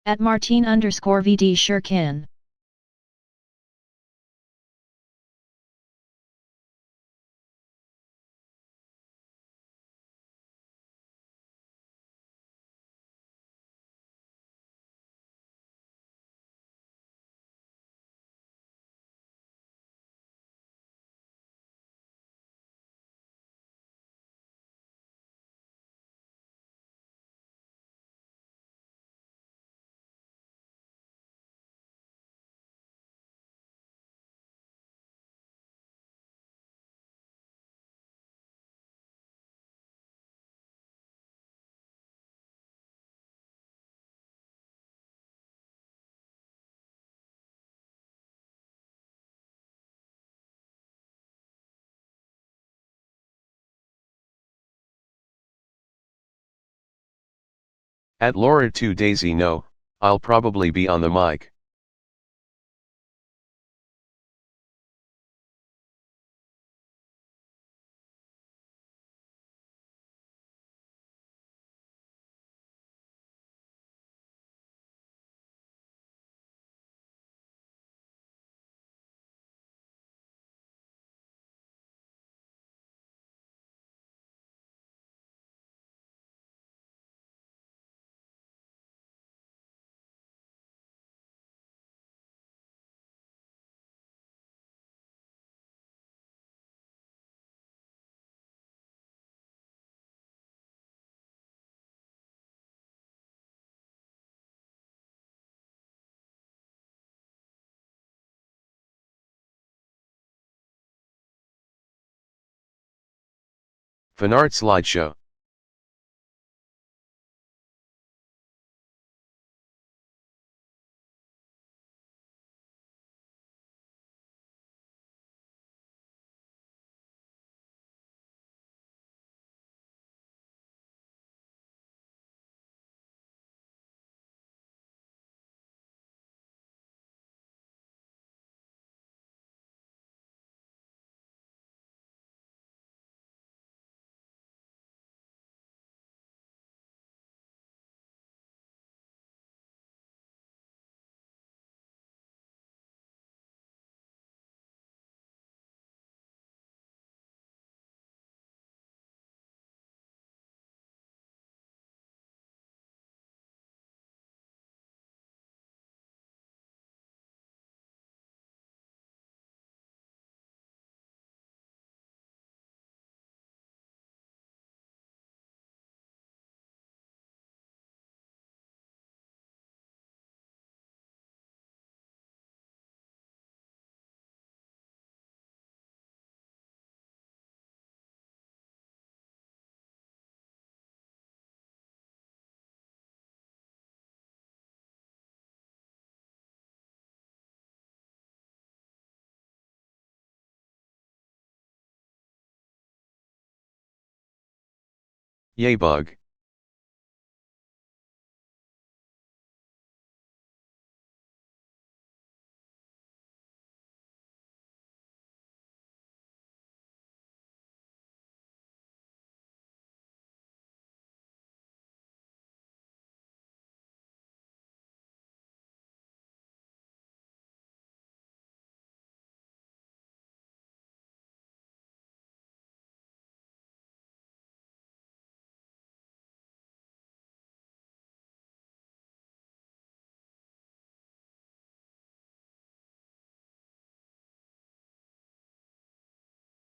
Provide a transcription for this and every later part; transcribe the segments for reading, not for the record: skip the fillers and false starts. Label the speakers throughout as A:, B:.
A: At Martine_VD sure can.
B: At Laura 2 Daisy no, I'll probably be on the mic. Fanart slideshow. Yay bug.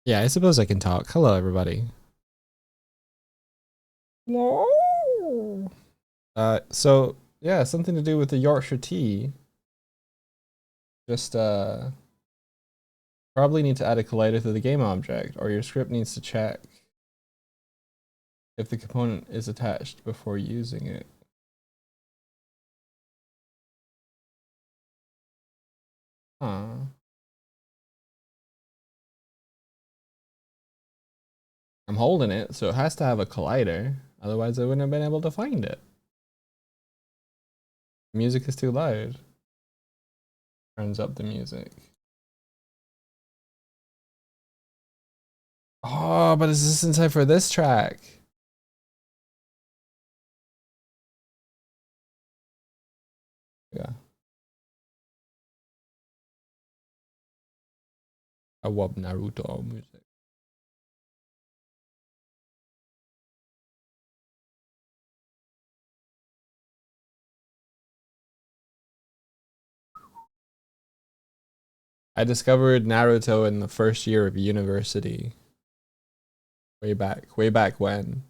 C: Yeah, I suppose I can talk. Hello, everybody. Hello. So yeah, something to do with the Yorkshire tea. Just probably need to add a collider to the game object, or your script needs to check if the component is attached before using it. Huh. I'm holding it, so it has to have a collider. Otherwise, I wouldn't have been able to find it. The music is too loud. Turns up the music. Oh, but is this in time for this track? Yeah. I love Naruto music. I discovered Naruto in the first year of university. Way back when.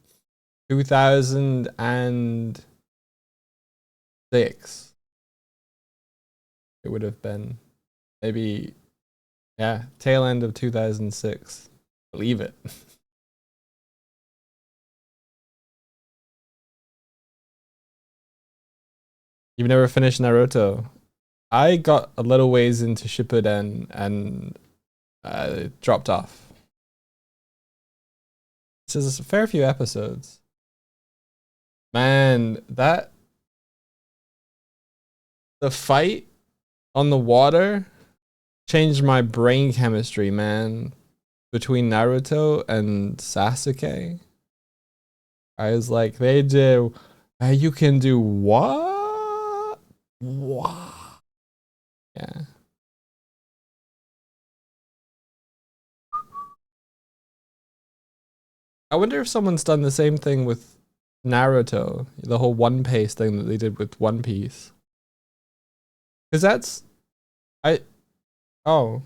C: 2006. It would have been maybe, yeah, tail end of 2006. Believe it. You've never finished Naruto? I got a little ways into Shippuden and dropped off. This is a fair few episodes. Man, the fight on the water changed my brain chemistry, man. Between Naruto and Sasuke. I was like, they do, you can do what? What? Yeah. I wonder if someone's done the same thing with Naruto, the whole One Piece thing that they did with One Piece. Because that's, oh,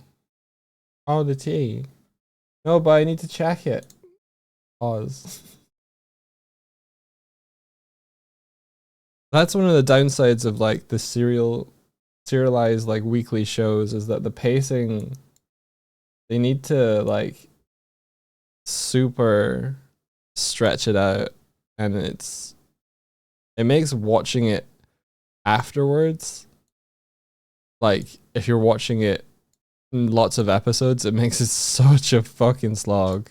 C: the T. No, but I need to check it. Pause. That's one of the downsides of like the serialized like weekly shows is that the pacing, they need to like super stretch it out, and it makes watching it afterwards, like if you're watching it in lots of episodes, it makes it such a fucking slog.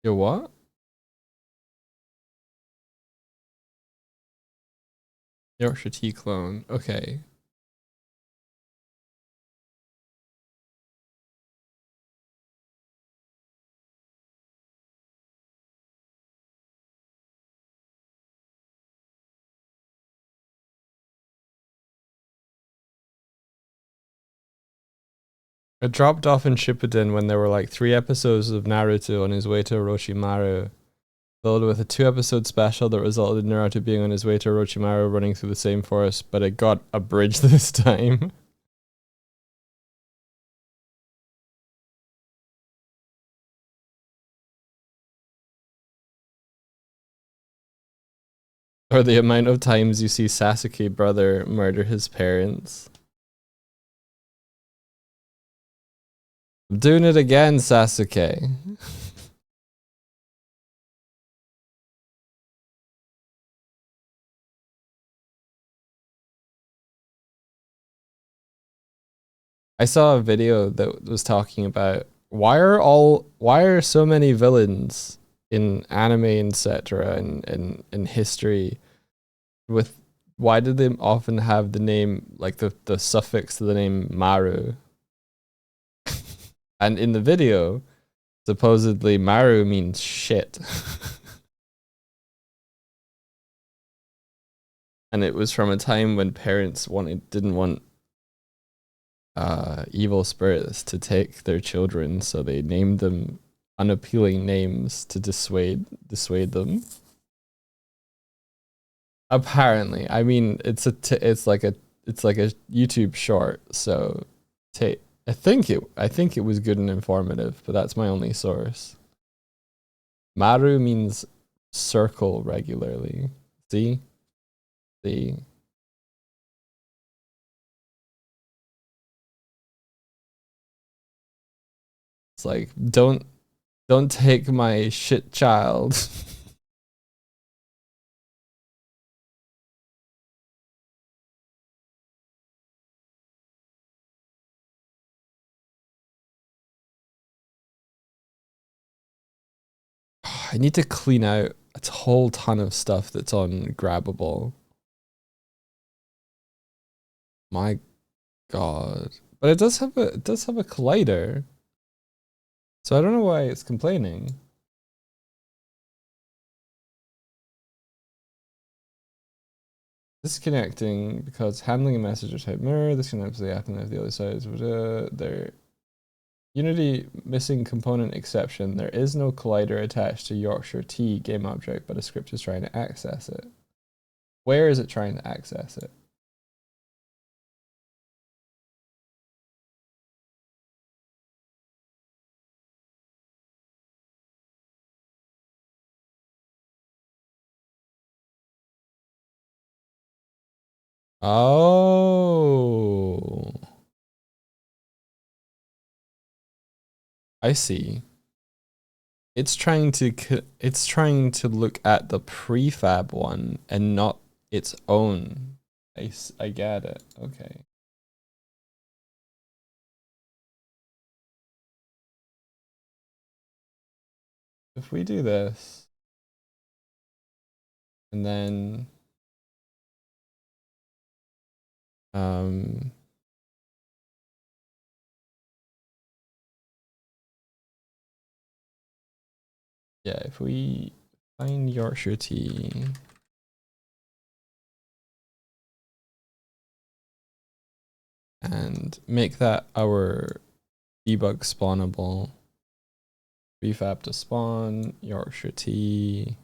C: Yo, what? Yorkshire Tea clone. Okay. I dropped off in Shippuden when there were like 3 episodes of Naruto on his way to Orochimaru, filled with a 2-episode special that resulted in Naruto being on his way to Orochimaru running through the same forest, but it got abridged this time. Or the amount of times you see Sasuke brother murder his parents. I'm doing it again, Sasuke. I saw a video that was talking about why are so many villains in anime, etc., and in history with, why do they often have the name, like the suffix to the name Maru? And in the video, supposedly Maru means shit. And it was from a time when parents didn't want evil spirits to take their children, so they named them unappealing names to dissuade them. Apparently, I mean, it's like a YouTube short, so I think it was good and informative, but that's my only source. Maru means circle regularly. See? It's like, don't take my shit child. I need to clean out a whole ton of stuff that's on Grabbable. My God. But it does have a collider. So I don't know why it's complaining. Disconnecting because handling a message or type mirror. This can absolutely happen if the other side is there. Unity missing component exception. There is no collider attached to Yorkshire T game object, but a script is trying to access it. Where is it trying to access it? Oh, I see. It's trying to look at the prefab one and not its own. I get it. Okay. If we do this and then yeah, if we find Yorkshire T and make that our debug spawnable, prefab to spawn, Yorkshire T,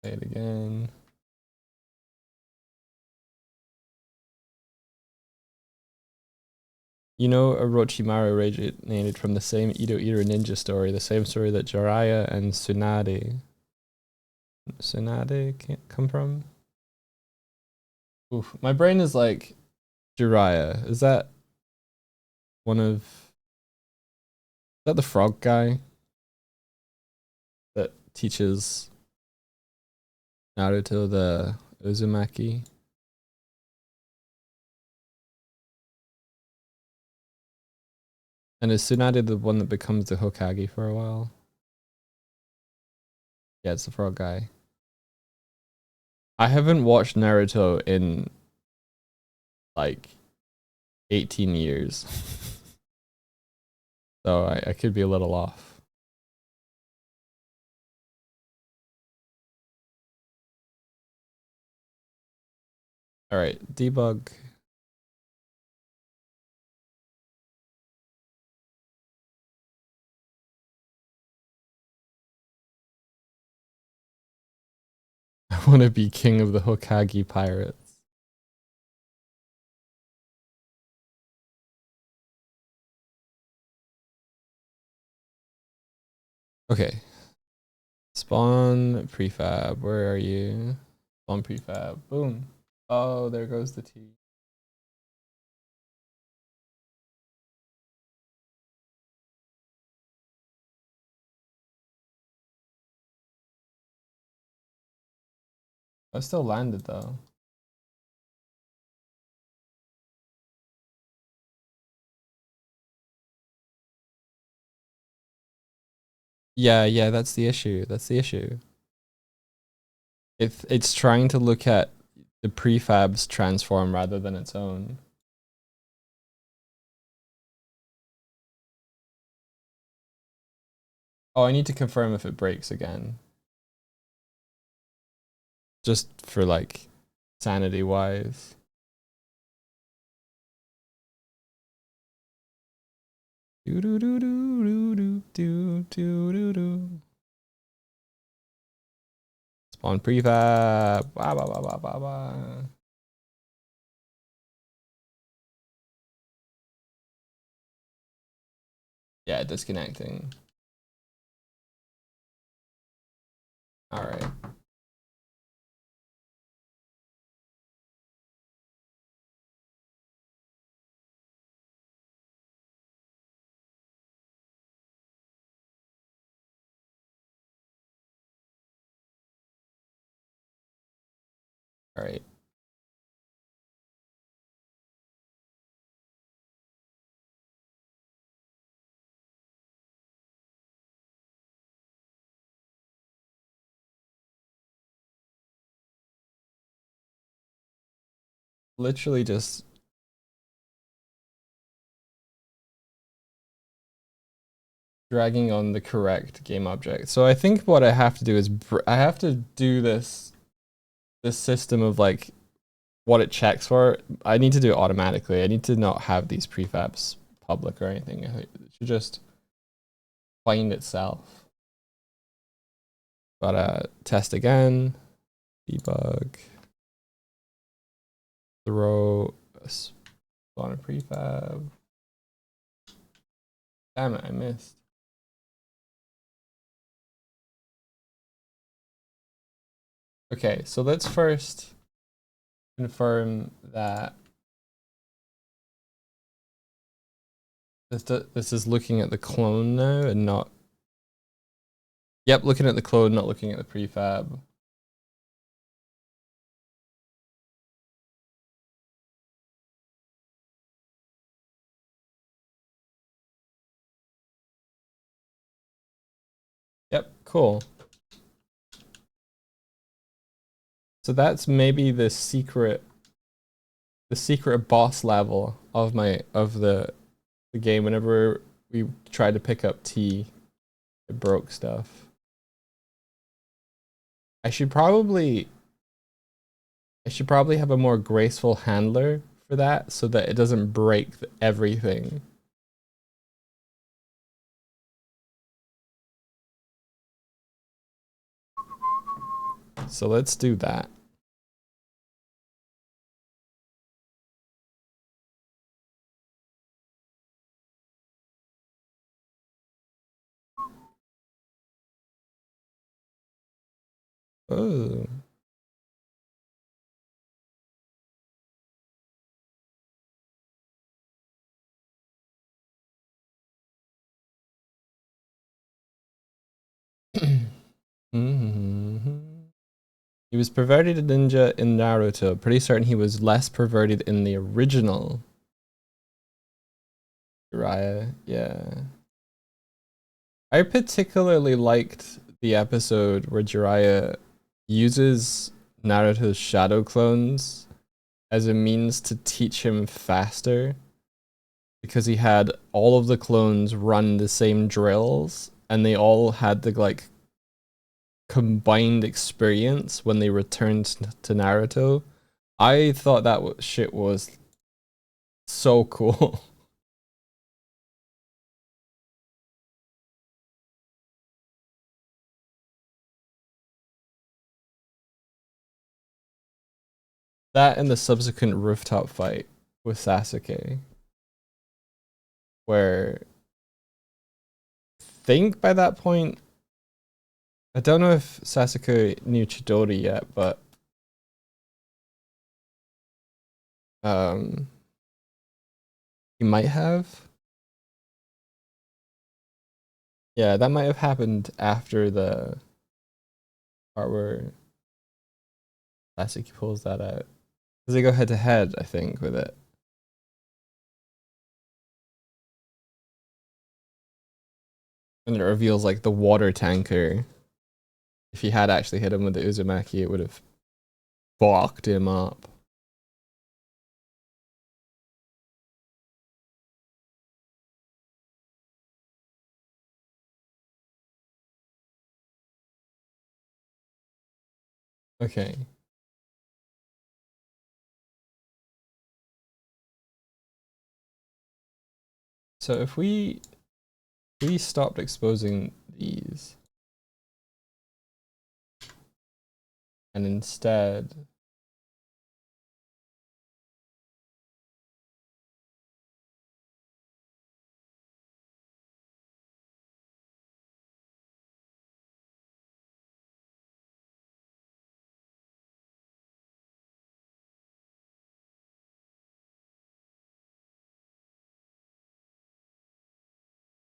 C: play it again. You know, Orochimaru originated from the same Edo Era ninja story, the same story that Jiraiya and Tsunade come from. Oof, my brain is like, Jiraiya, is that the frog guy that teaches Naruto the Uzumaki? And is Tsunade the one that becomes the Hokage for a while? Yeah, it's the frog guy. I haven't watched Naruto in like 18 years. So I could be a little off. All right, debug. I want to be king of the Hokage pirates. Okay. Spawn prefab. Where are you? Spawn prefab. Boom. Oh, there goes the T. I still landed though. Yeah, that's the issue. That's the issue. It's trying to look at the prefab's transform rather than its own. Oh, I need to confirm if it breaks again. Just for like sanity wise. Do do do do do do do do do. Spawn prefab. Bah, bah, bah, bah, bah, bah. Yeah, disconnecting. All right. All right. literally just dragging on the correct game object. So I think what I have to do is I have to do this system of like what it checks for. I need to do it automatically. I need to not have these prefabs public or anything. It should just find itself. But test again, debug, throw on a prefab. Damn it, I missed. Okay, so let's first confirm that this is looking at the clone now and not. Yep, looking at the clone, not looking at the prefab. Yep, cool. So that's maybe the secret boss level of the game. Whenever we tried to pick up T, it broke stuff. I should probably have a more graceful handler for that so that it doesn't break everything. So let's do that. Oh. He was perverted ninja in Naruto. Pretty certain he was less perverted in the original. Jiraiya, yeah. I particularly liked the episode where Jiraiya uses Naruto's shadow clones as a means to teach him faster, because he had all of the clones run the same drills and they all had the like combined experience when they returned to Naruto. I thought that shit was so cool. That and the subsequent rooftop fight with Sasuke, where I think by that point, I don't know if Sasuke knew Chidori yet, but he might have. Yeah, that might have happened after the part where Sasuke pulls that out. Because they go head to head, I think, with it. And it reveals like the water tanker. If he had actually hit him with the Uzumaki, it would have fucked him up. Okay. So if we stopped exposing these and instead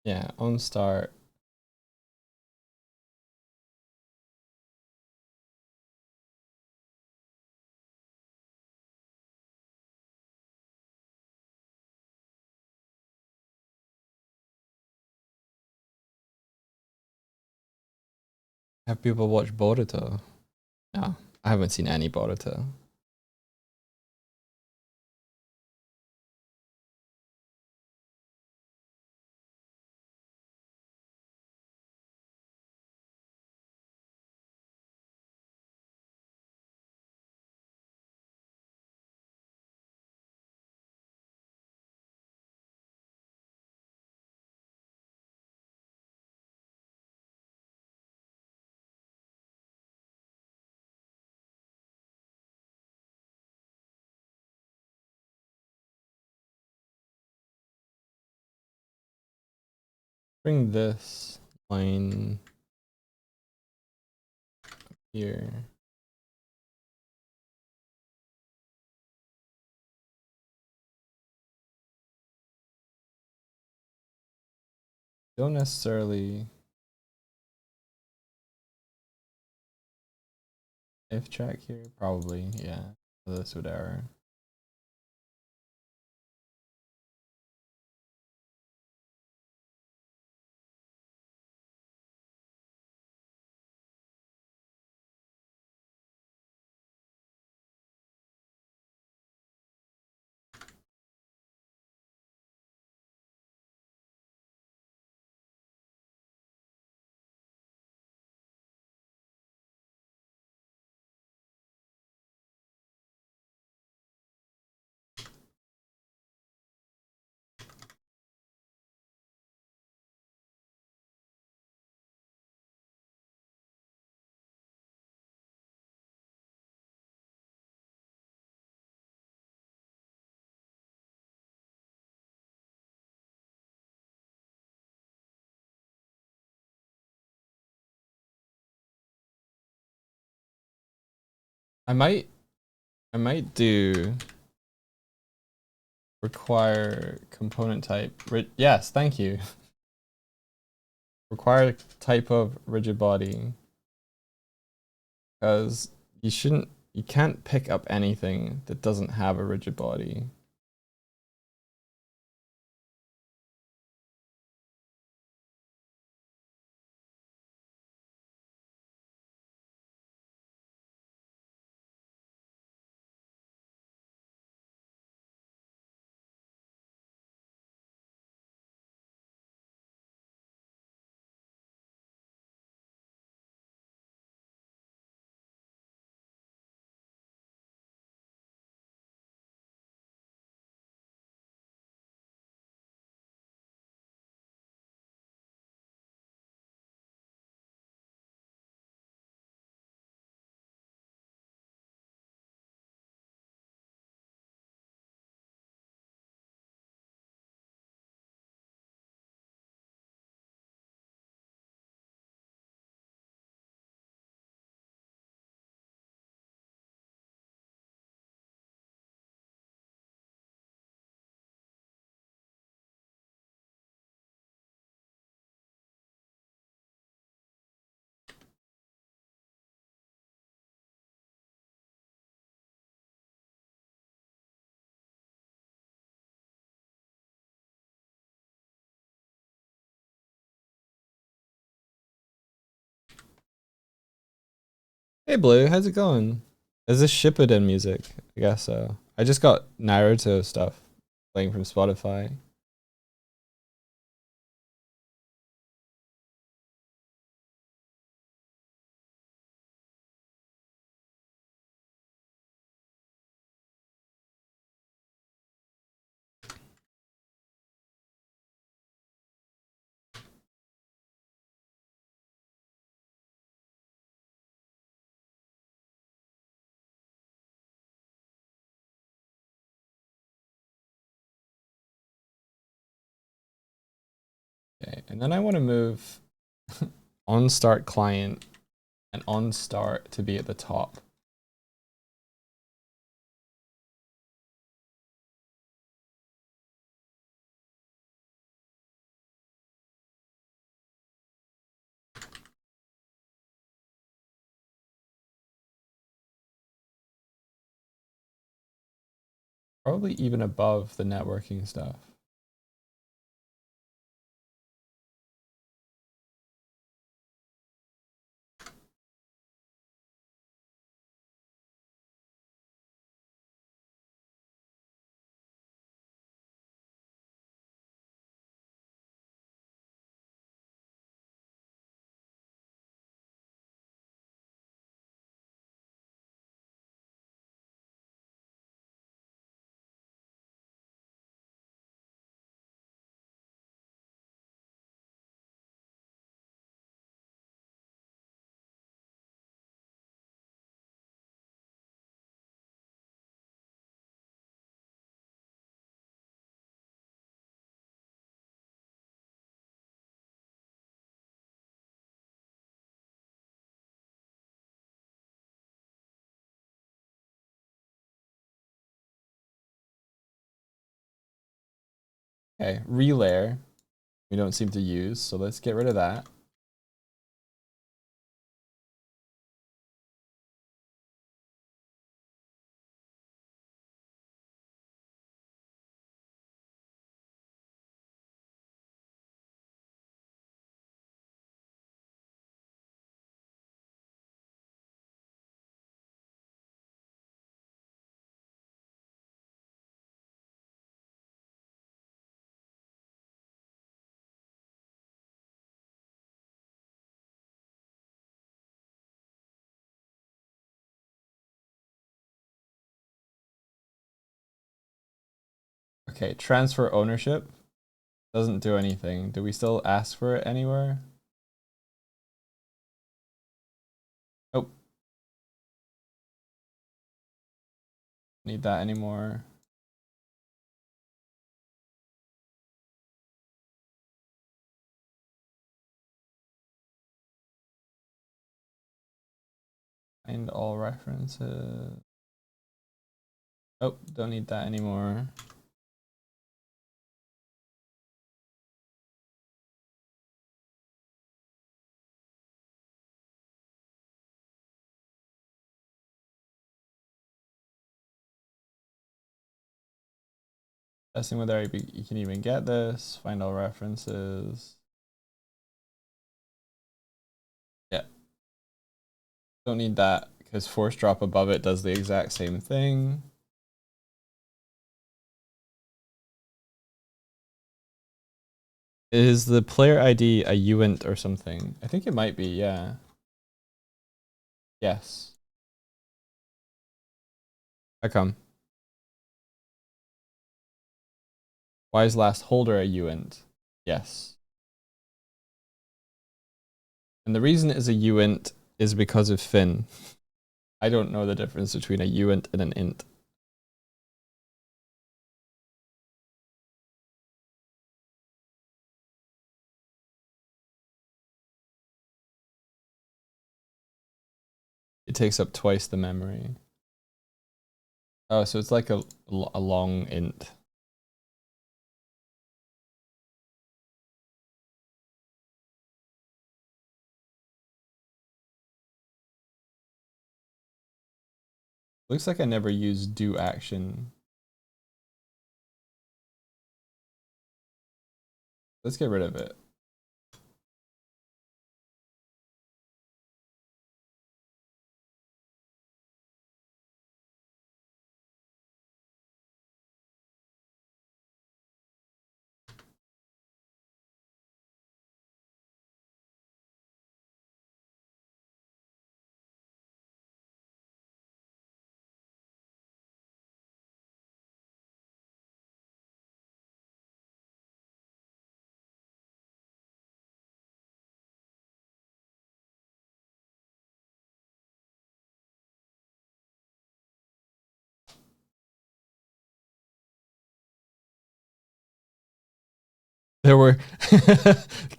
C: yeah, on start. Have people watch Boruto? No, I haven't seen any Boruto. bring this line here. Don't necessarily if check here, probably, yeah. This would error. I might do require component type. Yes, thank you. Require type of rigid body. Because you can't pick up anything that doesn't have a rigid body. Hey Blue, how's it going? Is this Shippuden music? I guess so. I just got Naruto stuff playing from Spotify. Okay, and then I want to move on start client and on start to be at the top. Probably even above the networking stuff. Okay, relayer. We don't seem to use, so let's get rid of that. Okay, transfer ownership. Doesn't do anything. Do we still ask for it anywhere? Oh. Need that anymore. Find all references. Oh, don't need that anymore. Testing whether you can even get this. Find all references. Yeah. Don't need that because force drop above it does the exact same thing. Is the player ID a uint or something? I think it might be, yeah. Yes. How come? Why is last holder a uint? Yes. And the reason it is a uint is because of fin. I don't know the difference between a uint and an int. It takes up twice the memory. Oh, so it's like a long int. Looks like I never used do action. Let's get rid of it. There were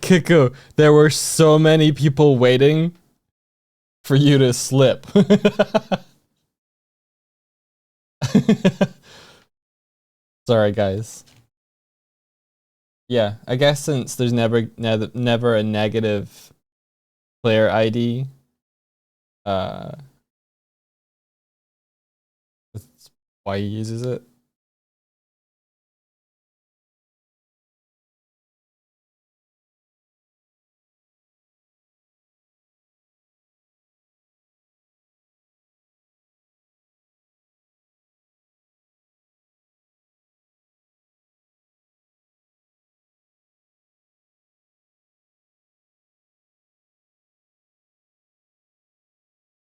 C: Kiko, there were so many people waiting for you to slip. Sorry, guys. Yeah, I guess since there's never a negative player ID, that's why he uses it.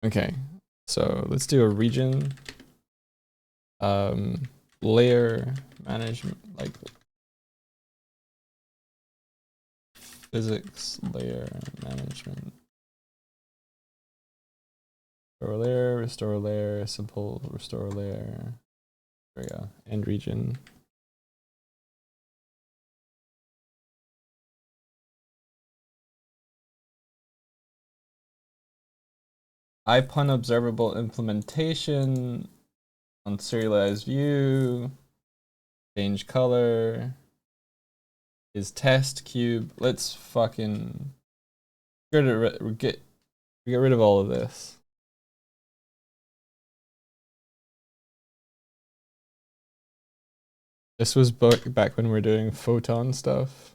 C: Okay, so let's do a region. Layer management, like physics layer management. Restore layer, simple restore layer. There we go. End region. IPON observable implementation on serialized view. Change color. is test cube. Let's fucking get rid of all of this. This was back when we were doing photon stuff.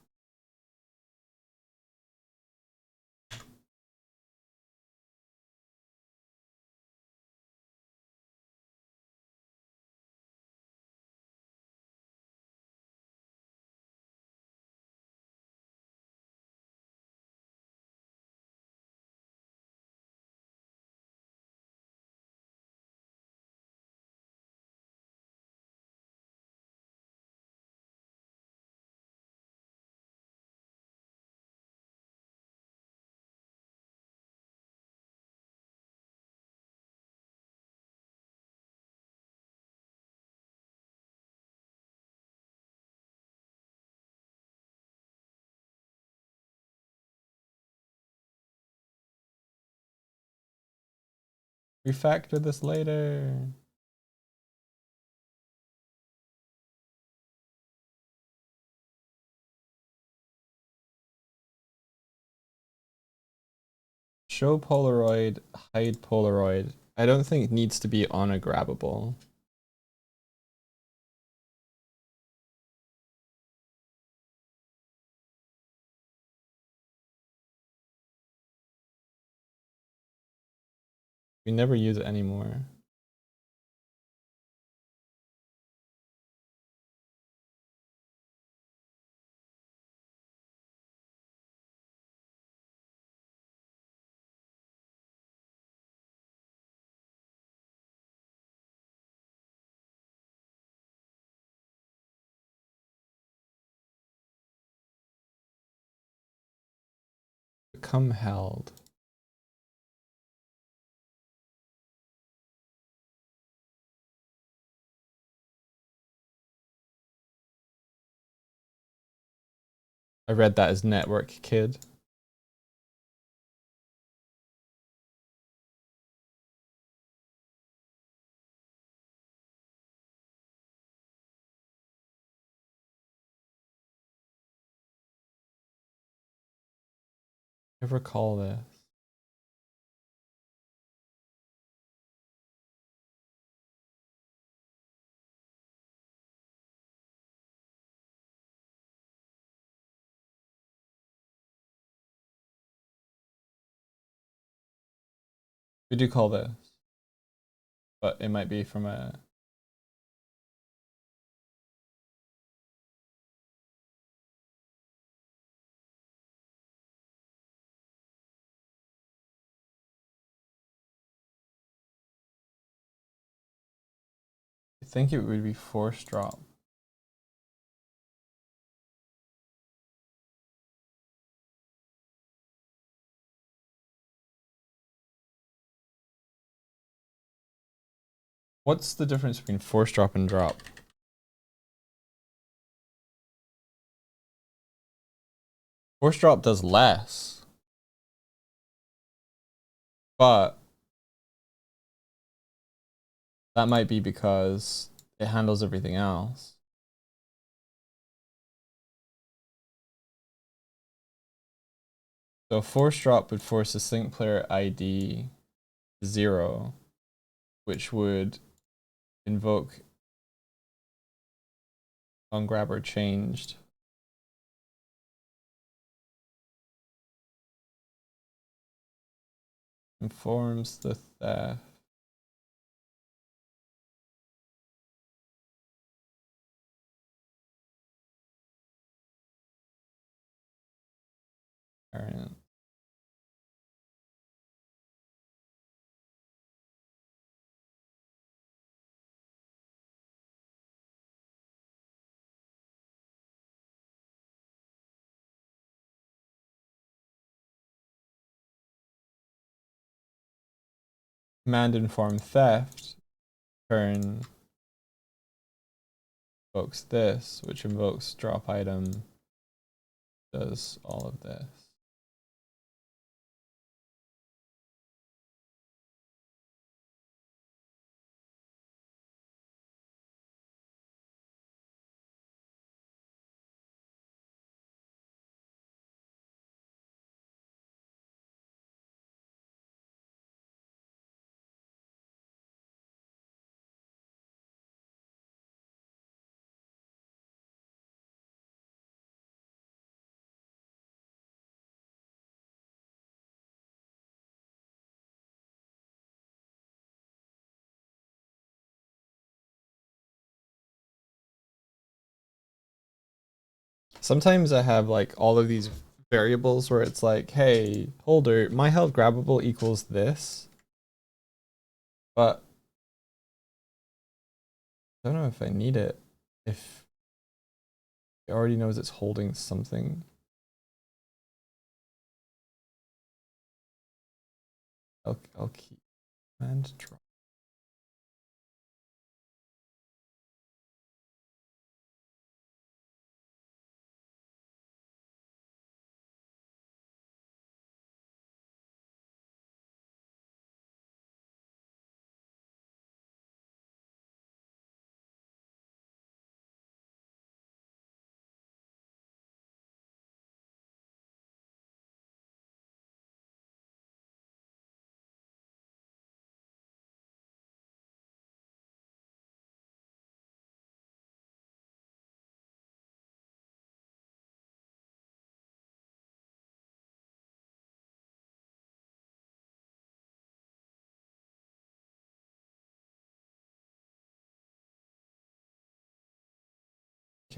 C: Refactor this later. Show Polaroid, hide Polaroid. I don't think it needs to be on a grabbable. We never use it anymore. Become held. I read that as network kid. I recall this. We do call this, but it might be from a. I think it would be force drop. What's the difference between force drop and drop? Force drop does less, but that might be because it handles everything else. So force drop would force a sync player ID 0, which would invoke on grabber changed. Informs the theft. Parent. Command inform theft turn invokes this, which invokes drop item, does all of this. Sometimes I have like all of these variables where it's like, hey, holder, my held grabbable equals this. But I don't know if I need it if it already knows it's holding something. I'll keep and drop.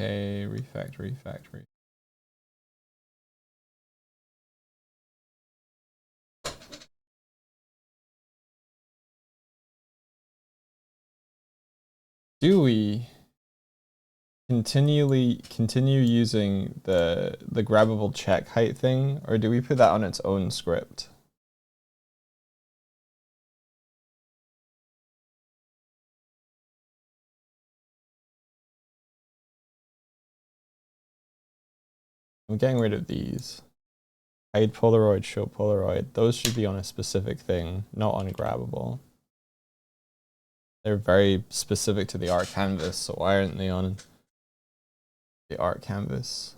C: Okay, refactor. Do we continue using the grabbable check height thing, or do we put that on its own script? I'm getting rid of these. Hide Polaroid, show Polaroid. Those should be on a specific thing, not on grabbable. They're very specific to the art canvas, so why aren't they on the art canvas?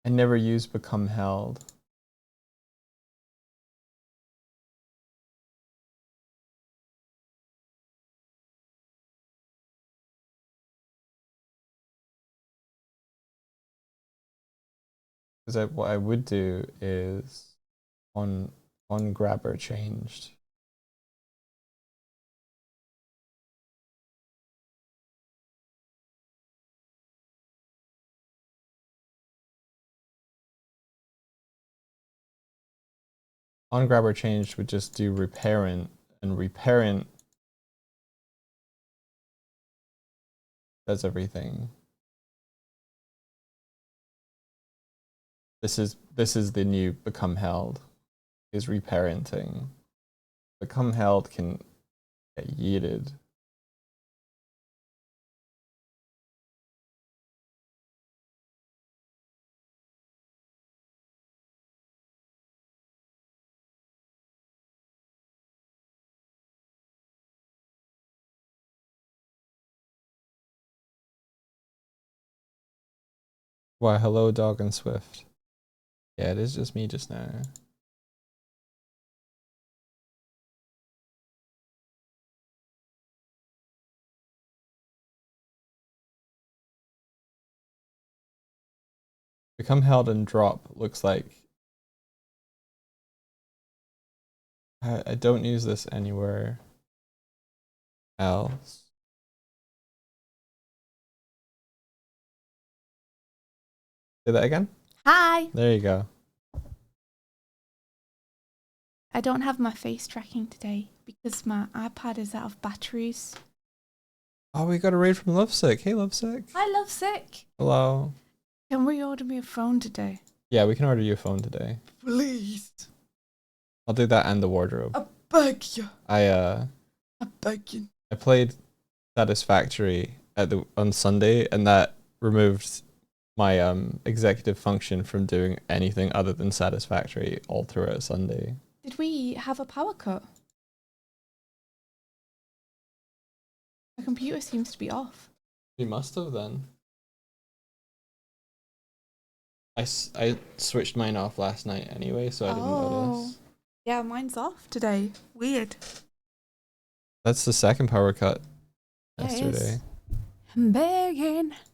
C: I never use become held. Because what I would do is on grabber changed. On grabber changed would just do reparent, and reparent does everything. This is the new become held, is reparenting. Become held can get yeeted. Why, hello, Dog and Swift. Yeah, it is just me just now. Become held and drop looks like I don't use this anywhere else. Say that again?
D: Hi!
C: There you go.
D: I don't have my face tracking today because my iPad is out of batteries.
C: Oh, we got a raid from Lovesick. Hey, Lovesick.
D: Hi, Lovesick.
C: Hello.
D: Can we order me a phone today?
C: Yeah, we can order you a phone today.
D: Please.
C: I'll do that and the wardrobe.
D: I beg you.
C: I
D: beg you.
C: I played Satisfactory on Sunday, and that removed my executive function from doing anything other than Satisfactory all throughout Sunday.
D: Did we have a power cut? My computer seems to be off.
C: We must have then. I switched mine off last night anyway, so I didn't notice.
D: Yeah, mine's off today. Weird.
C: That's the second power cut
D: Yeah, it is.
C: yesterday.
D: I'm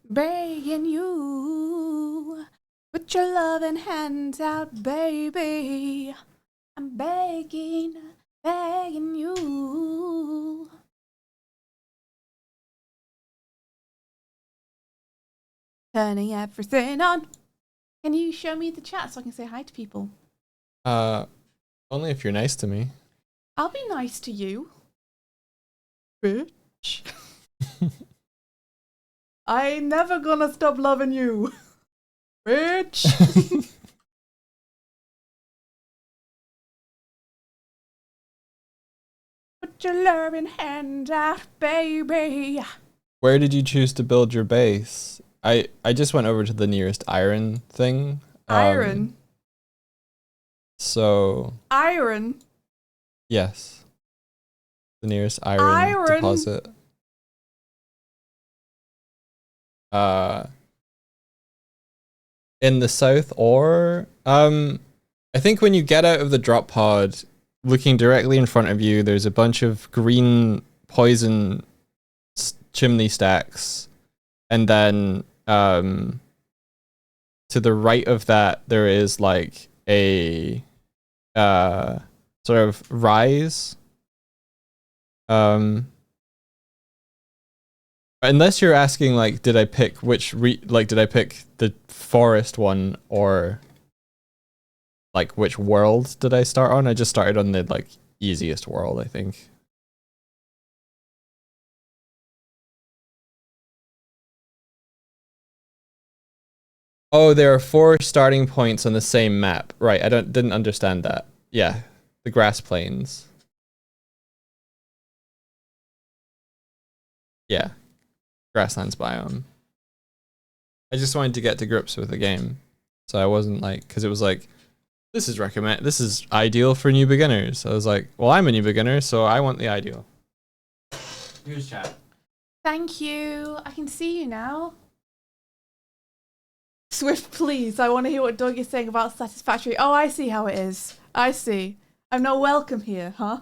D: begging you. Put your loving hands out, baby. I'm begging, begging you. Turning everything on. Can you show me the chat so I can say hi to people?
C: Only if you're nice to me.
D: I'll be nice to you. Bitch. I ain't never gonna stop loving you. Bitch. Put your loving hand out, baby.
C: Where did you choose to build your base? I just went over to the nearest iron thing.
D: Iron.
C: So
D: Iron.
C: yes, the nearest iron deposit. In the south, or I think when you get out of the drop pod, looking directly in front of you, there's a bunch of green poison chimney stacks, and then to the right of that there is like a sort of rise. Unless you're asking like, did I pick which did I pick the forest one, or like which world did I start on? I just started on the like easiest world, I think. Oh, there are 4 starting points on the same map. Right, I didn't understand that. Yeah, the grass plains. Yeah, grasslands biome. I just wanted to get to grips with the game, so I wasn't like, because it was like, this is ideal for new beginners. I was like, well, I'm a new beginner, so I want the ideal. Here's chat.
D: Thank you. I can see you now. Swift, please. I want to hear what Doug is saying about Satisfactory. Oh, I see how it is. I see. I'm not welcome here, huh?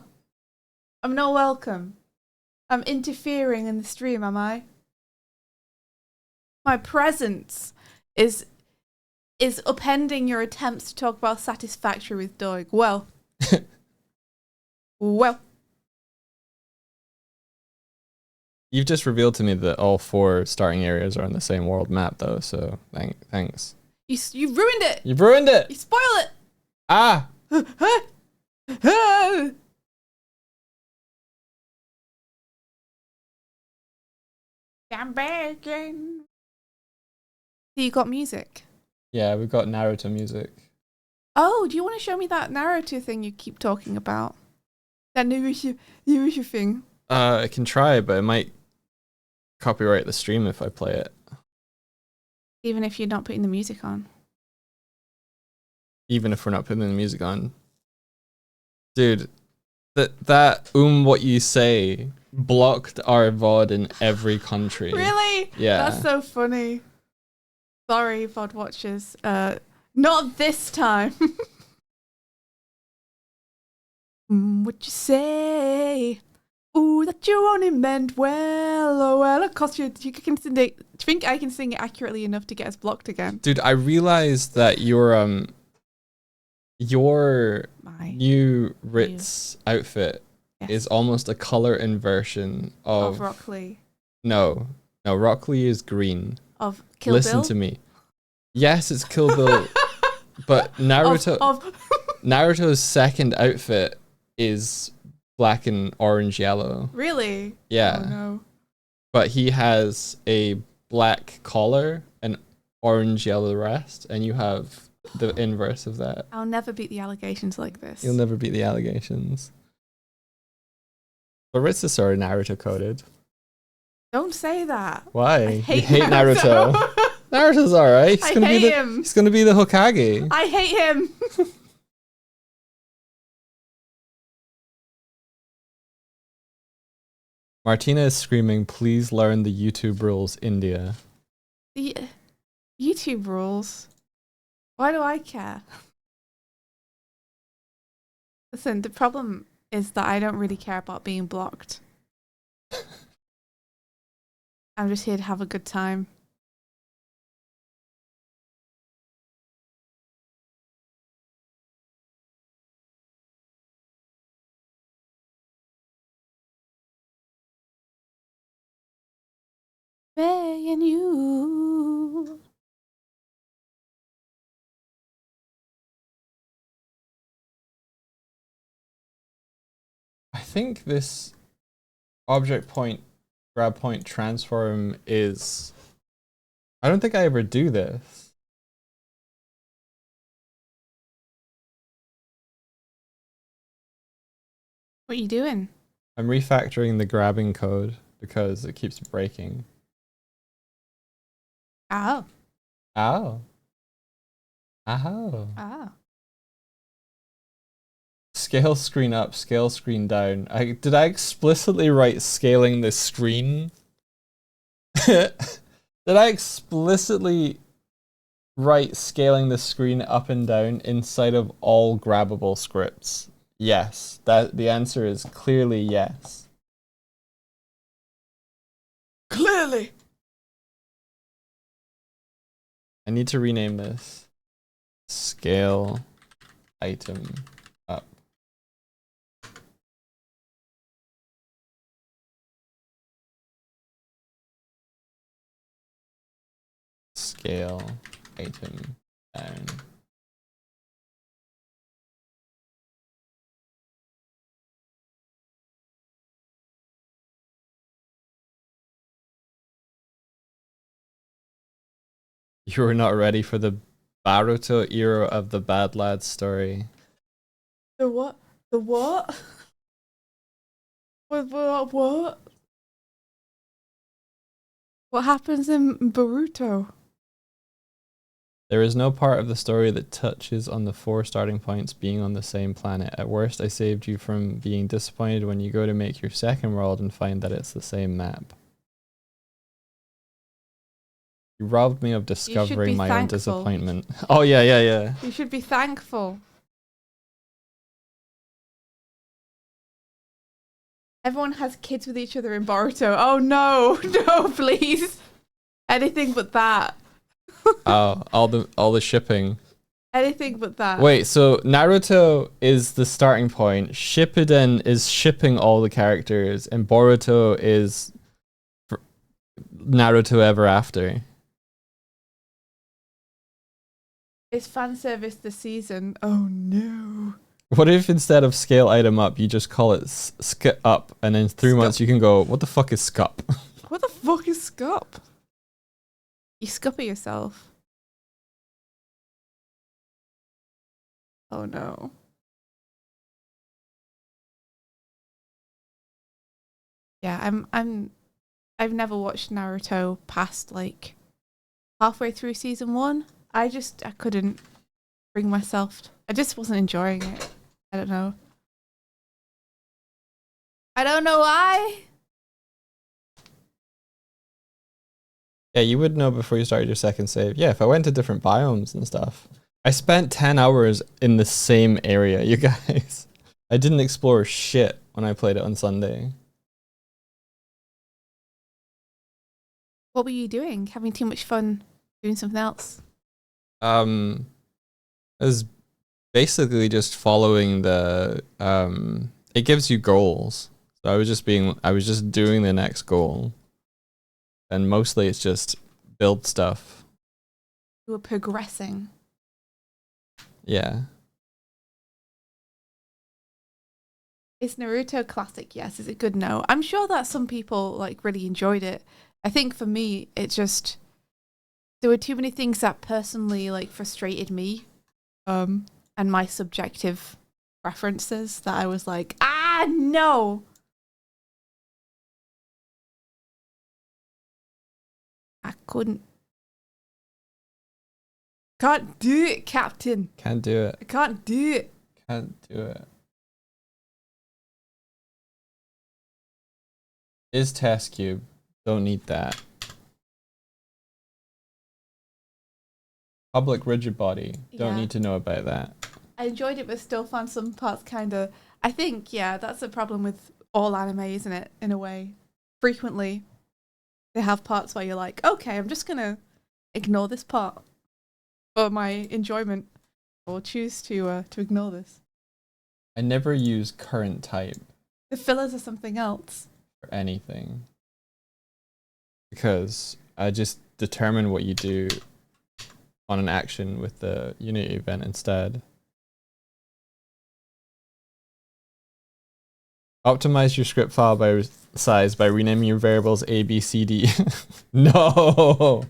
D: I'm not welcome. I'm interfering in the stream, am I? My presence is upending your attempts to talk about Satisfactory with Doug. Well. Well.
C: You've just revealed to me that all 4 starting areas are on the same world map, though, so thanks.
D: You ruined it!
C: You've ruined it!
D: You spoiled it!
C: Ah!
D: I'm begging. So you got music?
C: Yeah, we've got Naruto music.
D: Oh, do you want to show me that Naruto thing you keep talking about? That new thing.
C: I can try, but it might copyright the stream if I play it.
D: Even if you're not putting the music on.
C: Even if we're not putting the music on. Dude, that what you say blocked our VOD in every country.
D: Really?
C: Yeah.
D: That's so funny. Sorry, VOD watchers. Not this time. What you say? Ooh, that you only meant well. Oh well, of course you can sing it. Do you think I can sing it accurately enough to get us blocked again?
C: Dude, I realized that your new Ritz outfit is almost a color inversion of
D: Rock Lee.
C: No, Rock Lee is green.
D: Of Kill Bill?
C: Listen to me. Yes, it's Kill Bill, but Naruto's second outfit is black and orange yellow.
D: Really?
C: Yeah.
D: Oh no.
C: But he has a black collar and orange yellow rest, and you have the inverse of that.
D: I'll never beat the allegations like this.
C: You'll never beat the allegations. But Ritsus are Naruto coded.
D: Don't say that.
C: Why?
D: I hate
C: you hate Naruto. Naruto's alright.
D: I hate him.
C: He's gonna be the Hokage.
D: I hate him.
C: Martina is screaming, please learn the YouTube rules, India.
D: The YouTube rules? Why do I care? Listen, the problem is that I don't really care about being blocked. I'm just here to have a good time. and you.
C: I think this object point, grab point transform is... I don't think I ever do this.
D: What are you doing?
C: I'm refactoring the grabbing code because it keeps breaking.
D: Oh.
C: Oh. Oh.
D: Oh.
C: Scale screen up, scale screen down. Did I explicitly write scaling the screen? Did I explicitly write scaling the screen up and down inside of all grabbable scripts? Yes. The answer is clearly yes.
D: Clearly.
C: I need to rename this. Scale item up. Scale item down. You were not ready for the Baruto era of the Bad Lad story.
D: The what? The what? What? What happens in Boruto?
C: There is no part of the story that touches on the 4 starting points being on the same planet. At worst, I saved you from being disappointed when you go to make your second world and find that it's the same map. You robbed me of discovering my own disappointment. Oh, yeah.
D: You should be thankful. Everyone has kids with each other in Boruto. Oh no, no, please. Anything but that.
C: Oh, all the shipping.
D: Anything but that.
C: Wait, so Naruto is the starting point. Shippuden is shipping all the characters, and Boruto is Naruto Ever After.
D: It's fan service this season. Oh no.
C: What if instead of scale item up, you just call it sk up, and in 3 months you can go, what the fuck is scup?
D: What the fuck is scup? You scupper yourself. Oh no. Yeah, I've never watched Naruto past like halfway through season 1. I couldn't bring myself. I just wasn't enjoying it. I don't know. I don't know why.
C: Yeah, you would know before you started your second save. Yeah, if I went to different biomes and stuff. I spent 10 hours in the same area, you guys. I didn't explore shit when I played it on Sunday.
D: What were you doing? Having too much fun doing something else?
C: It was basically just following the it gives you goals. So I was just doing the next goal. And mostly it's just build stuff.
D: You were progressing.
C: Yeah.
D: Is Naruto classic? Yes. Is it good? No. I'm sure that some people like really enjoyed it. I think for me, it just there were too many things that personally like frustrated me, and my subjective preferences that I was like, no. I couldn't. Can't do it, Captain.
C: Can't do it.
D: I can't do it.
C: Can't do it. Is test cube. Don't need that. Public rigid body. Don't
D: Yeah.
C: need to know about that.
D: I enjoyed it, but still found some parts kind of. I think, yeah, that's a problem with all anime, isn't it? In a way, frequently they have parts where you're like, okay, I'm just gonna ignore this part for my enjoyment, or choose to ignore this.
C: I never use current type
D: The fillers are something else.
C: for anything. Because just determine what you do on an action with the Unity event instead. Optimize your script file by size by renaming your variables A, B, C, D. No.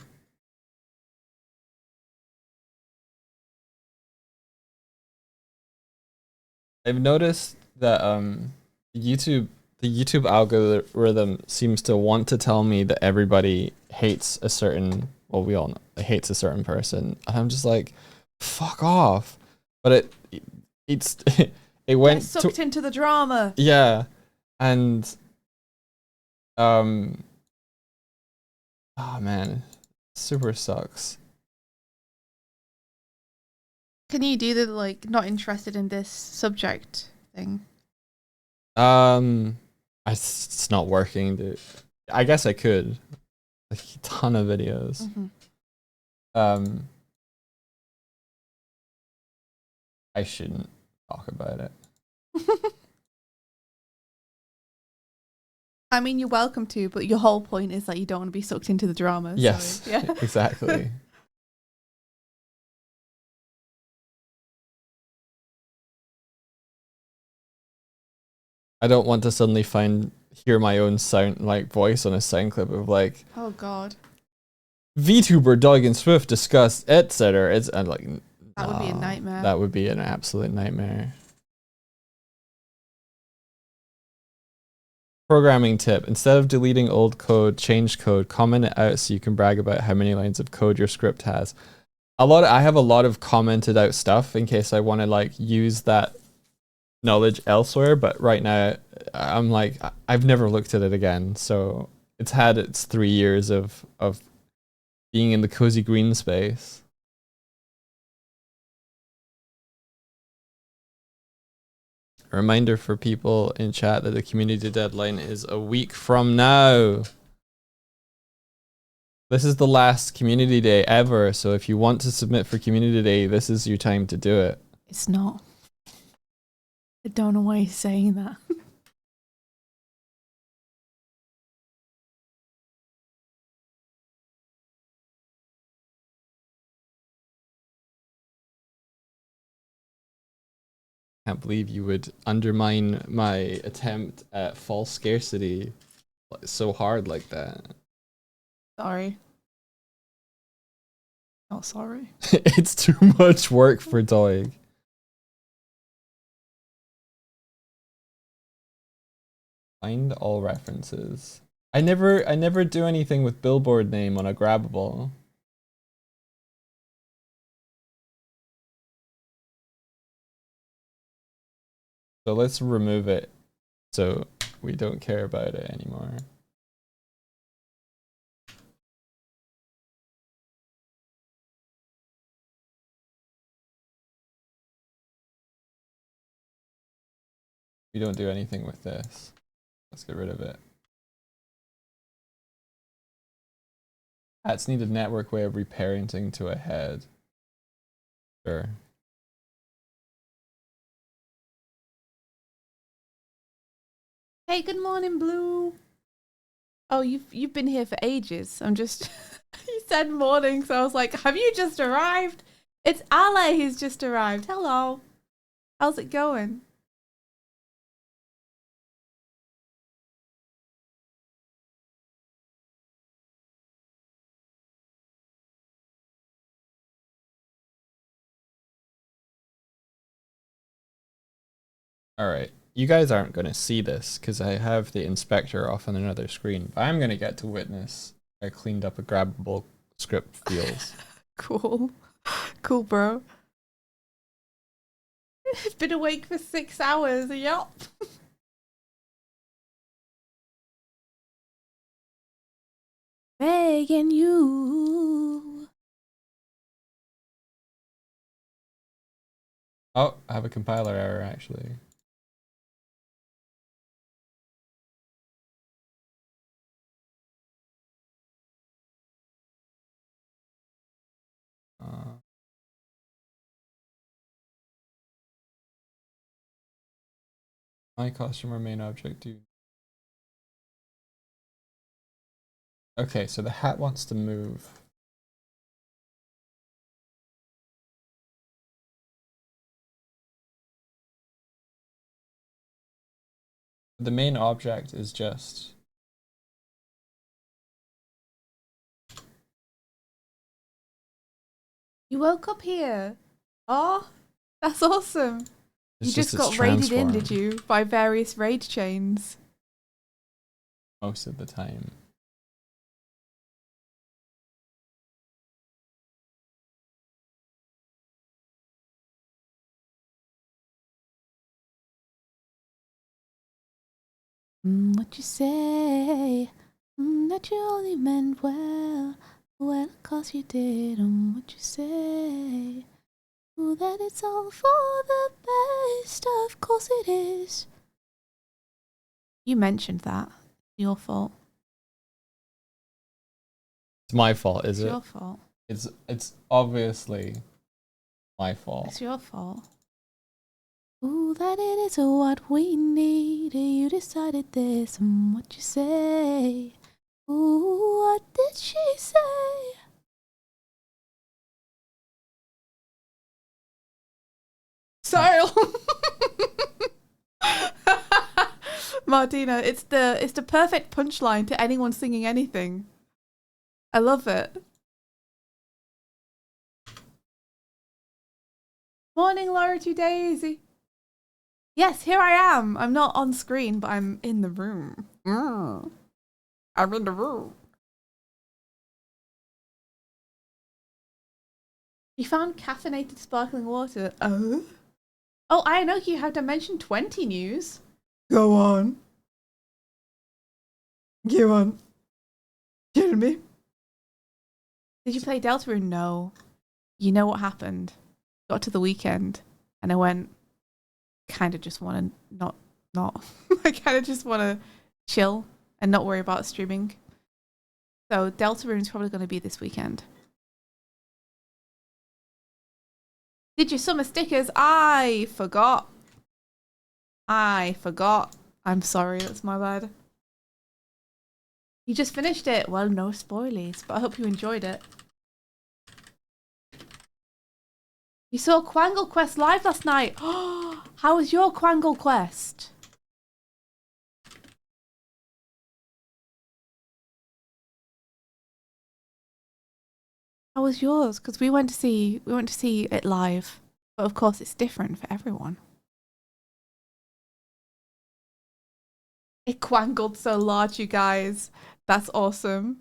C: I've noticed that the YouTube algorithm seems to want to tell me that everybody hates a certain, well, we all know hates a certain person, and I'm just like, fuck off. But it's it went
D: Get sucked into the drama.
C: Yeah, and oh man, super sucks.
D: Can you do the like not interested in this subject thing?
C: It's not working, dude. I guess I could. Like a ton of videos. I shouldn't talk about it.
D: I mean, you're welcome to, but your whole point is that you don't want to be sucked into the drama.
C: Yes,
D: so, yeah.
C: exactly. I don't want to suddenly hear my own voice on a sound clip of like,
D: oh god,
C: VTuber Doug and Swift discuss etc. It's like
D: that would be a nightmare.
C: That would be an absolute nightmare. Programming tip: instead of deleting old code, change code, comment it out so you can brag about how many lines of code your script has. I have a lot of commented out stuff in case I want to like use that knowledge elsewhere, but right now I'm like, I've never looked at it again. So it's had its 3 years of being in the cozy green space. A reminder for people in chat that the community deadline is a week from now. This is the last community day ever, so if you want to submit for community day, this is your time to do it.
D: It's not. I don't know why he's saying that.
C: Can't believe you would undermine my attempt at false scarcity so hard like that.
D: Sorry. Oh, sorry.
C: It's too much work for Doig. Find all references. I never do anything with billboard name on a grabbable. So let's remove it so we don't care about it anymore. We don't do anything with this. Let's get rid of it. Cats need a network way of reparenting to a head. Sure.
D: Hey, good morning, Blue. Oh, you've been here for ages. I'm just you said morning, so I was like, have you just arrived? It's Ale who's just arrived. Hello. How's it going?
C: All right. You guys aren't going to see this because I have the inspector off on another screen, but I'm going to get to witness I cleaned up a grabbable script fields.
D: Cool. Cool, bro. I've been awake for 6 hours. Yup. Begging you.
C: Oh, I have a compiler error actually. My customer main object, dude. Okay, so the hat wants to move. The main object is just...
D: You woke up here. Oh, that's awesome.
C: It's
D: You just
C: its
D: got raided in,
C: transform
D: did you? By various raid chains.
C: most of the time.
D: What you say? That you only meant well. Well, of course you did. What you say? Oh, that it's all for the best. Of course it is. You mentioned that. Your fault.
C: It's my fault, is
D: It's
C: it?
D: your fault.
C: It's obviously my fault.
D: It's your fault. Ooh, that it is what we need. You decided this. What you say? Ooh, what did she say? Sorry. Martina, it's the perfect punchline to anyone singing anything. I love it. Morning, Laura to Daisy. Yes, here I am. I'm not on screen, but I'm in the room. I'm in the room. You found caffeinated sparkling water. Oh? Oh, I know you have Dimension 20 news. Go on. Go on. Kidding me? Did you play Deltarune? No. You know what happened? Got to the weekend and I went, kind of just want to not. I kind of just want to chill and not worry about streaming. So Deltarune's probably going to be this weekend. Did you summer stickers? I forgot. I'm sorry, that's my bad. You just finished it. Well, no spoilies, but I hope you enjoyed it. You saw Quangle Quest live last night. How was your Quangle Quest? How was yours? Because we went to see it live, but of course it's different for everyone. It quangled so large, you guys. That's awesome.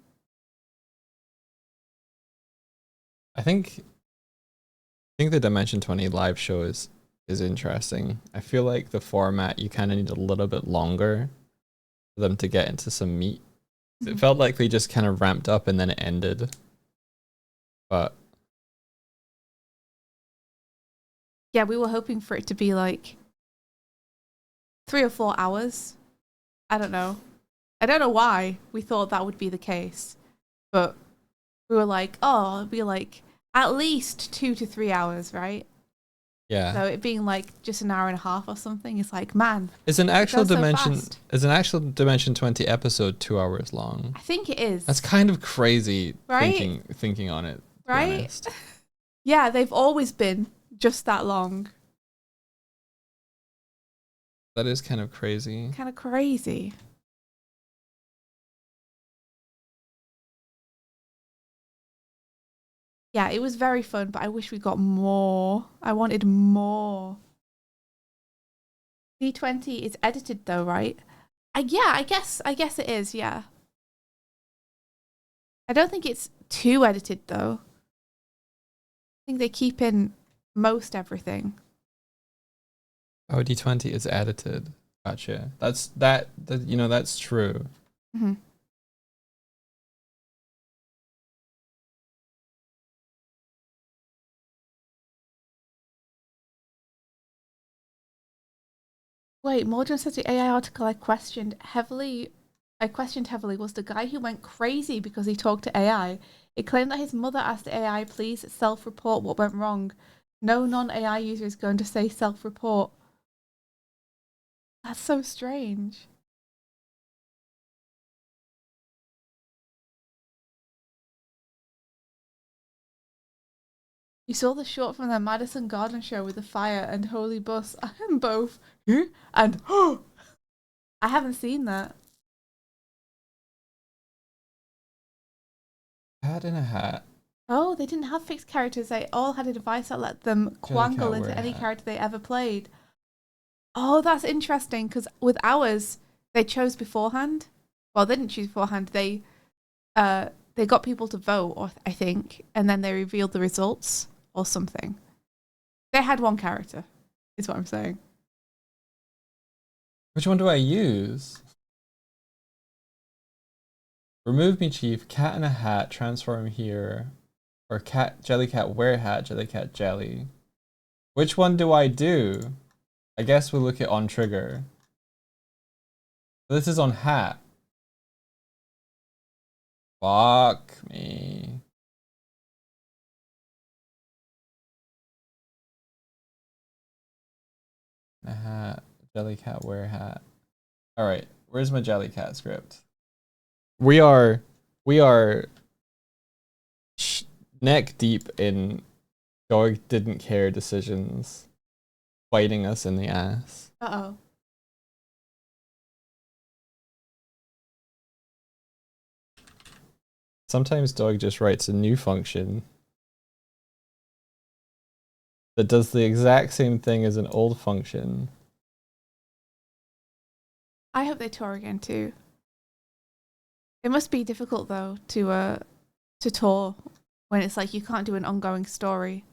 C: I think the Dimension 20 live show is interesting. I feel like the format, you kind of need a little bit longer for them to get into some meat. It felt like they just kind of ramped up and then it ended. But
D: yeah, we were hoping for it to be like 3 or 4 hours. I don't know why we thought that would be the case, but we were like, oh, it'll be like at least 2 to 3 hours, right?
C: yeah.
D: So it being like just an hour and a half or something, it's like, man.
C: Is an actual
D: goes so
C: Dimension
D: fast.
C: is an actual Dimension 20 episode 2 hours long?
D: I think it is.
C: That's kind of crazy,
D: Right?
C: thinking on it. To be
D: Right?
C: honest.
D: Yeah, they've always been just that long.
C: That is kind of crazy.
D: Kind of crazy. Yeah, it was very fun, but I wish we got more. I wanted more. D20 is edited though, right? Yeah, I guess it is, yeah. I don't think it's too edited though. I think they keep in most everything.
C: Oh, D20 is edited. Gotcha. That's true.
D: Mm-hmm. Wait, Morgan said the AI article I questioned heavily was the guy who went crazy because he talked to AI. It claimed that his mother asked the AI, please self-report what went wrong. No non-AI user is going to say self-report. That's so strange. You saw the short from the Madison Garden show with the fire and Holy Bus and both. And I haven't seen that.
C: Cat in a Hat.
D: Oh, they didn't have fixed characters. They all had a device that let them quangle
C: Cat
D: into
C: wear
D: any
C: hat.
D: character they ever played. Oh, that's interesting because with ours, they chose beforehand. Well, they didn't choose beforehand. They got people to vote, or I think, and then they revealed the results or something. They had one character, is what I'm saying.
C: Which one do I use? Remove me, Chief. Cat in a Hat. Transform here. Or Jellycat wear hat. Jellycat jelly. Which one do I do? I guess we'll look at on trigger. This is on hat. Fuck me. A hat. Jellycat wear hat. Alright, where's my Jellycat script? We are neck deep in dog didn't care decisions biting us in the ass.
D: Uh-oh.
C: Sometimes dog just writes a new function that does the exact same thing as an old function.
D: I hope they tour again too. It must be difficult though to tour when it's like you can't do an ongoing story.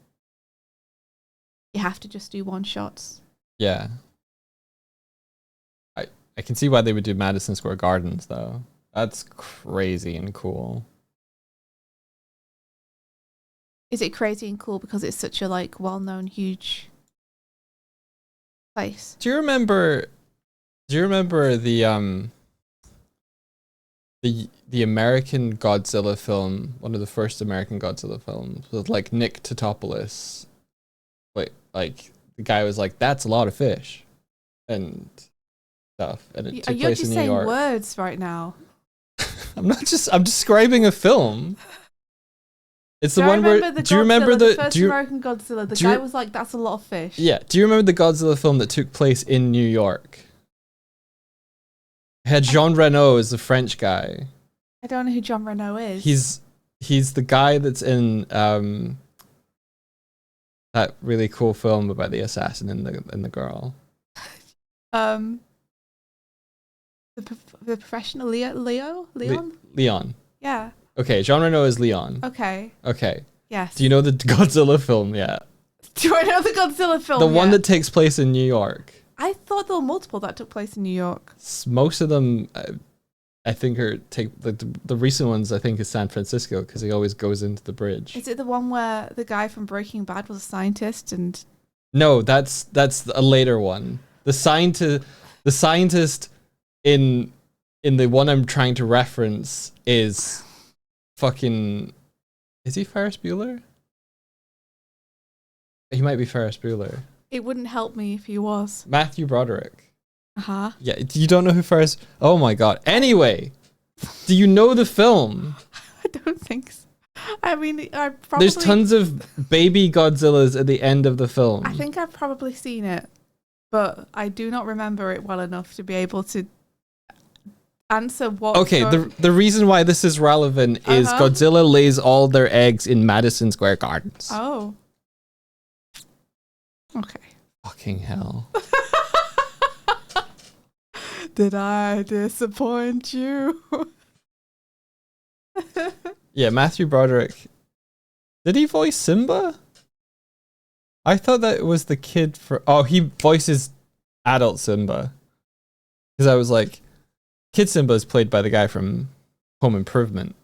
D: You have to just do one shots.
C: Yeah. I can see why they would do Madison Square Gardens though. That's crazy and cool.
D: Is it crazy and cool because it's such a like well-known huge place?
C: Do you remember the American Godzilla film, one of the first American Godzilla films, with like Nick Totopoulos? Like the guy was like, "That's a lot of fish," and stuff, and it took
D: You're
C: place
D: just
C: in New
D: saying
C: York.
D: words right now.
C: I'm describing a film. It's the
D: Do I
C: one where.
D: remember the
C: Do you remember
D: Godzilla,
C: the?
D: first
C: Do you,
D: American Godzilla? The
C: do you-
D: guy was like, "That's a lot of fish."
C: yeah. Do you remember the Godzilla film that took place in New York? It had Jean Reno as the French guy.
D: I don't know who John Reno is.
C: He's the guy that's in that really cool film about the assassin and the girl.
D: the professional Leon.
C: Leon.
D: Yeah.
C: Okay, Jean Reno is Leon.
D: Okay.
C: Okay.
D: Yes.
C: Do you know the Godzilla film yet?
D: Do I know the Godzilla film?
C: The one
D: yet?
C: that takes place in New York.
D: I thought there were multiple that took place in New York.
C: Most of them, I think, the recent ones. I think is San Francisco because he always goes into the bridge.
D: Is it the one where the guy from Breaking Bad was a scientist and?
C: No, that's a later one. The scientist in the one I'm trying to reference is fucking. Is he Ferris Bueller? He might be Ferris Bueller.
D: It wouldn't help me if he was.
C: Matthew Broderick.
D: Uh-huh.
C: Yeah, you don't know who Ferris... Oh my god. Anyway, do you know the film?
D: I don't think so. I mean, I probably...
C: There's tons of baby Godzillas at the end of the film.
D: I think I've probably seen it, but I do not remember it well enough to be able to answer what...
C: Okay, the reason why this is relevant is
D: Uh-huh.
C: Godzilla lays all their eggs in Madison Square Gardens.
D: Oh. Okay.
C: Fucking hell.
D: Did I disappoint you?
C: Yeah, Matthew Broderick. Did he voice Simba? I thought that it was the kid for... Oh, he voices adult Simba. Because I was like, Kid Simba is played by the guy from Home Improvement.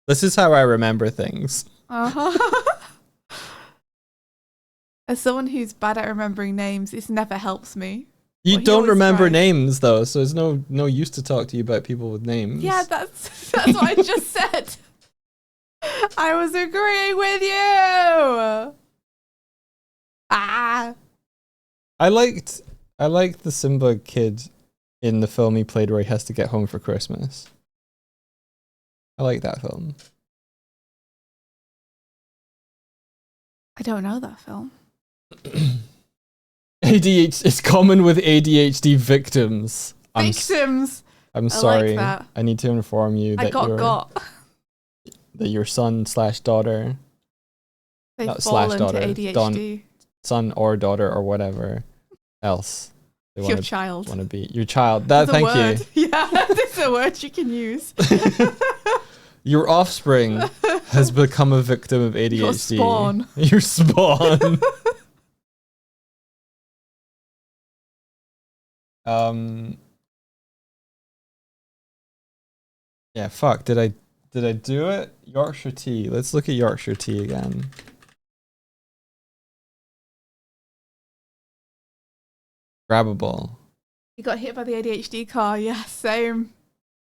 C: This is how I remember things.
D: Uh-huh. As someone who's bad at remembering names, this never helps me.
C: You
D: Well, he
C: don't
D: always
C: remember
D: tries.
C: names though, so it's no use to talk to you about people with names.
D: Yeah, that's what I just said. I was agreeing with you. Ah.
C: I liked the Simba kid in the film he played where he has to get home for Christmas. I like that film.
D: I don't know that film.
C: ADHD. It's common with ADHD victims.
D: Victims.
C: I'm
D: I
C: sorry.
D: like that.
C: I need to inform you
D: I
C: that
D: got.
C: your son/daughter,
D: They
C: not
D: fall
C: slash
D: into
C: daughter,
D: ADHD.
C: son or daughter or whatever else they
D: Your
C: want
D: child.
C: to be. Your child. That.
D: It's a
C: Thank
D: word.
C: you.
D: Yeah, it's a word you can use.
C: Your offspring has become a victim of ADHD.
D: Your spawn.
C: Your spawn. Yeah, fuck. Did I do it? Yorkshire tea. Let's look at Yorkshire tea again. Grabbable.
D: You got hit by the ADHD car. Yeah, same.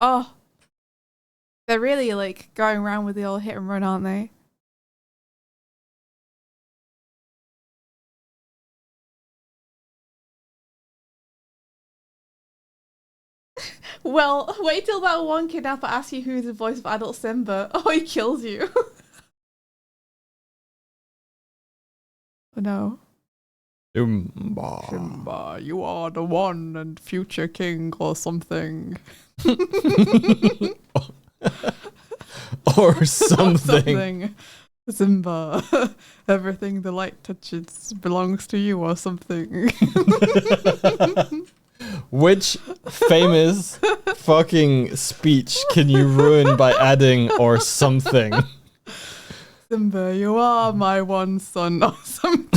D: Oh. They're really like going around with the old hit and run, aren't they? Well, wait till that one kidnapper asks you who's the voice of adult Simba. Oh, he kills you. Oh no.
C: Simba.
D: Simba, you are the one and future king or something.
C: Or something.
D: Simba, everything the light touches belongs to you or something.
C: Which famous fucking speech can you ruin by adding or something?
D: Simba, you are my one son or something.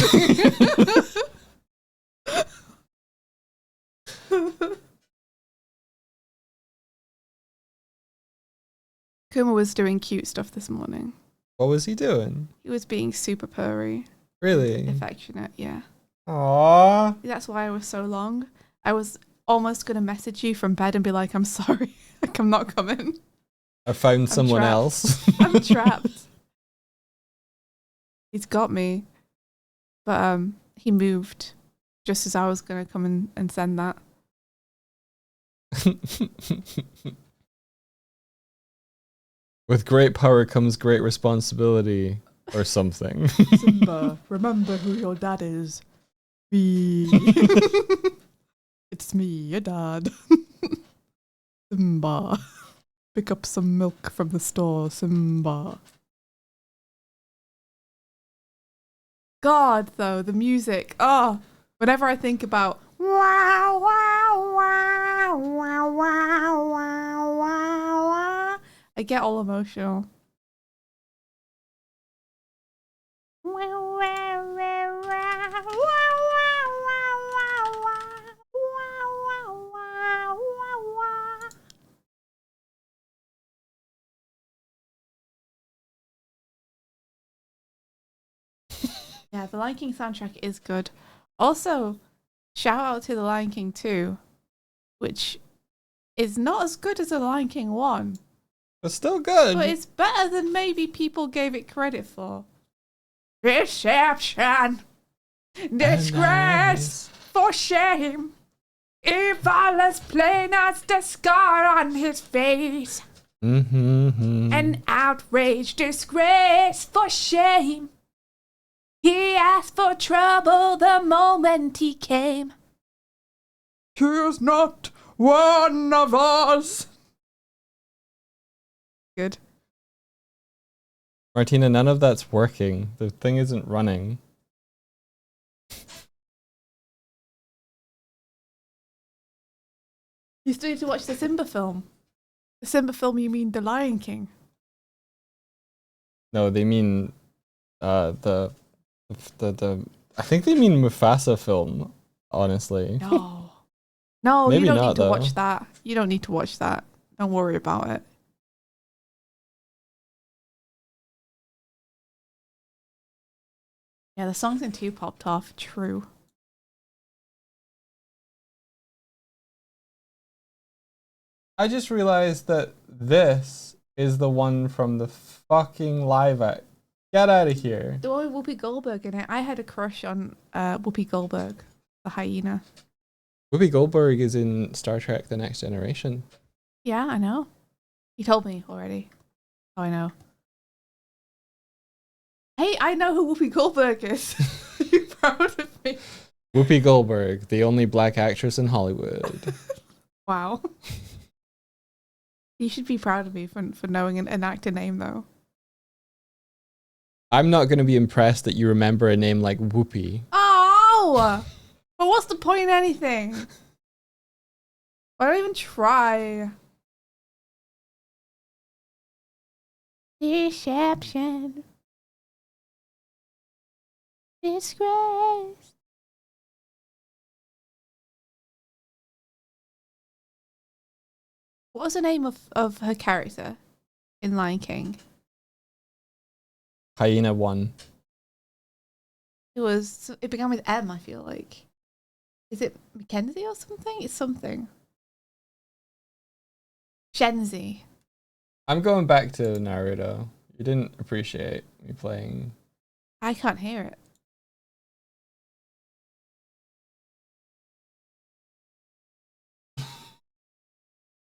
D: Kuma was doing cute stuff this morning.
C: What was he doing?
D: He was being super purry,
C: Really?
D: affectionate, yeah.
C: Aww.
D: That's why I was so long. I was almost going to message you from bed and be like, I'm sorry, like I'm not coming.
C: I found someone
D: trapped.
C: else.
D: I'm trapped. He's got me. But he moved just as I was going to come and send that.
C: With great power comes great responsibility, or something.
D: Simba, remember who your dad is. Me. It's me, your dad. Simba. Pick up some milk from the store, Simba. God, though, the music. Oh, whenever I think about wow, wow, wow, wow, wow, wow, wow, wow, I get all emotional. Yeah, the Lion King soundtrack is good. Also, shout out to the Lion King 2, which is not as good as the Lion King 1.
C: But still good.
D: But it's better than maybe people gave it credit for. Deception, disgrace, for shame. Evil as plain as the scar on his face. An outrage, disgrace, for shame. He asked for trouble the moment he came. He is not one of us. Good.
C: Martina, none of that's working. The thing isn't running.
D: You still need to watch the Simba film. The Simba film, you mean The Lion King?
C: No, they mean the I think they mean Mufasa film, honestly.
D: No. No,
C: Maybe
D: you don't
C: not,
D: need to
C: though.
D: watch that. You don't need to watch that. Don't worry about it. Yeah, the songs in 2 popped off. True.
C: I just realized that this is the one from the fucking live act. Get out of here.
D: The one with Whoopi Goldberg in it. I had a crush on Whoopi Goldberg, the hyena.
C: Whoopi Goldberg is in Star Trek The Next Generation.
D: Yeah, I know. You told me already. Oh, I know. Hey, I know who Whoopi Goldberg is. Are you proud of me?
C: Whoopi Goldberg, the only black actress in Hollywood.
D: Wow. You should be proud of me for knowing an actor name, though.
C: I'm not going to be impressed that you remember a name like Whoopi.
D: Oh! But what's the point in anything? Why don't even try? Deception. Disgrace. What was the name of her character in Lion King?
C: Hyena 1.
D: It began with M, I feel like. Is it Mackenzie or something? It's something. Shenzi.
C: I'm going back to Naruto. You didn't appreciate me playing.
D: I can't hear it.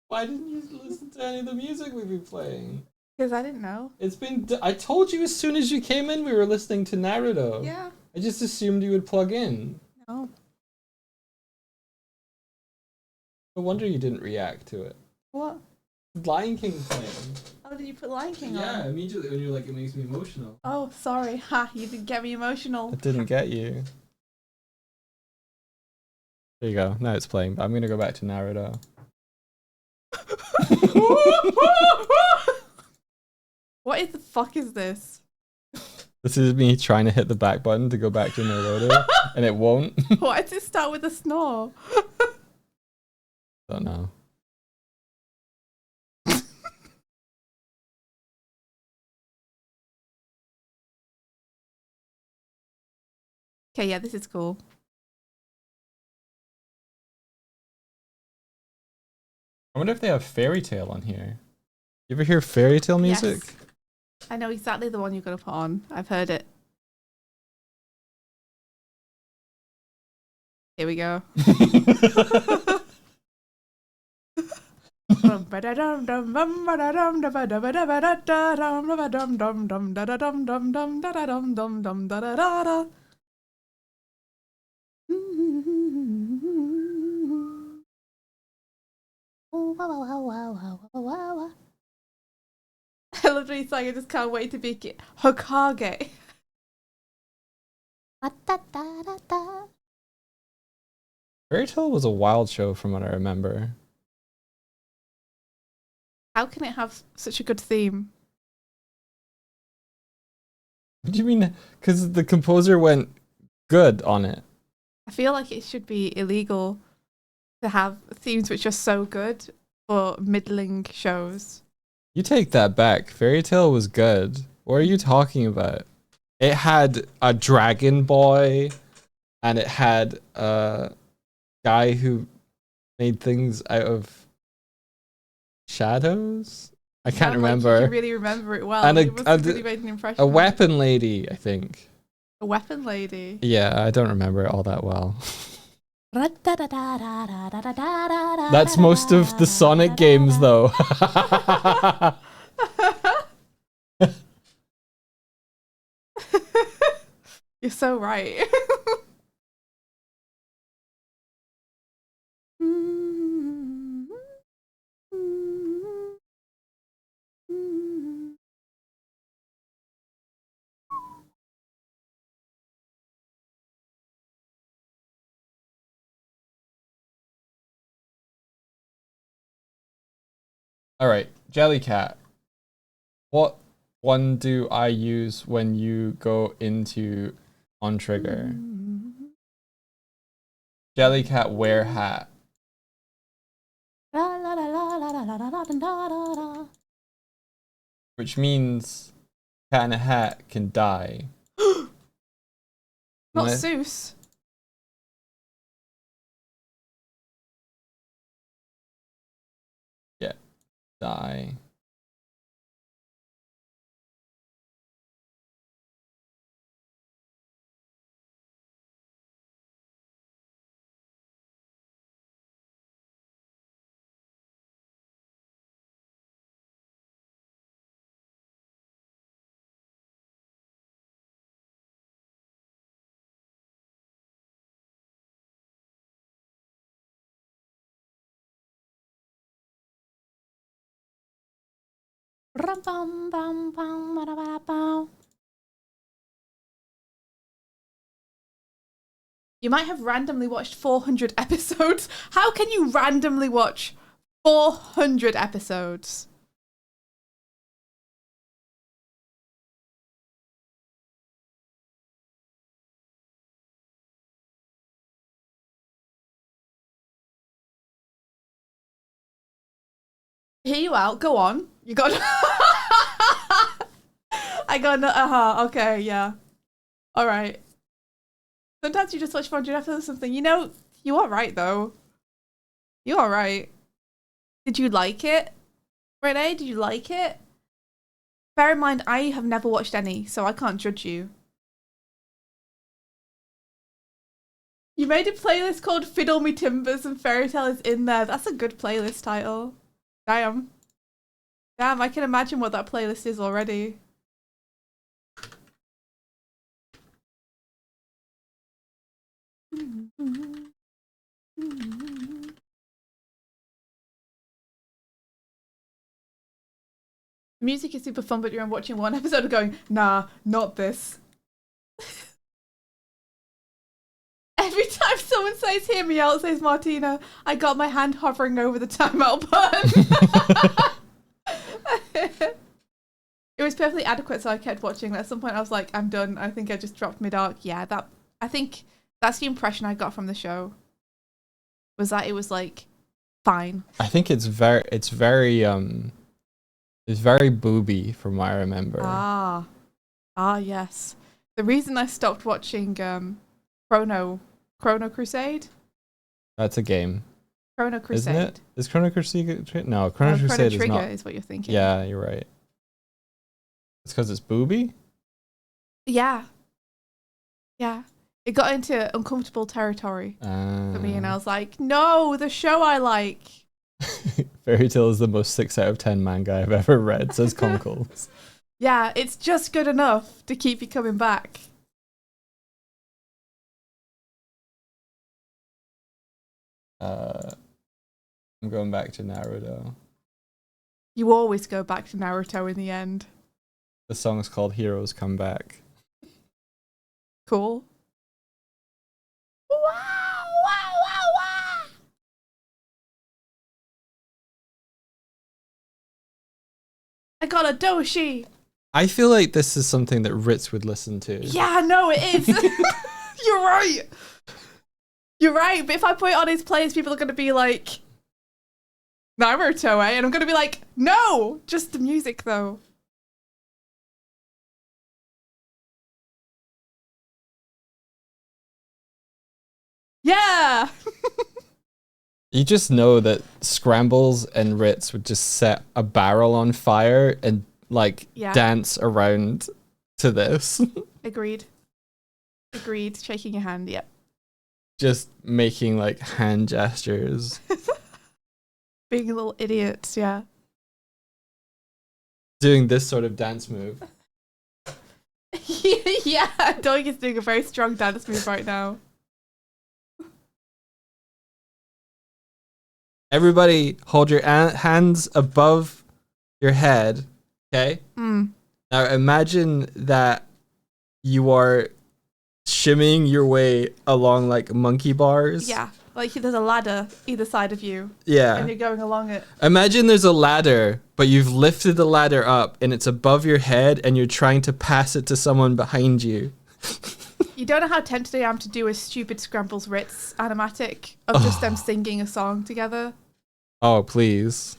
C: Why didn't you listen to any of the music we've been playing?
D: Because I didn't know.
C: It's been. I told you as soon as you came in we were listening to Naruto.
D: Yeah.
C: I just assumed you would plug in.
D: No.
C: No wonder you didn't react to it.
D: What?
C: Lion King playing.
D: Oh, did you put Lion King
C: Yeah,
D: on?
C: immediately when you're like, it makes me emotional.
D: Oh, sorry. Ha, you didn't get me emotional.
C: It didn't get you. There you go. Now it's playing, but I'm gonna go back to Naruto.
D: What the fuck is this?
C: This is me trying to hit the back button to go back to Naruto, and it won't.
D: Why does it start with a snore?
C: Don't know.
D: Okay, yeah, this is cool.
C: I wonder if they have Fairy Tale on here. You ever hear Fairy Tale music?
D: Yes. I know exactly the one you're going to put on. I've heard it. Here we go. I love when he's like, I just can't wait to be Hokage.
C: Fairy Tale was a wild show from what I remember.
D: How can it have such a good theme?
C: What do you mean? Because the composer went good on it.
D: I feel like it should be illegal to have themes which are so good for middling shows.
C: You take that back. Fairy Tale was good. What are you talking about? It had a dragon boy, and it had a guy who made things out of shadows. I can't
D: Sound like
C: remember.
D: you really remember it well.
C: And
D: It must have really made an impression.
C: A weapon lady, I think.
D: A weapon lady.
C: Yeah, I don't remember it all that well.
D: That's
C: That's most of the Sonic games, though.
D: You're so right.
C: All right, Jellycat. What one do I use when you go into on trigger? Jellycat wear hat. Which means cat in a hat can die.
D: Not
C: Unless-
D: Seuss.
C: Die.
D: You might have randomly watched 400 episodes. How can you randomly watch 400 episodes? Hear you out. Go on. You got. I got. Okay. Yeah. All right. Sometimes you just watch 400 episodes or something. You know, you are right though. You are right. Did you like it, Renee? Did you like it? Bear in mind, I have never watched any, so I can't judge you. You made a playlist called Fiddle Me Timbers and Fairy Tale is in there. That's a good playlist title. Damn. Damn, I can imagine what that playlist is already. Music is super fun, but you're watching one episode and going, nah, not this. Every time someone says hear me out, says Martina, I got my hand hovering over the timeout button. It was perfectly adequate, so I kept watching. At some point I was like, I'm done. I think I just dropped mid-arc. Yeah, I think that's the impression I got from the show. Was that it was like fine.
C: I think it's very booby from what I remember.
D: Ah, yes. The reason I stopped watching Chrono Crusade.
C: That's a game.
D: Chrono Crusade.
C: Isn't it? Is Chrono Crusade? No, Chrono Crusade
D: Chrono
C: is not.
D: Trigger is what you're thinking.
C: Yeah, you're right. It's because it's booby?
D: Yeah. Yeah. It got into uncomfortable territory for me, and I was like, no, the show I like.
C: Fairy Tail is the most 6 out of 10 manga I've ever read, says Conkles.
D: Yeah, it's just good enough to keep you coming back.
C: I'm going back to Naruto.
D: You always go back to Naruto in the end.
C: The song's called Heroes Come Back.
D: Cool. Wow, wow, wow, wow. I got a doshi.
C: I feel like this is something that Ritz would listen to.
D: Yeah, no, it is. You're right. You're right, but if I put it on his playlist, people are going to be like, Naruto, eh? And I'm going to be like, no, just the music, though. Yeah.
C: You just know that Scrambles and Ritz would just set a barrel on fire and like dance around to this.
D: Agreed. Shaking your hand, yep.
C: Just making like hand gestures.
D: Being little idiots, yeah.
C: Doing this sort of dance move.
D: Yeah, Doig is doing a very strong dance move right now.
C: Everybody hold your hands above your head, okay?
D: Mm.
C: Now imagine that you are shimmying your way along like monkey bars.
D: Yeah, like there's a ladder either side of you.
C: Yeah.
D: And you're going along it.
C: Imagine there's a ladder, but you've lifted the ladder up and it's above your head and you're trying to pass it to someone behind you.
D: You don't know how tempted I am to do a stupid Scrambles Ritz animatic of just them singing a song together.
C: Oh, please.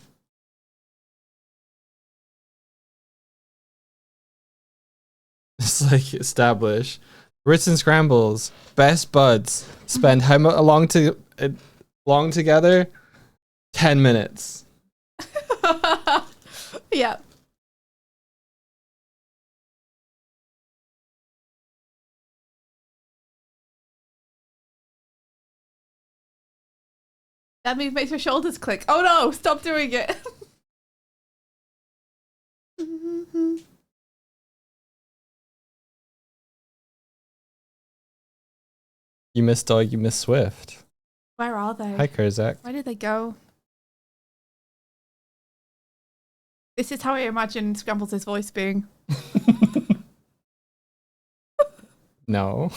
C: It's like establish. Ritz and Scrambles, best buds. Spend how long together? 10 minutes.
D: Yeah. That move makes your shoulders click. Oh no, stop doing it.
C: You miss Dog, you miss Swift.
D: Where are they?
C: Hi, Kurzak.
D: Where did they go? This is how I imagine Scrambles' voice being.
C: No.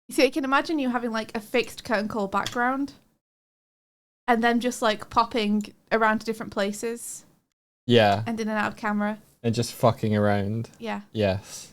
D: You see, I can imagine you having like a fixed curtain call background and then just like popping around to different places
C: Yeah.
D: and in and out of camera.
C: And just fucking around.
D: Yeah.
C: Yes.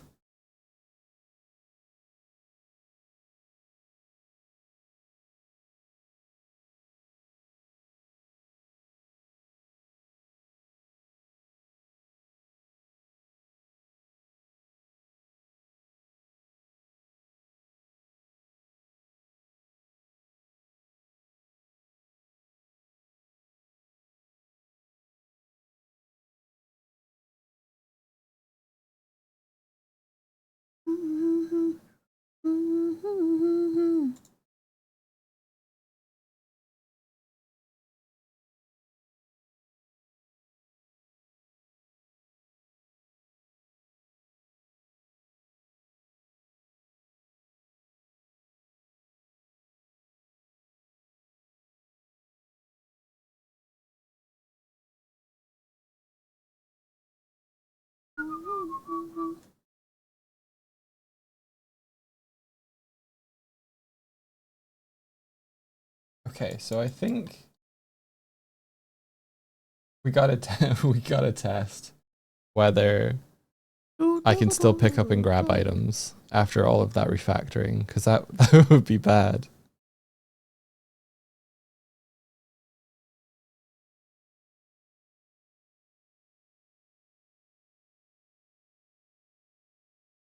C: Okay, so I think we gotta we gotta test whether I can still pick up and grab items after all of that refactoring, because that would be bad.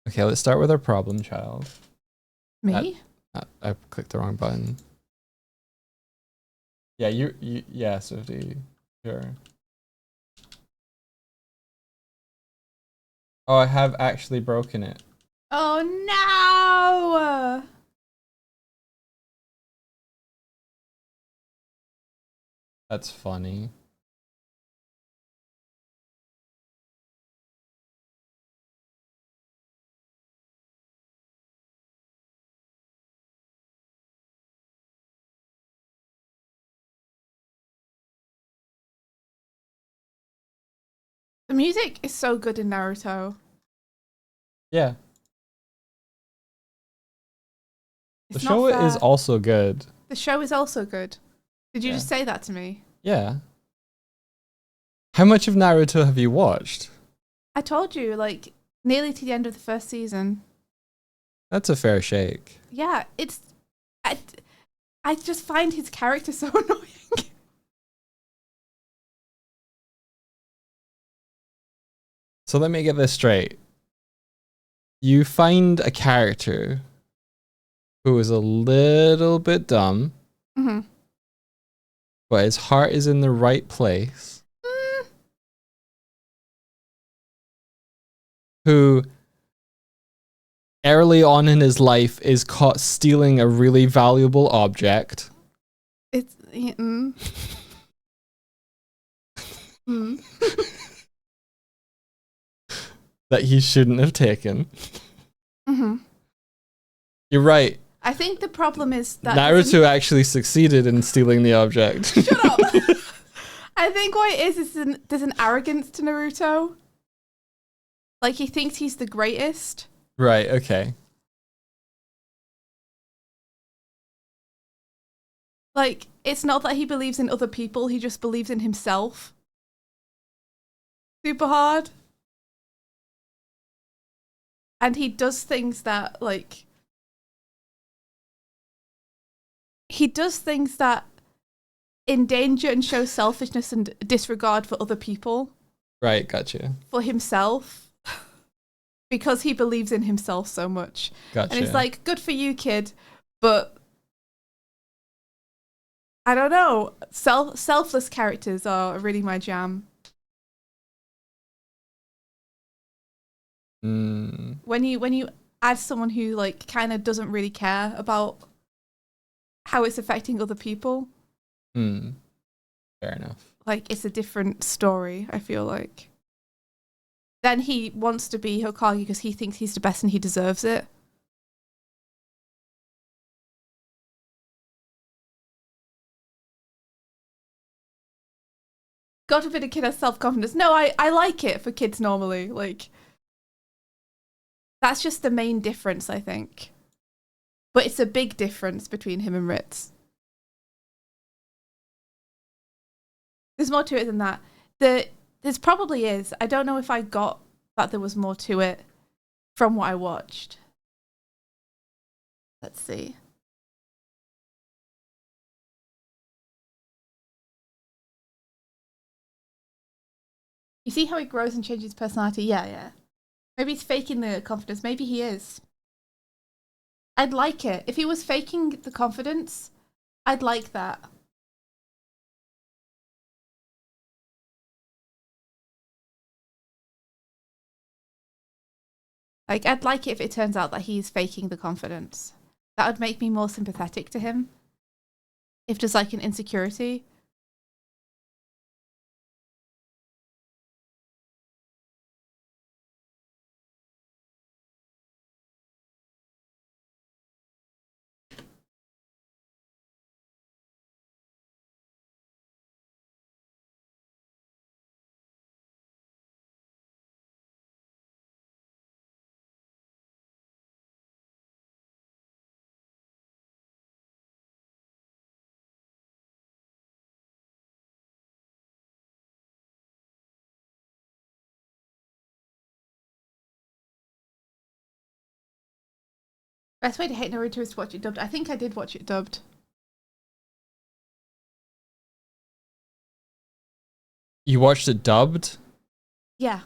C: Okay, let's start with our problem child.
D: Me?
C: I clicked the wrong button. Yeah, yeah, Swifty, sure. Oh, I have actually broken it.
D: Oh no!
C: That's funny.
D: The music is so good in Naruto.
C: Yeah. The
D: It's
C: show
D: not
C: is
D: fair.
C: also good.
D: The show is also good. Did you
C: Yeah.
D: just say that to me?
C: Yeah. How much of Naruto have you watched?
D: I told you, like, nearly to the end of the first season.
C: That's a fair shake.
D: Yeah, it's... I just find his character so annoying.
C: So let me get this straight. You find a character who is a little bit dumb,
D: Mm-hmm.
C: but his heart is in the right place, who early on in his life is caught stealing a really valuable object.
D: It's... Mm. Mm.
C: That he shouldn't have taken.
D: Mm-hmm.
C: You're right.
D: I think the problem is that...
C: Naruto actually succeeded in stealing the object.
D: Shut up! I think what it is there's an arrogance to Naruto. Like, he thinks he's the greatest.
C: Right, okay.
D: Like, it's not that he believes in other people, he just believes in himself. Super hard. And he does things that, like... He does things that endanger and show selfishness and disregard for other people.
C: Right, gotcha.
D: For himself. Because he believes in himself so much.
C: Gotcha.
D: And it's like, good for you, kid, but... I don't know. Selfless characters are really my jam. When you add someone who like kind of doesn't really care about how it's affecting other people,
C: Fair enough.
D: like it's a different story, I feel like. then he wants to be Hokage because he thinks he's the best and he deserves it. God forbid a kid has self-confidence. No, I like it for kids normally. Like, that's just the main difference, I think. But it's a big difference between him and Ritz. There's more to it than that. There's probably is. I don't know if I got that there was more to it from what I watched. Let's see. You see how he grows and changes his personality? Yeah. Maybe he's faking the confidence. Maybe he is. I'd like it. If he was faking the confidence, I'd like that. Like, I'd like it if it turns out that he's faking the confidence. That would make me more sympathetic to him. If there's like an insecurity. Best way to hate Naruto is to watch it dubbed. I think I did watch it dubbed.
C: You watched it dubbed?
D: Yeah.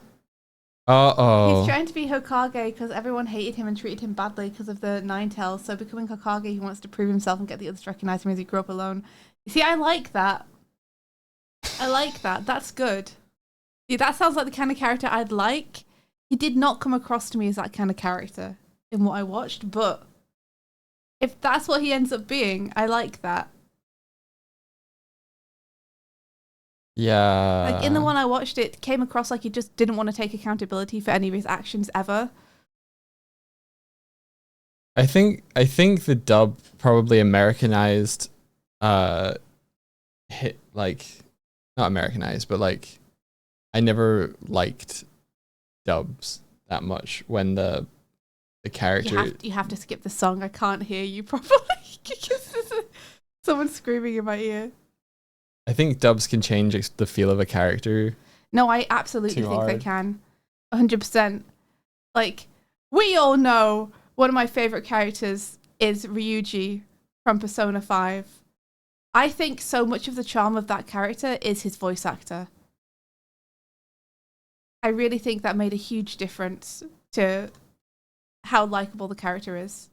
C: Uh-oh.
D: He's trying to be Hokage because everyone hated him and treated him badly because of the Nine Tails. So becoming Hokage, he wants to prove himself and get the others to recognize him as he grew up alone. You see, I like that. I like that. That's good. Yeah, that sounds like the kind of character I'd like. He did not come across to me as that kind of character in what I watched, but if that's what he ends up being, I like that.
C: Yeah.
D: Like in the one I watched, it came across like he just didn't want to take accountability for any of his actions ever.
C: I think the dub probably Americanized hit, like, not Americanized, but like I never liked dubs that much when the character
D: You have to skip the song. I can't hear you properly because there's someone screaming in my ear.
C: I think dubs can change the feel of a character.
D: No, I absolutely
C: Too
D: think they
C: hard.
D: can. 100%. Like, we all know one of my favorite characters is Ryuji from Persona 5. I think so much of the charm of that character is his voice actor. I really think that made a huge difference to how likable the character is.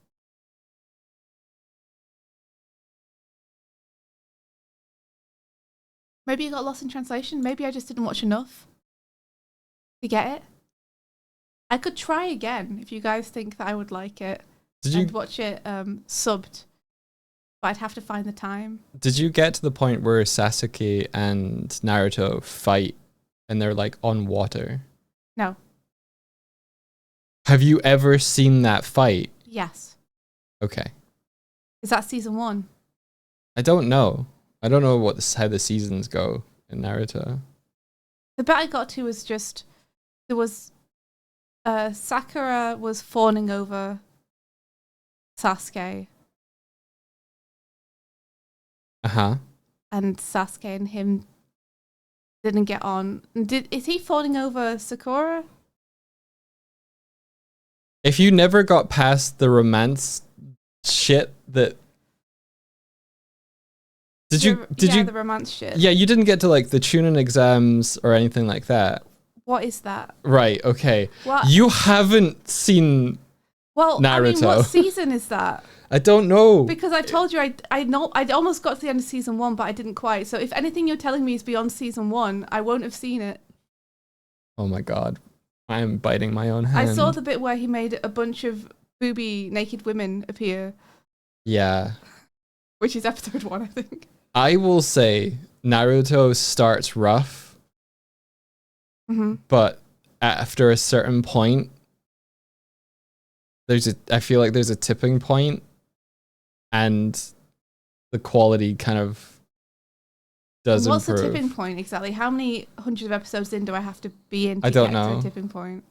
D: Maybe it got lost in translation. Maybe I just didn't watch enough to get it. I could try again if you guys think that I would like it. I'd watch it subbed, but I'd have to find the time.
C: Did you get to the point where Sasuke and Naruto fight and they're like on water?
D: No.
C: Have you ever seen that fight?
D: Yes.
C: Okay.
D: Is that season 1?
C: I don't know. I don't know how the seasons go in Naruto.
D: The bit I got to was just there was Sakura was fawning over Sasuke,
C: Uh-huh.
D: and Sasuke and him didn't get on. Is he fawning over Sakura?
C: If you never got past the romance shit that Did you
D: the romance shit?
C: Yeah, you didn't get to like the Chunin exams or anything like that.
D: What is that?
C: Right, okay.
D: What?
C: You haven't seen
D: Well, I mean,
C: Naruto.
D: what season is that?
C: I don't know.
D: Because I told you I know I'd almost got to the end of season 1, but I didn't quite. So if anything you're telling me is beyond season 1, I won't have seen it.
C: Oh my god. I'm biting my own hand.
D: I saw the bit where he made a bunch of booby naked women appear,
C: Yeah.
D: which is episode 1, I think.
C: I will say Naruto starts rough,
D: Mm-hmm.
C: but after a certain point, I feel like there's a tipping point, and the quality kind of does
D: What's
C: improve.
D: the tipping point exactly? How many hundreds of episodes in do I have to be in to
C: I don't
D: get to
C: know.
D: a tipping point?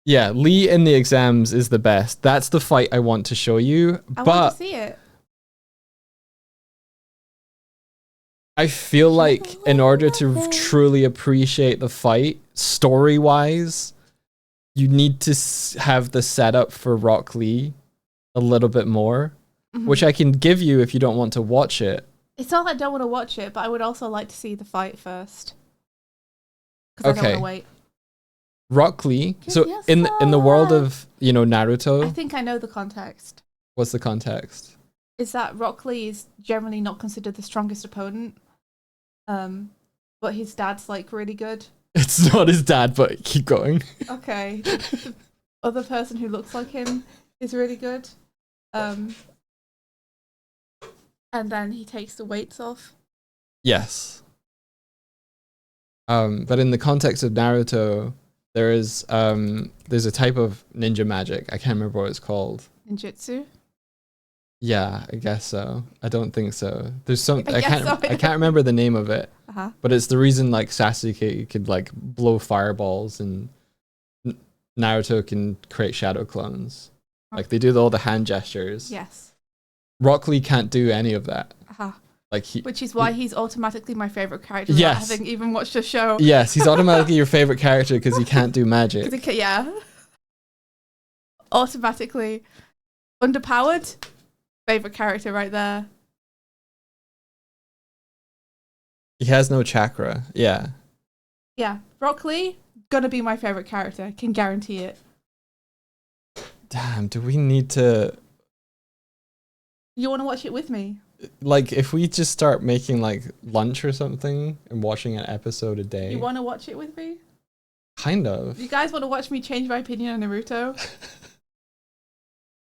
C: Yeah, Lee in the exams is the best. That's the fight I want to show you.
D: I want
C: But
D: to see it.
C: I feel like in order to truly appreciate the fight, story-wise, you need to have the setup for Rock Lee a little bit more, which I can give you if you don't want to watch it.
D: It's not that I don't want to watch it, but I would also like to see the fight first. Because I don't want to wait.
C: Rock Lee. So in the world of, Naruto,
D: I think I know the context.
C: what's the context?
D: Is that Rock Lee is generally not considered the strongest opponent. But his dad's like really good.
C: It's not his dad, but keep going.
D: Okay. The other person who looks like him is really good. And then he takes the weights off.
C: Yes. But in the context of Naruto, there's a type of ninja magic. I can't remember what it's called.
D: Ninjutsu?
C: Yeah, I guess so. I don't think so. There's some
D: I guess so.
C: I can't remember the name of it.
D: Uh-huh.
C: But it's the reason like Sasuke could like blow fireballs and Naruto can create shadow clones. Like they do all the hand gestures.
D: Yes.
C: Rock Lee can't do any of that.
D: Uh-huh.
C: Like
D: Which is why he's automatically my favorite character
C: Yes.
D: without having even watched the show.
C: Yes, he's automatically your favorite character because he can't do magic.
D: Yeah. Automatically. Underpowered? Favorite character right there.
C: He has no chakra. Yeah.
D: Yeah. Rock Lee, gonna be my favorite character. Can guarantee it.
C: Damn, do we need to
D: You want to watch it with me?
C: like if we just start making like lunch or something and watching an episode a day?
D: You want to watch it with me?
C: Kind of.
D: You guys want to watch me change my opinion on Naruto?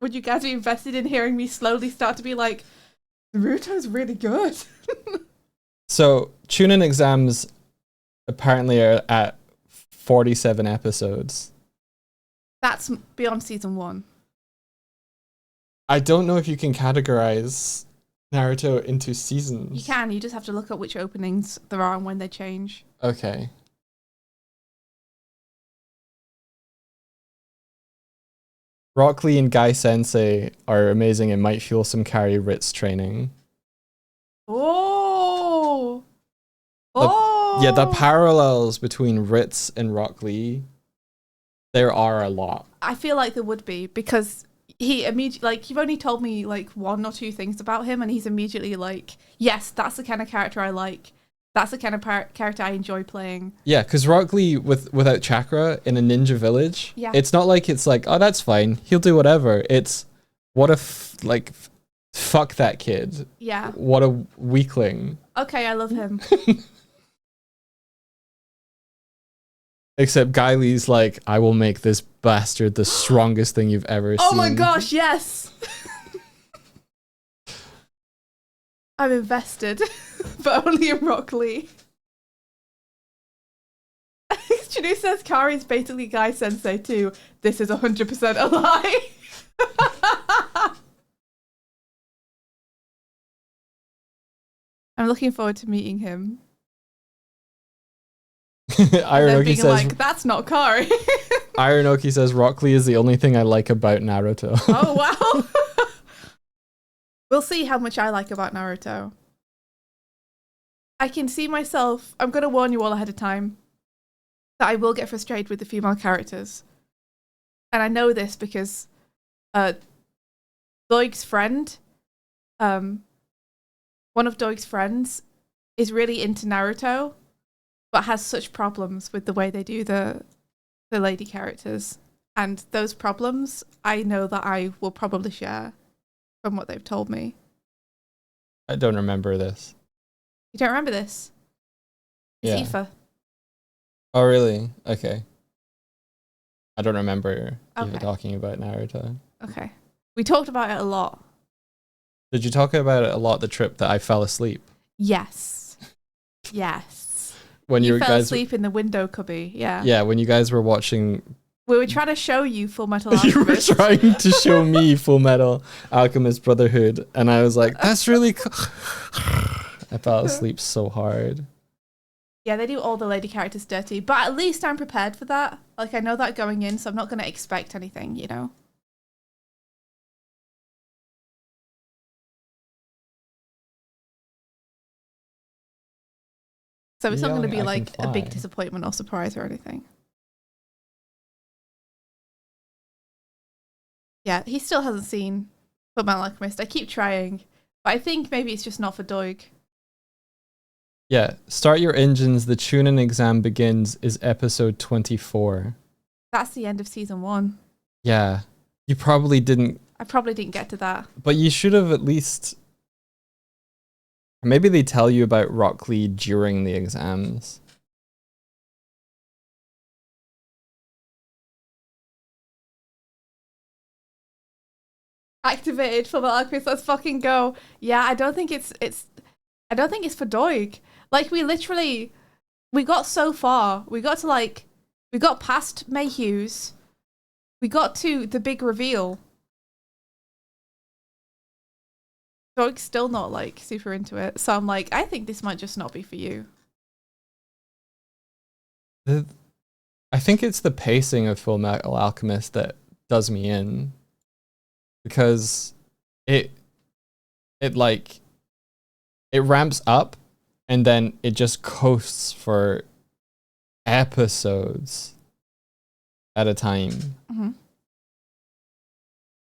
D: Would you guys be invested in hearing me slowly start to be like, Naruto's really good?
C: So, Chunin exams apparently are at 47 episodes.
D: That's beyond season 1.
C: I don't know if you can categorize Naruto into seasons.
D: You can, you just have to look at which openings there are and when they change.
C: Okay. Rock Lee and Guy Sensei are amazing and might fuel some Kari Ritz training.
D: Oh!
C: Yeah, the parallels between Ritz and Rock Lee, there are a lot.
D: I feel like there would be because he immediately, like, you've only told me like 1 or 2 things about him and he's immediately like, yes, that's the kind of character I like. That's the kind of character I enjoy playing.
C: Yeah, because Rock Lee without chakra in a ninja village,
D: Yeah.
C: it's not like it's like, oh, that's fine, he'll do whatever. It's, what if, like, fuck that kid.
D: Yeah.
C: What a weakling.
D: Okay, I love him.
C: Except Guy Lee's like, I will make this bastard the strongest thing you've ever seen.
D: Oh my gosh, yes! I'm invested, but only in Rock Lee. Chinu says Kari's basically Guy Sensei too. This is 100% a lie. I'm looking forward to meeting him.
C: Iron
D: Then
C: Oki
D: being
C: says,
D: like, that's not Kari.
C: Iron Oki says, Rock Lee is the only thing I like about Naruto.
D: Oh, wow. We'll see how much I like about Naruto. I can see myself, I'm going to warn you all ahead of time, that I will get frustrated with the female characters. And I know this because Doig's friend, one of Doig's friends, is really into Naruto, but has such problems with the way they do the lady characters. And those problems, I know that I will probably share from what they've told me.
C: I don't remember this.
D: You don't remember this? It's
C: Yeah.
D: Aoife.
C: Oh, really? Okay. I don't remember even
D: Okay.
C: talking about Naruto.
D: Okay. We talked about it a lot.
C: Did you talk about it a lot the trip that I fell asleep?
D: Yes. Yes.
C: when
D: You
C: you
D: fell
C: guys
D: asleep in the window cubby. Yeah.
C: yeah, when you guys were watching,
D: We were trying to show you Full Metal
C: you were
D: Alchemist.
C: trying to show me Full Metal Alchemist Brotherhood, and I was like, that's really cool. I fell asleep so hard.
D: Yeah, they do all the lady characters dirty, but at least I'm prepared for that. Like, I know that going in, so I'm not going to expect anything, you know? So it's not going to be
C: Yelling, "I
D: like
C: can
D: a big
C: fly."
D: disappointment or surprise or anything. Yeah, he still hasn't seen Fullmetal Alchemist. I keep trying, but I think maybe it's just not for Doig.
C: Yeah, start your engines. The Chunin exam begins is episode 24.
D: That's the end of season 1.
C: Yeah, you probably didn't,
D: I probably didn't get to that.
C: but you should have at least. Maybe they tell you about Rock Lee during the exams.
D: Activated Fullmetal Alchemist. Let's fucking go. Yeah, I don't think it's I don't think it's for Doig. Like we got so far. We got past Mayhew's. We got to the big reveal. Doig's still not like super into it. So I'm like, I think this might just not be for you.
C: I think it's the pacing of Full Metal Alchemist that does me in, because it ramps up and then it just coasts for episodes at a time.
D: Mm-hmm.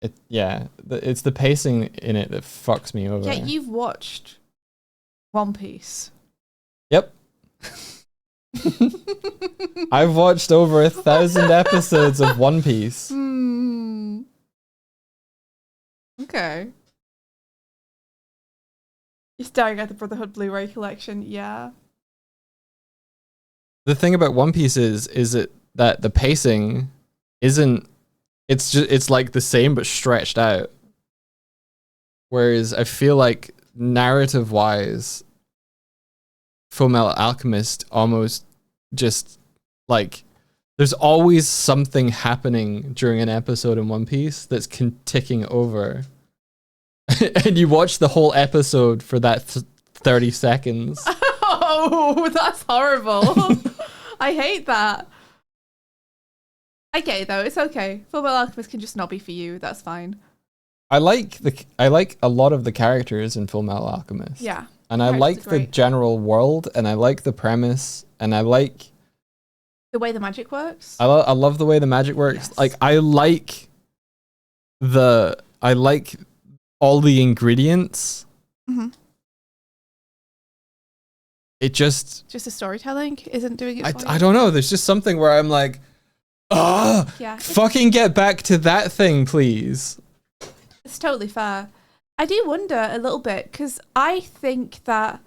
C: It's the pacing in it that fucks me over.
D: Yeah, you've watched One Piece.
C: Yep. I've watched over 1,000 episodes of One Piece.
D: Okay. You're staring at the Brotherhood Blu-ray collection, yeah.
C: The thing about One Piece is that the pacing isn't. It's like the same but stretched out. Whereas I feel like narrative wise, Fullmetal Alchemist almost just like there's always something happening during an episode in One Piece that's ticking over. And you watch the whole episode for that 30 seconds.
D: Oh, that's horrible. I hate that. I get it though, it's okay. Fullmetal Alchemist can just not be for you, that's fine.
C: I like a lot of the characters in Fullmetal Alchemist.
D: Yeah.
C: And I like the general world, and I like the premise, and I like
D: the way the magic works.
C: I love the way the magic works.
D: Yes.
C: Like I like all the ingredients.
D: Mm-hmm.
C: It just
D: the storytelling isn't doing it for you.
C: I don't know. There's just something where I'm like,
D: yeah,
C: fucking get back to that thing, please.
D: It's totally fair. I do wonder a little bit, because I think that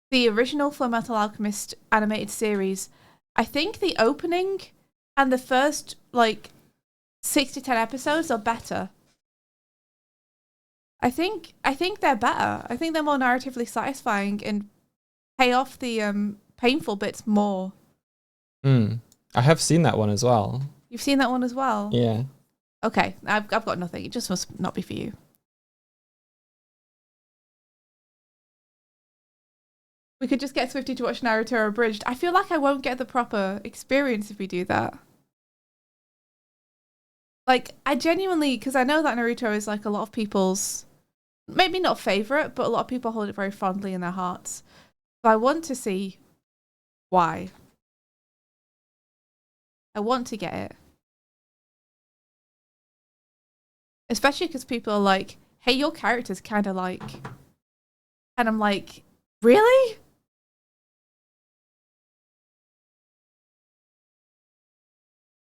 D: the original Fullmetal Alchemist animated series, I think the opening and the first, 6 to 10 episodes are better. I think they're better. I think they're more narratively satisfying and pay off the painful bits more.
C: I have seen that one as well.
D: You've seen that one as well?
C: Yeah.
D: Okay, I've got nothing. It just must not be for you. We could just get Swifty to watch Naruto Abridged. I feel like I won't get the proper experience if we do that. Like, I genuinely, because I know that Naruto is like a lot of people's, maybe not favorite, but a lot of people hold it very fondly in their hearts. So I want to see why. I want to get it. Especially because people are like, hey, your character's kind of like... And I'm like, really?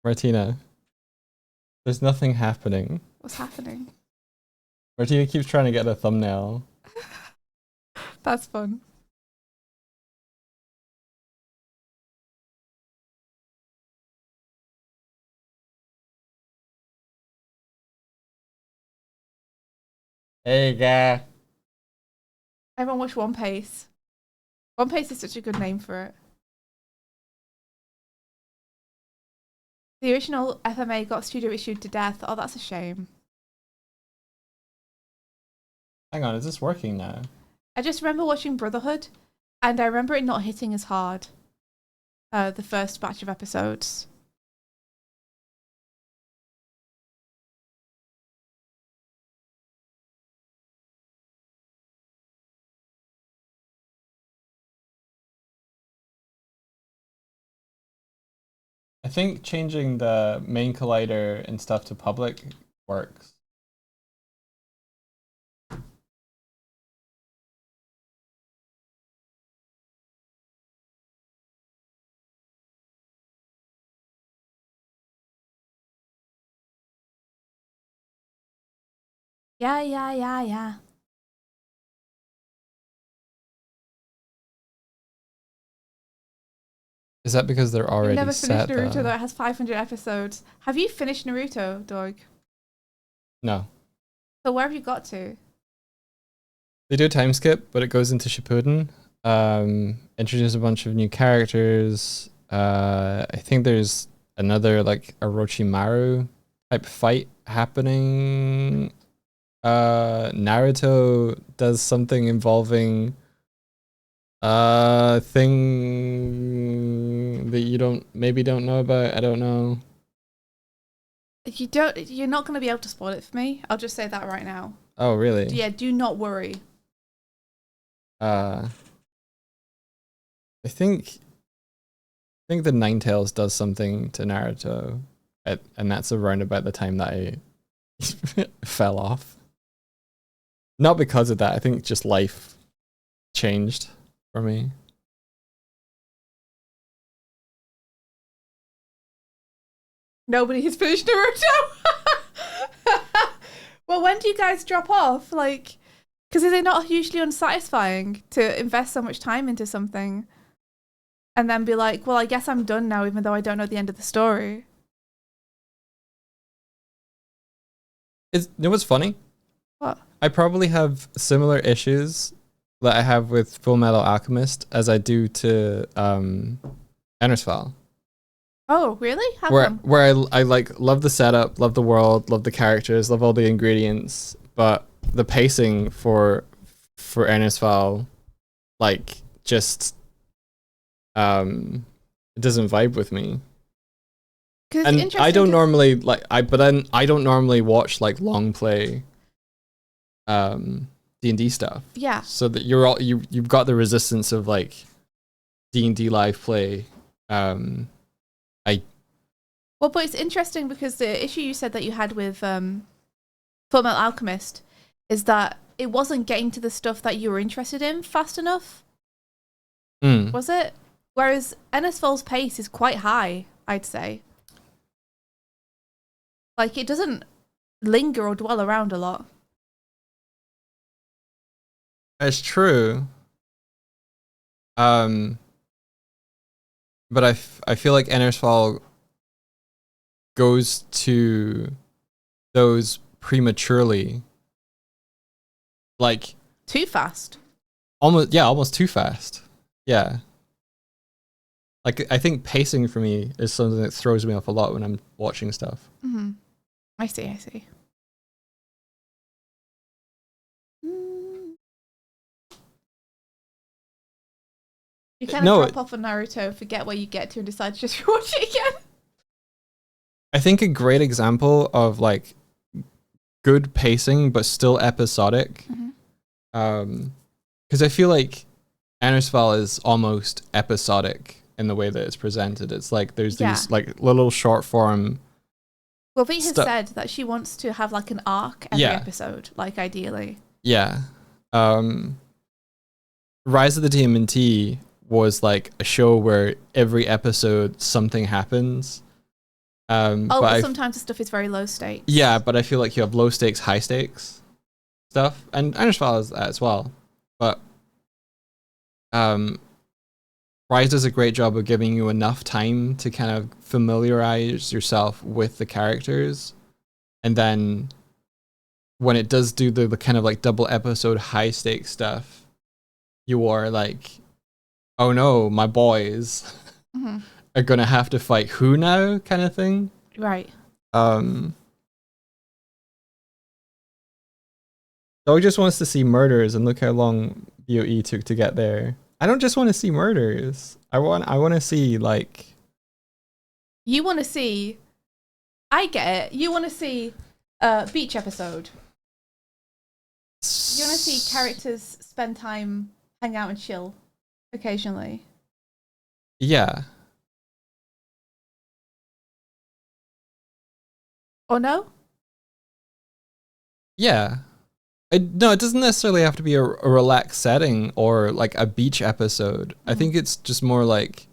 C: Martina, there's nothing happening.
D: What's happening?
C: Martina keeps trying to get a thumbnail.
D: That's fun.
C: Hey, guy.
D: I haven't watched One Piece. One Piece is such a good name for it. The original FMA got studio issued to death. Oh, that's a shame.
C: Hang on, is this working now?
D: I just remember watching Brotherhood, and I remember it not hitting as hard. The first batch of episodes.
C: I think changing the main collider and stuff to public works.
D: Yeah.
C: Is that because they're
D: I've
C: already
D: never
C: set?
D: finished Naruto, though. It has 500 episodes. Have you finished Naruto, Doug?
C: No.
D: So where have you got to?
C: They do a time skip, but it goes into Shippuden. Introduce a bunch of new characters. I think there's another like Orochimaru type fight happening. Naruto does something involving thing that you don't know about. I don't know.
D: You're not going to be able to spoil it for me. I'll just say that right now.
C: Oh, really?
D: Yeah, do not worry.
C: I think the Ninetales does something to Naruto, and that's around about the time that I fell off. Not because of that. I think just life changed for me.
D: Nobody has finished Naruto. Well, when do you guys drop off? Like, because is it not hugely unsatisfying to invest so much time into something and then be like, well, I guess I'm done now, even though I don't know the end of the story?
C: You know what's funny?
D: What?
C: I probably have similar issues that I have with Full Metal Alchemist as I do to Ender's File.
D: Oh, really? How
C: Where
D: come?
C: I like love the setup, love the world, love the characters, love all the ingredients, but the pacing for Ender's File, like, just it doesn't vibe with me. And I don't normally I don't normally watch like long play D&D stuff.
D: Yeah.
C: So that you've got the resistance of like D&D live play.
D: Well, but it's interesting because the issue you said that you had with Fullmetal Alchemist is that it wasn't getting to the stuff that you were interested in fast enough. Was it? Whereas Ennis Fall's pace is quite high, I'd say. Like, it doesn't linger or dwell around a lot.
C: It's true. But I feel like Ender's Fall goes to those prematurely. Like,
D: Too fast.
C: almost too fast. Yeah. Like, I think pacing for me is something that throws me off a lot when I'm watching stuff.
D: Mm-hmm. I see. You kind of drop off on Naruto, forget where you get to, and decide to just rewatch it again.
C: I think a great example of like good pacing but still episodic, because I feel like Ender's File is almost episodic in the way that it's presented. It's like there's these like little short form.
D: Well, V has said that she wants to have like an arc every episode, like ideally.
C: Yeah. Rise of the TMNT was like a show where every episode something happens.
D: But sometimes the stuff is very low stakes.
C: Yeah, but I feel like you have low stakes, high stakes stuff, and Ender's File is that as well. But Rise does a great job of giving you enough time to kind of familiarize yourself with the characters, and then when it does do the kind of like double episode high stakes stuff, you are like, oh no, my boys. are gonna have to fight who now, kind of thing.
D: Right.
C: Dog just wants to see murders, and look how long BOE took to get there. I don't just want to see murders. I want to see like.
D: You want to see. I get it. You want to see a beach episode. You want to see characters spend time, hang out, and chill occasionally.
C: Yeah.
D: Or no?
C: Yeah. No, it doesn't necessarily have to be a relaxed setting or like a beach episode. I think it's just more like,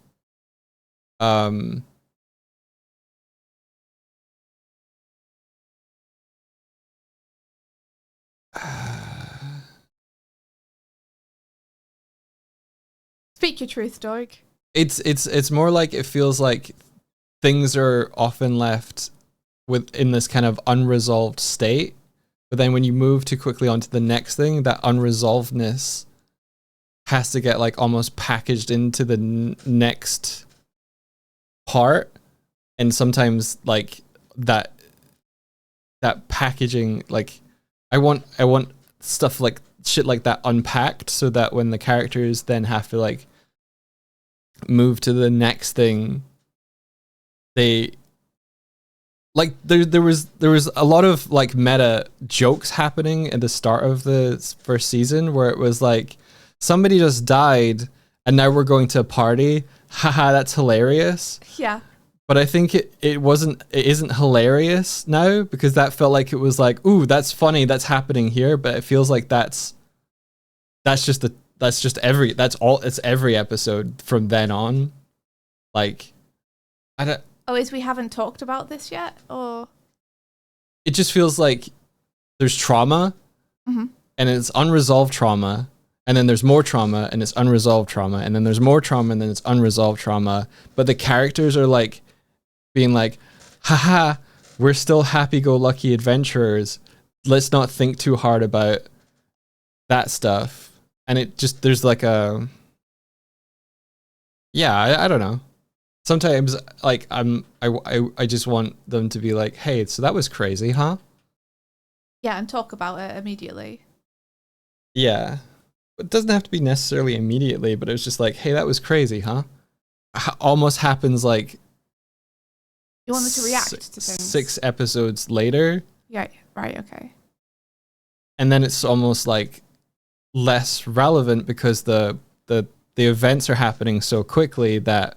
D: Speak your truth, dog.
C: it's more like it feels like things are often left in this kind of unresolved state, but then when you move too quickly onto the next thing, that unresolvedness has to get like almost packaged into the next part, and sometimes like that packaging, like I want stuff like shit like that unpacked, so that when the characters then have to like move to the next thing, they like there was a lot of like meta jokes happening at the start of the first season, where it was like somebody just died and now we're going to a party, haha, that's hilarious.
D: Yeah.
C: But I think it isn't hilarious now, because that felt like it was like, ooh, that's funny, that's happening here, but it feels like it's every episode from then on. Like, I don't.
D: Oh, is we haven't talked about this yet, or
C: It just feels like there's trauma, and it's unresolved trauma, and then there's more trauma, and it's unresolved trauma, and then there's more trauma, and then it's unresolved trauma. But the characters are like being like, haha, we're still happy-go-lucky adventurers. Let's not think too hard about that stuff. And it just, there's like a, yeah, I don't know. Sometimes like I just want them to be like, hey, so that was crazy, huh?
D: yeah, and talk about it immediately.
C: Yeah. It doesn't have to be necessarily immediately, but it was just like, hey, that was crazy, huh? Almost happens like
D: You want them to react to things.
C: 6 episodes later.
D: Yeah, right, okay.
C: And then it's almost like less relevant, because the events are happening so quickly that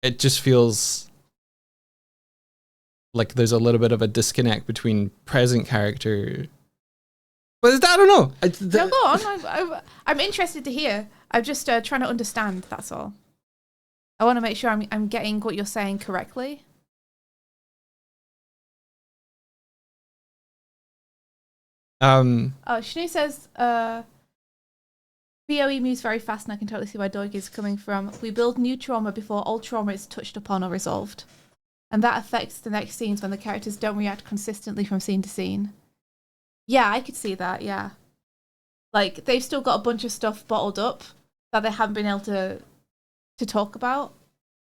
C: it just feels like there's a little bit of a disconnect between present character. But I don't know.
D: No, go on. I'm interested to hear. I'm just trying to understand, that's all. I want to make sure I'm getting what you're saying correctly. Oh, Shanu says, BOE moves very fast, and I can totally see where Doig is coming from. We build new trauma before old trauma is touched upon or resolved. And that affects the next scenes when the characters don't react consistently from scene to scene. Yeah, I could see that, yeah. Like, they've still got a bunch of stuff bottled up that they haven't been able to talk about,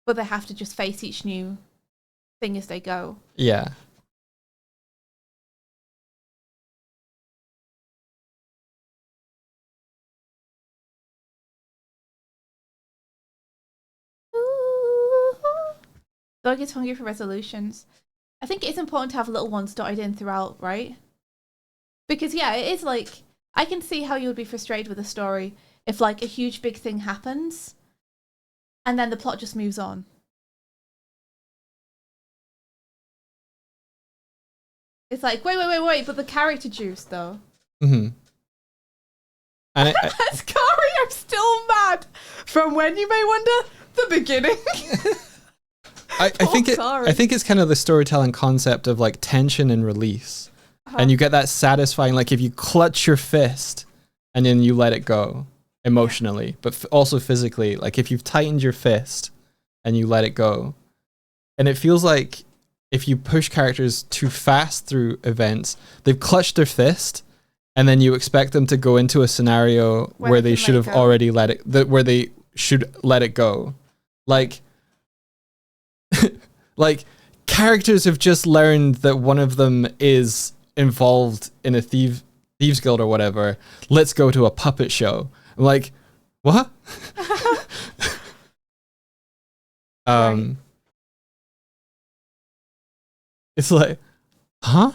D: but they have to just face each new thing as they go.
C: Yeah.
D: Dog is hungry for resolutions. I think it's important to have little ones dotted in throughout, right? Because, yeah, it is like, I can see how you would be frustrated with a story if, like, a huge big thing happens and then the plot just moves on. It's like, wait, but the character juice, though.
C: Mm-hmm. And
D: Scary, I'm still mad from when you may wonder the beginning.
C: I think it's kind of the storytelling concept of like tension and release. And you get that satisfying, like if you clutch your fist and then you let it go emotionally, but also physically, like if you've tightened your fist and you let it go. And it feels like if you push characters too fast through events, they've clutched their fist, and then you expect them to go into a scenario where they should have already where they should let it go. Like, like characters have just learned that one of them is involved in a thieves guild or whatever. Let's go to a puppet show. I'm like, what?
D: Right.
C: It's like, huh?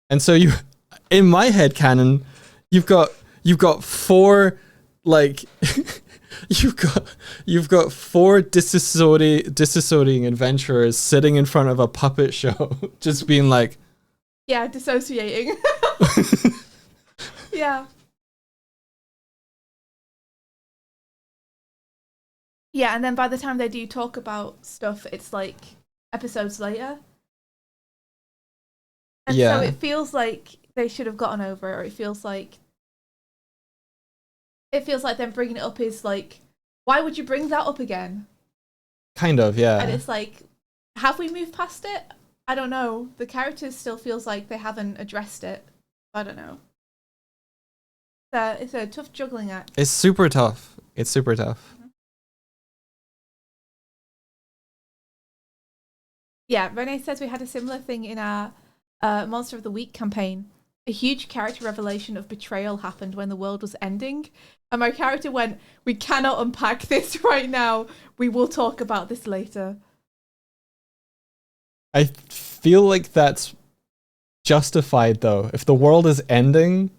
C: And so you, in my head canon, you've got 4 like you've got 4 disassociating adventurers sitting in front of a puppet show, just being like,
D: Yeah, dissociating. Yeah. Yeah, and then by the time they do talk about stuff, it's like episodes later. And
C: Yeah.
D: so it feels like they should have gotten over it, or it feels like them bringing it up is like, why would you bring that up again?
C: kind of, yeah.
D: And it's like, have we moved past it? I don't know. The characters still feels like they haven't addressed it. I don't know. It's a tough juggling act.
C: It's super tough. It's super tough.
D: Yeah, Renee says we had a similar thing in our Monster of the Week campaign. A huge character revelation of betrayal happened when the world was ending. And my character went, we cannot unpack this right now. We will talk about this later.
C: I feel like that's justified though. If the world is ending,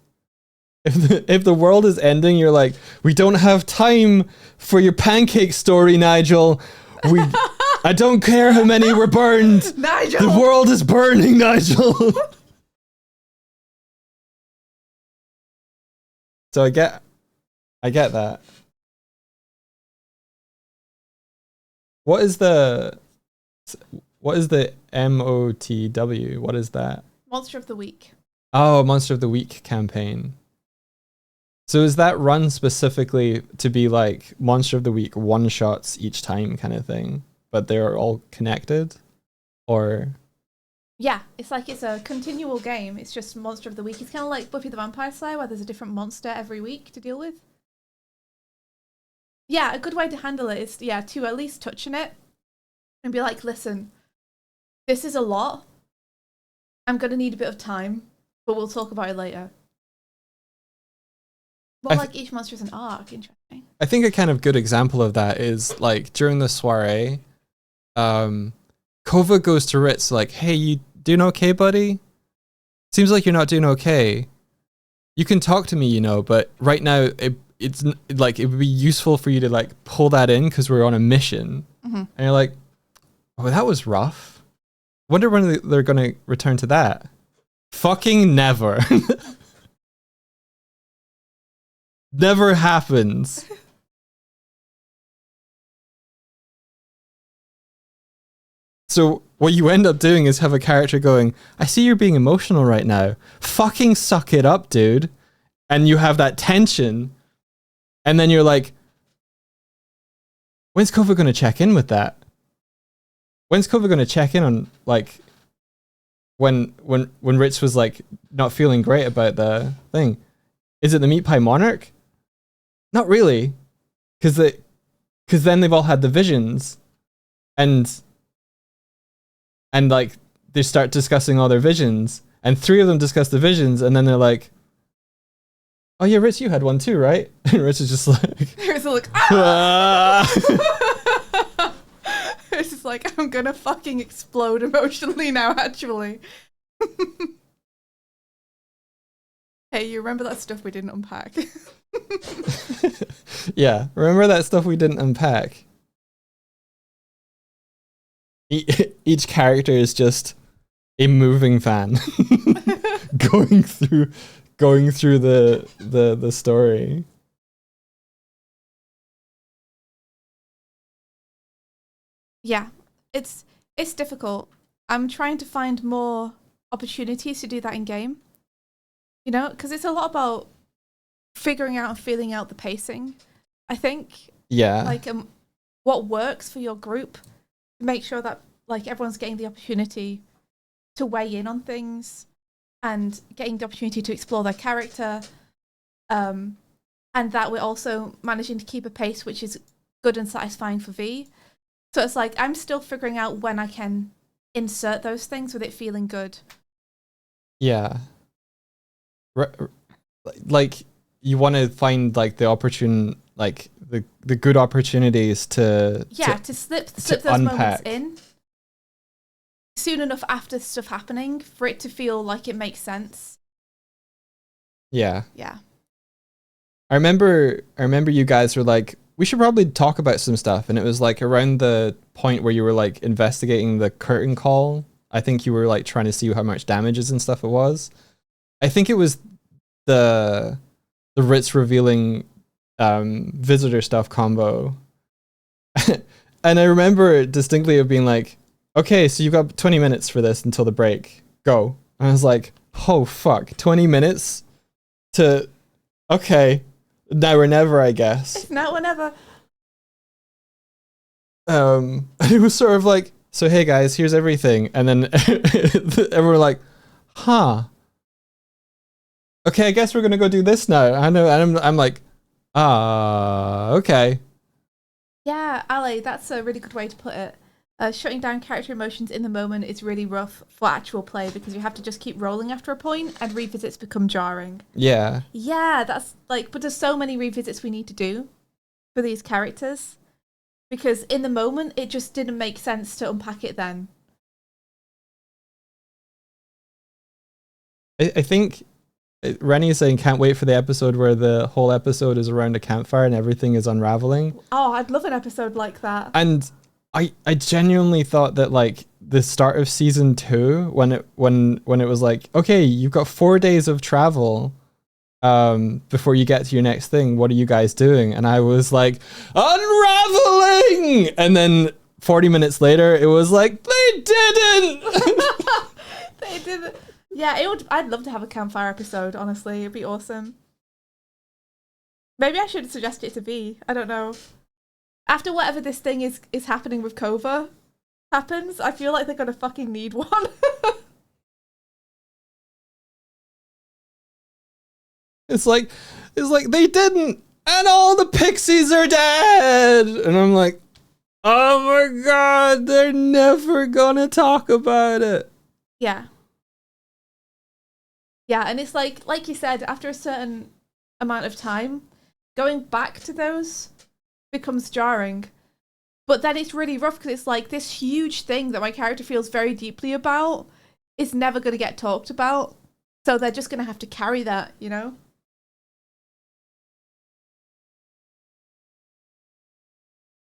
C: if the world is ending, you're like, we don't have time for your pancake story, Nigel. I don't care how many were burned.
D: Nigel!
C: The world is burning, Nigel. So I get that. What is the MOTW? What is that?
D: Monster of the Week.
C: Oh, Monster of the Week campaign. So is that run specifically to be like Monster of the Week one-shots each time kind of thing, but they're all connected? Or...
D: Yeah, it's like it's a continual game. It's just Monster of the Week. It's kind of like Buffy the Vampire Slayer, where there's a different monster every week to deal with. Yeah, a good way to handle it is, to at least touch on it and be like, listen, this is a lot. I'm going to need a bit of time, but we'll talk about it later. More like each monster is an arc. Interesting.
C: I think a kind of good example of that is like during the soiree, Kova goes to Ritz like, hey, you doing okay, buddy? Seems like you're not doing okay. You can talk to me, you know, but right now it's like it would be useful for you to like pull that in because we're on a mission.
D: Mm-hmm.
C: And you're like, oh, that was rough. Wonder when they're going to return to that. Fucking never. Never happens. So what you end up doing is have a character going, I see you're being emotional right now. Fucking suck it up, dude. And you have that tension. And then you're like, when's Kova going to check in with that? When's Kova going to check in on like when Rich was like not feeling great about the thing? Is it the Meat Pie Monarch? Not really. Because then they've all had the visions. And like they start discussing all their visions, and 3 of them discuss the visions, and then they're like, oh yeah, Rich, you had one too, right? And Rich is just like,
D: It's like, ah! It's just like, I'm gonna fucking explode emotionally now, actually. Hey, you remember that stuff we didn't unpack?
C: yeah, remember that stuff we didn't unpack? Each character is just a moving fan going through the story.
D: Yeah, it's difficult. I'm trying to find more opportunities to do that in game. You know, because it's a lot about figuring out and feeling out the pacing. I think.
C: Yeah.
D: Like what works for your group. Make sure that like everyone's getting the opportunity to weigh in on things and getting the opportunity to explore their character, and that we're also managing to keep a pace which is good and satisfying for V. So it's like I'm still figuring out when I can insert those things with it feeling good.
C: Yeah. Like you want to find like the opportune, like the good opportunities to
D: slip those
C: unpack.
D: moments in soon enough after stuff happening for it to feel like it makes sense.
C: Yeah.
D: Yeah.
C: I remember you guys were like, we should probably talk about some stuff, and it was like around the point where you were like investigating the curtain call. I think you were like trying to see how much damages and stuff it was. I think it was the Ritz revealing visitor stuff combo. And I remember distinctly of being like, okay, so you've got 20 minutes for this until the break. Go. And I was like, oh fuck, 20 minutes to, okay, now or never, I guess.
D: Now or never.
C: It was sort of like, so hey guys, here's everything. And then everyone were like, huh. Okay, I guess we're gonna go do this now. I know, and I'm like, okay.
D: Yeah, Ali, that's a really good way to put it. Shutting down character emotions in the moment is really rough for actual play because you have to just keep rolling after a point and revisits become jarring.
C: Yeah.
D: Yeah, that's like, but there's so many revisits we need to do for these characters because in the moment it just didn't make sense to unpack it then.
C: I think Rennie is saying can't wait for the episode where the whole episode is around a campfire and everything is unraveling.
D: Oh, I'd love an episode like that.
C: And I genuinely thought that like the start of season 2 when it was like, okay, you've got 4 days of travel before you get to your next thing. What are you guys doing? And I was like, unraveling. And then 40 minutes later, it was like, they didn't.
D: They didn't. Yeah, I'd love to have a campfire episode, honestly. It'd be awesome. Maybe I should suggest it to V. I don't know. After whatever this thing is happening with Kova happens, I feel like they're gonna fucking need one.
C: It's like they didn't, and all the pixies are dead. And I'm like, oh my god, they're never gonna talk about it.
D: Yeah. Yeah, and it's like you said, after a certain amount of time, going back to those becomes jarring. But then it's really rough because it's like this huge thing that my character feels very deeply about is never going to get talked about. So they're just going to have to carry that, you know?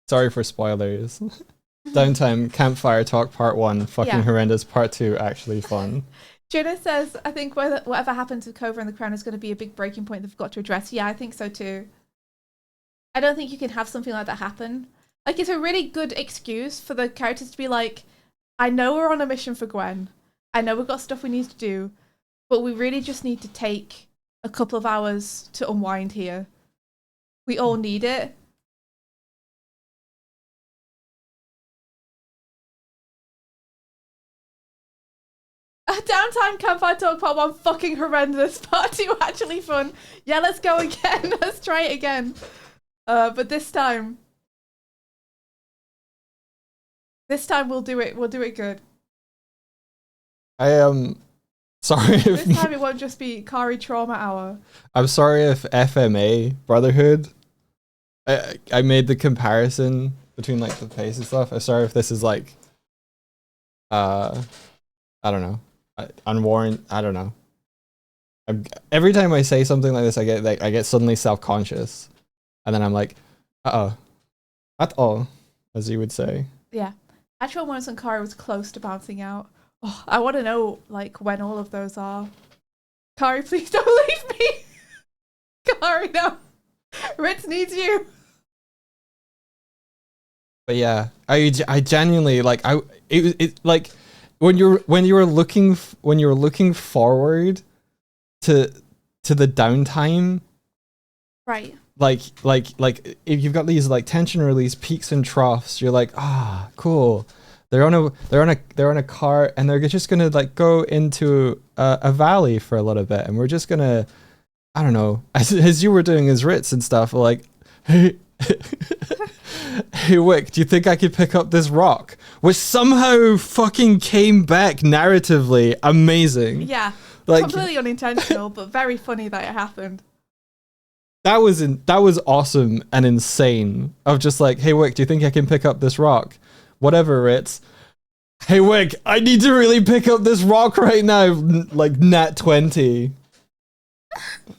C: Sorry for spoilers. Downtime, campfire talk part 1, fucking horrendous, part 2, actually fun.
D: Jenna says, I think whatever happens with Kova and the Crown is going to be a big breaking point they've got to address. Yeah, I think so too. I don't think you can have something like that happen. Like, it's a really good excuse for the characters to be like, I know we're on a mission for Gwen. I know we've got stuff we need to do, but we really just need to take a couple of hours to unwind here. We all need it. Downtime campfire talk part 1 fucking horrendous. Part 2 actually fun. Yeah, let's go again. Let's try it again. But this time we'll do it. We'll do it good.
C: I am sorry if
D: this time it won't just be Kari trauma hour.
C: I'm sorry if FMA Brotherhood. I made the comparison between like the pace and stuff. I'm sorry if this is like, I don't know. Unwarranted. I don't know. Every time I say something like this, I get suddenly self-conscious, and then I'm like, at all, as you would say.
D: Yeah, actual moments on Kari was close to bouncing out. Oh, I want to know like when all of those are. Kari, please don't leave me. Kari, no. Ritz needs you.
C: But yeah, I genuinely like it like. When you were looking forward to the downtime,
D: right?
C: Like if you've got these like tension release peaks and troughs, you're like, cool. They're on a car and they're just gonna like go into a valley for a little bit, and we're just gonna, I don't know, as you were doing as Ritz and stuff, like, Hey Wick, do you think I could pick up this rock? Which somehow fucking came back narratively. Amazing.
D: Yeah.
C: Like,
D: Completely unintentional, but very funny that it happened.
C: that was awesome and insane. Of just like, hey Wick, do you think I can pick up this rock? Whatever, Ritz. Hey Wick, I need to really pick up this rock right now. Like nat 20.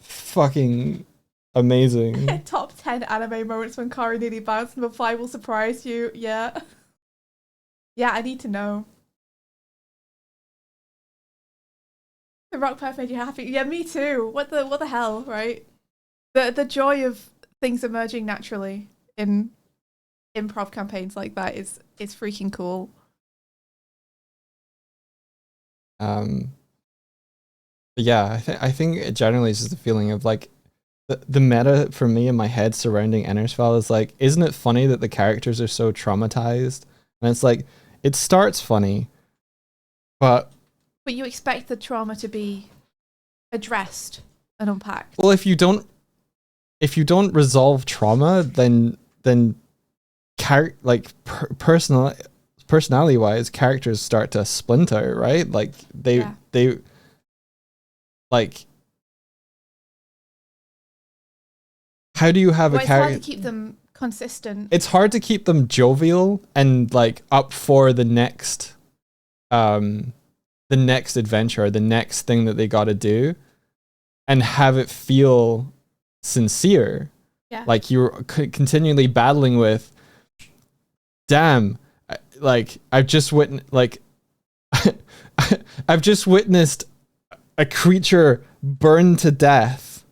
C: Fucking amazing.
D: Top 10 anime moments when Kari nearly bounced and the fly will surprise you. Yeah. Yeah, I need to know. The rock path made you happy. Yeah, me too. What the hell, right? The joy of things emerging naturally in improv campaigns like that is freaking cool.
C: Yeah, I think it generally is just a feeling of like the meta for me in my head surrounding Ennersfell is like, isn't it funny that the characters are so traumatized? And it's like, it starts funny, but
D: you expect the trauma to be addressed and unpacked.
C: well, if you don't resolve trauma, then personality wise, characters start to splinter, right? Like they like, how do you have a
D: It's hard
C: character?
D: to keep them consistent.
C: It's hard to keep them jovial and like up for the next adventure, the next thing that they got to do, and have it feel sincere.
D: Yeah.
C: Like you're continually battling with, damn, like I've just witnessed a creature burned to death,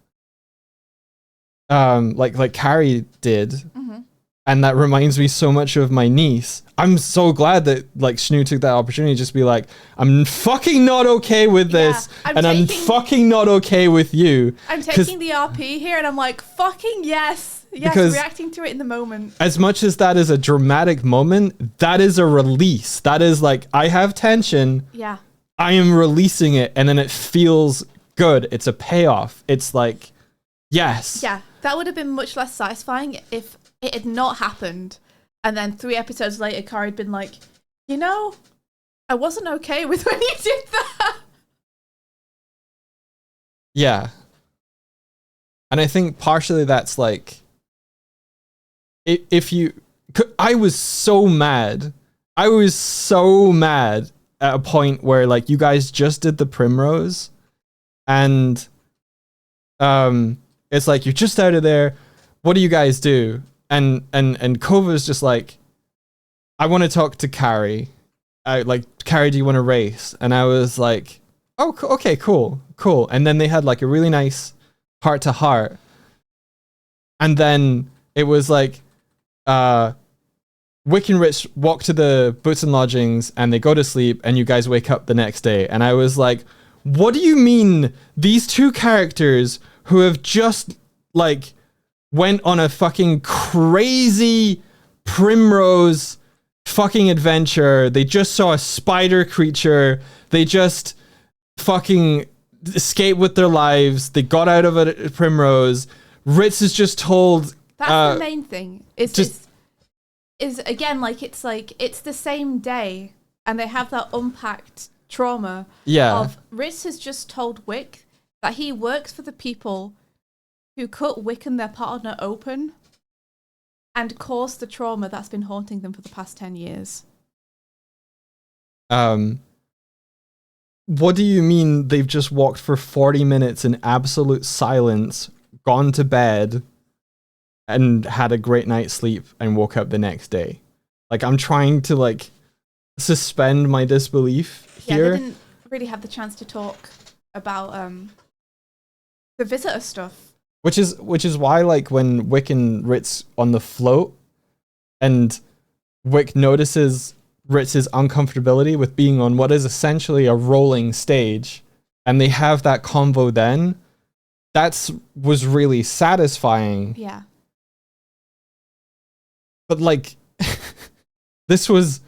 C: like Carrie did.
D: Mm-hmm.
C: And that reminds me so much of my niece. I'm so glad that like Shnu took that opportunity to just be like, I'm fucking not okay with this, I'm fucking not okay with you.
D: I'm taking the RP here, and I'm like, fucking yes,
C: Because
D: reacting to it in the moment.
C: As much as that is a dramatic moment, that is a release. That is like, I have tension.
D: Yeah.
C: I am releasing it, and then it feels good. It's a payoff. It's like, yes.
D: Yeah, that would have been much less satisfying if it had not happened, and then 3 episodes later, Kari had been like, you know, I wasn't okay with when you did that.
C: Yeah. And I think partially that's like, I was so mad. I was so mad at a point where like you guys just did the primrose, and it's like, you're just out of there. What do you guys do? And Kova's just like, I want to talk to Carrie. Like, Carrie, do you want to race? And I was like, oh, okay, cool. And then they had like a really nice heart to heart. And then it was like, Wick and Rich walk to the Boots and Lodgings and they go to sleep, and you guys wake up the next day. And I was like, what do you mean these two characters who have just like went on a fucking crazy primrose fucking adventure, they just saw a spider creature, they just fucking escaped with their lives, they got out of a primrose, Ritz is just told
D: That's the main thing. Is again, like it's the same day, and they have that unpacked trauma.
C: Yeah.
D: Of Ritz has just told Wick that he works for the people who cut Wick and their partner open and caused the trauma that's been haunting them for the past 10 years.
C: What do you mean they've just walked for 40 minutes in absolute silence, gone to bed, and had a great night's sleep and woke up the next day? Like, I'm trying to like suspend my disbelief here.
D: Yeah, they didn't really have the chance to talk about the visitor stuff.
C: Which is why, like, when Wick and Ritz on the float, and Wick notices Ritz's uncomfortability with being on what is essentially a rolling stage, and they have that convo then, was really satisfying.
D: Yeah.
C: But like, this was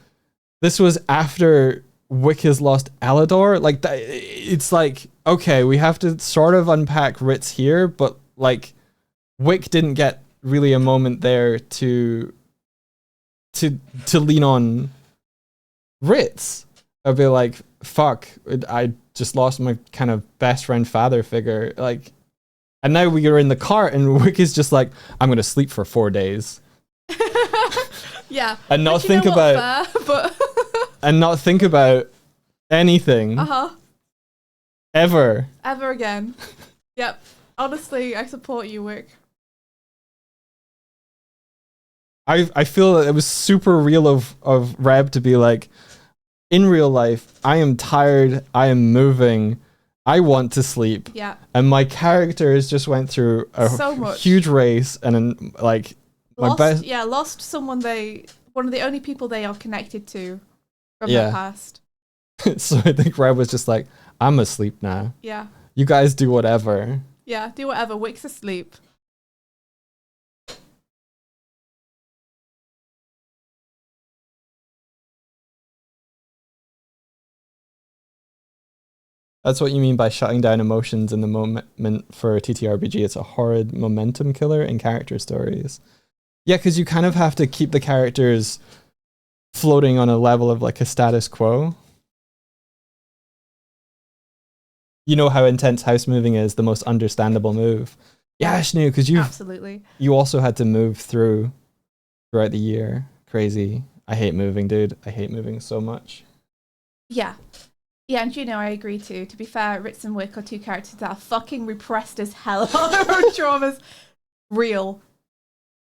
C: after Wick has lost Alador. Like, it's like, okay, we have to sort of unpack Ritz here, but like, Wick didn't get really a moment there to to lean on Ritz. I'd be like, fuck, I just lost my kind of best friend father figure. Like, and now we are in the car and Wick is just like, I'm going to sleep for 4 days.
D: Yeah.
C: And not
D: Which,
C: think
D: you know what,
C: about,
D: fair, but
C: and not think about anything ever.
D: ever again. Yep. Honestly, I support you, Wick.
C: I feel that it was super real of Reb to be like, in real life, I am tired, I am moving, I want to sleep.
D: Yeah.
C: And my characters just went through a
D: So much.
C: huge race and like my best.
D: Lost someone one of the only people they are connected to from
C: Yeah.
D: their past.
C: So I think Reb was just like, I'm asleep now.
D: Yeah.
C: You guys do whatever.
D: Yeah, do whatever. Wick's asleep.
C: That's what you mean by shutting down emotions in the moment for a TTRPG. It's a horrid momentum killer in character stories. Yeah, because you kind of have to keep the characters floating on a level of like a status quo. You know how intense house moving is, the most understandable move. Yeah, Shnu, because
D: Absolutely.
C: you also had to move throughout the year. Crazy. I hate moving, dude. I hate moving so much.
D: Yeah. Yeah, and I agree too. To be fair, Ritz and Wick are two characters that are fucking repressed as hell. Their own traumas. Real.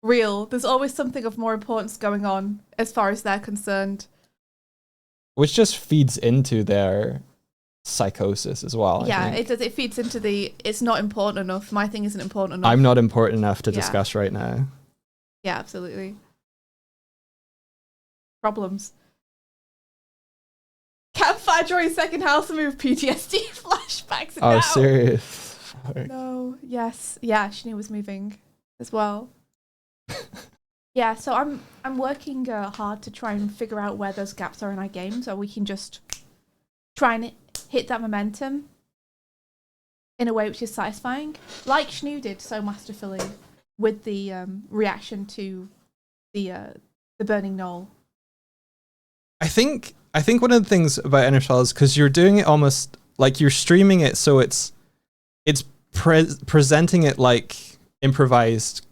D: There's always something of more importance going on as far as they're concerned.
C: Which just feeds into their psychosis as well.
D: Yeah,
C: I think.
D: it does. It feeds into it's not important enough. My thing isn't important enough.
C: I'm not important enough to
D: Yeah.
C: discuss right now.
D: Yeah, absolutely. Problems. Campfire during second house move PTSD flashbacks.
C: Oh,
D: now.
C: serious. Fuck.
D: No. Yes. Yeah. Shani was moving as well. Yeah. So I'm working hard to try and figure out where those gaps are in our game, so we can just try and hit that momentum in a way which is satisfying, like Shnu did so masterfully with the reaction to the burning knoll.
C: I think one of the things about NFL is because you're doing it almost like you're streaming it, so it's presenting it like improvised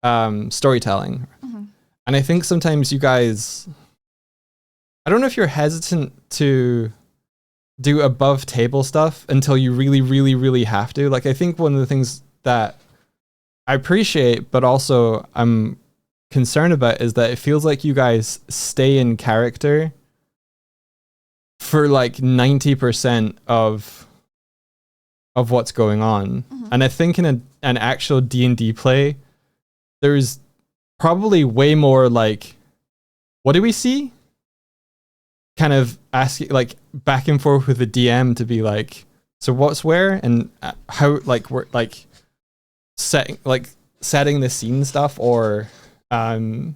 C: storytelling.
D: Mm-hmm.
C: And I think sometimes you guys, I don't know if you're hesitant to do above table stuff until you really, really, really have to. Like, I think one of the things that I appreciate, but also I'm concerned about, is that it feels like you guys stay in character for like 90% of what's going on.
D: Mm-hmm.
C: And I think in an actual D&D play, there's probably way more like, what do we see? Kind of asking, like, back and forth with the DM to be like, so what's where and how, like, we're like setting the scene stuff, or I don't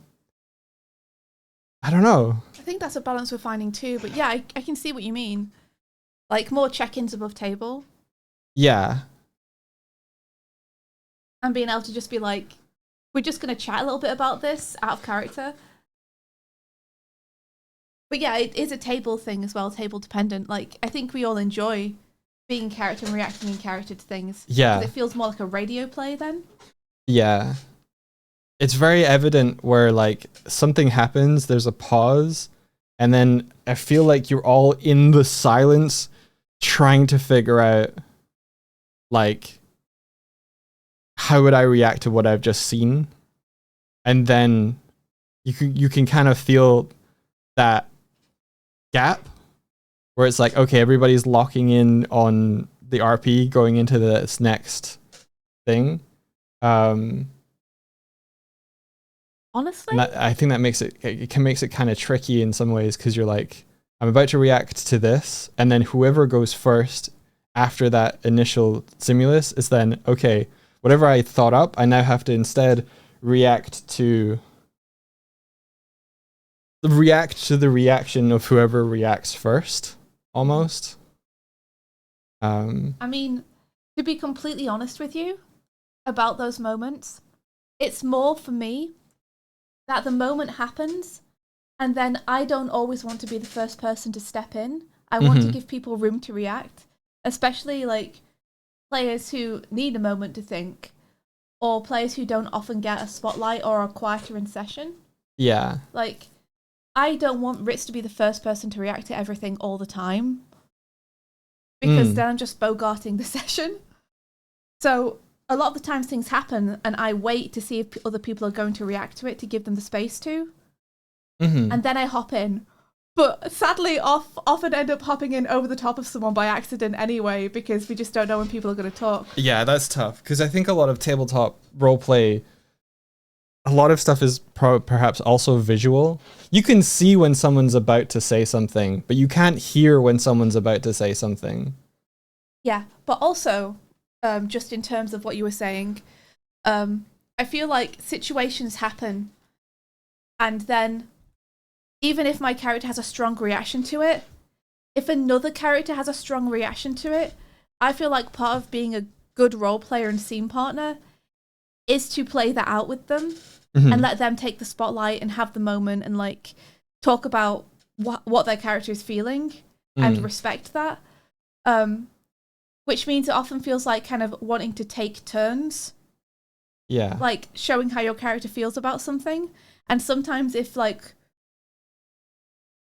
C: know.
D: I think that's a balance we're finding too, but yeah, I can see what you mean. Like more check-ins above table.
C: Yeah.
D: And being able to just be like, we're just going to chat a little bit about this out of character. But yeah, it is a table thing as well, table dependent. Like, I think we all enjoy being in character and reacting in character to things.
C: Yeah.
D: 'Cause it feels more like a radio play then.
C: Yeah. It's very evident where like something happens, there's a pause, and then I feel like you're all in the silence trying to figure out like, how would I react to what I've just seen? And then you can kind of feel that gap where it's like, okay, everybody's locking in on the RP going into this next thing.
D: Honestly?
C: I think that makes it kind of tricky in some ways, because you're like, I'm about to react to this, and then whoever goes first after that initial stimulus is then, okay, whatever I thought up, I now have to instead react to the reaction of whoever reacts first, almost.
D: I mean, to be completely honest with you about those moments, it's more for me that the moment happens And then I don't always want to be the first person to step in. I want to
C: Mhm.
D: give people room to react, especially like players who need a moment to think, or players who don't often get a spotlight or are quieter in session.
C: Yeah.
D: Like, I don't want Ritz to be the first person to react to everything all the time, because then I'm just bogarting the session. So a lot of the times things happen and I wait to see if other people are going to react to it to give them the space to.
C: Mhm.
D: And then I hop in. But sadly, often end up hopping in over the top of someone by accident anyway, because we just don't know when people are going to talk.
C: Yeah, that's tough because I think a lot of tabletop roleplay, a lot of stuff is perhaps also visual. You can see when someone's about to say something, but you can't hear when someone's about to say something.
D: Yeah, but also, just in terms of what you were saying, I feel like situations happen, and then even if my character has a strong reaction to it, if another character has a strong reaction to it, I feel like part of being a good role player and scene partner is to play that out with them and let them take the spotlight and have the moment and like talk about what their character is feeling and respect that. Which means it often feels like kind of wanting to take turns.
C: Yeah.
D: Like showing how your character feels about something. And sometimes if like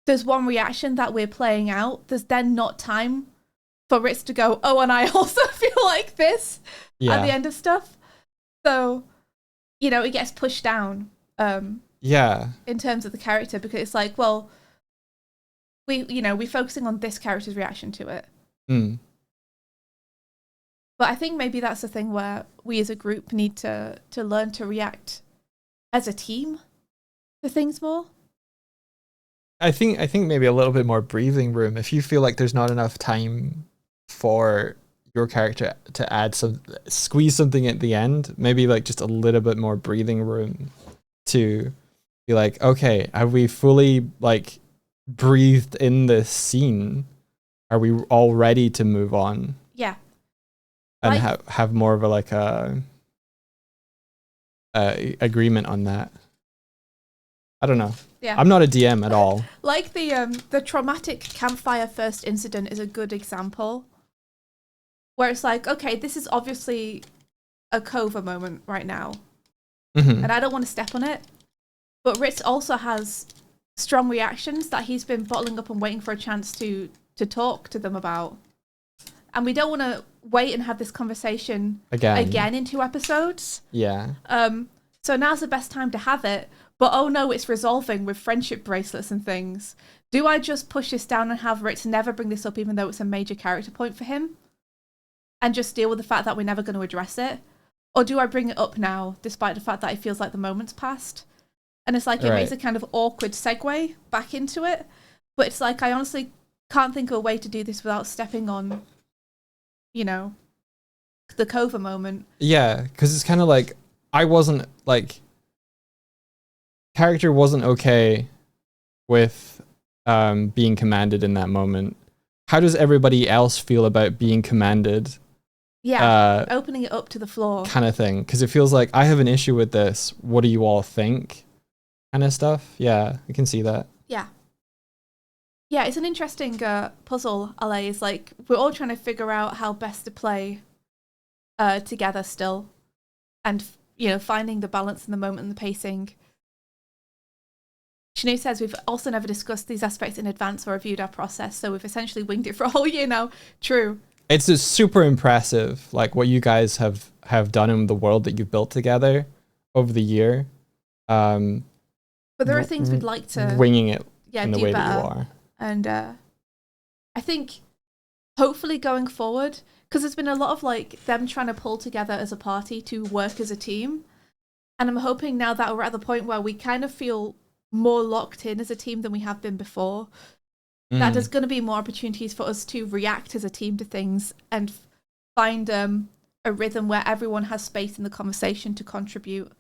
D: there's one reaction that we're playing out, there's then not time for Ritz to go, oh, and I also feel like this at the end of stuff. So, you know, it gets pushed down in terms of the character, because it's like, well, we're focusing on this character's reaction to it. But I think maybe that's the thing where we as a group need to learn to react as a team to things more.
C: I think maybe a little bit more breathing room. If you feel like there's not enough time for your character to add squeeze something at the end, maybe like just a little bit more breathing room to be like, okay, have we fully like breathed in this scene? Are we all ready to move on?
D: Yeah.
C: And
D: like,
C: have more of a like a agreement on that. I don't know.
D: Yeah.
C: I'm not a DM at all.
D: Like the traumatic campfire first incident is a good example, where it's like, okay, this is obviously a Kova moment right now, and I don't want to step on it. But Ritz also has strong reactions that he's been bottling up and waiting for a chance to talk to them about, and we don't want to wait and have this conversation again in 2 episodes.
C: Yeah.
D: So now's the best time to have it. But oh no, it's resolving with friendship bracelets and things. Do I just push this down and have Ritz never bring this up even though it's a major character point for him? And just deal with the fact that we're never going to address it? Or do I bring it up now, despite the fact that it feels like the moment's passed? And it's like, it makes a kind of awkward segue back into it. But it's like, I honestly can't think of a way to do this without stepping on, you know, the Kova moment.
C: Yeah, because it's kind of like, I wasn't like... character wasn't okay with being commanded in that moment. How does everybody else feel about being commanded?
D: Yeah, opening it up to the floor.
C: Kind of thing. Because it feels like, I have an issue with this. What do you all think? Kind of stuff. Yeah, I can see that.
D: Yeah. Yeah, it's an interesting puzzle, LA. Is like, we're all trying to figure out how best to play together still. And, you know, finding the balance in the moment and the pacing. Shanu says we've also never discussed these aspects in advance or reviewed our process, so we've essentially winged it for a whole year now. True.
C: It's just super impressive, like what you guys have done in the world that you've built together over the year.
D: But there are things we'd like to
C: winging it in the
D: do
C: way
D: better.
C: that you are.
D: And I think hopefully going forward, because there's been a lot of like them trying to pull together as a party to work as a team, and I'm hoping now that we're at the point where we kind of feel more locked in as a team than we have been before, that there's going to be more opportunities for us to react as a team to things and find a rhythm where everyone has space in the conversation to contribute,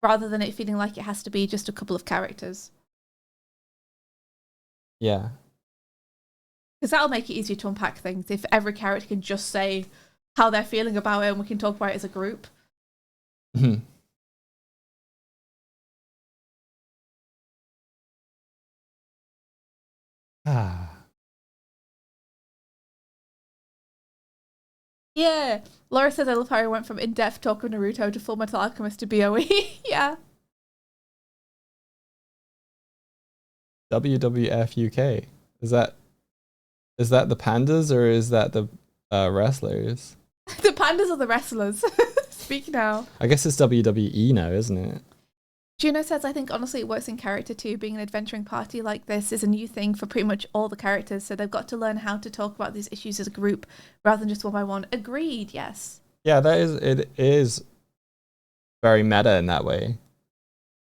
D: rather than it feeling like it has to be just a couple of characters.
C: Yeah.
D: Because that'll make it easier to unpack things if every character can just say how they're feeling about it and we can talk about it as a group.
C: Ah.
D: Yeah. Laura says I love how I went from in-depth talk of Naruto to Full Metal Alchemist to BOE. Yeah.
C: WWF UK. Is that the pandas or is that the wrestlers?
D: The pandas are the wrestlers. Speak now.
C: I guess it's WWE now, isn't it?
D: Juno says, I think honestly it works in character too. Being an adventuring party like this is a new thing for pretty much all the characters, so they've got to learn how to talk about these issues as a group rather than just one by one. Agreed, yes.
C: Yeah, it is very meta in that way.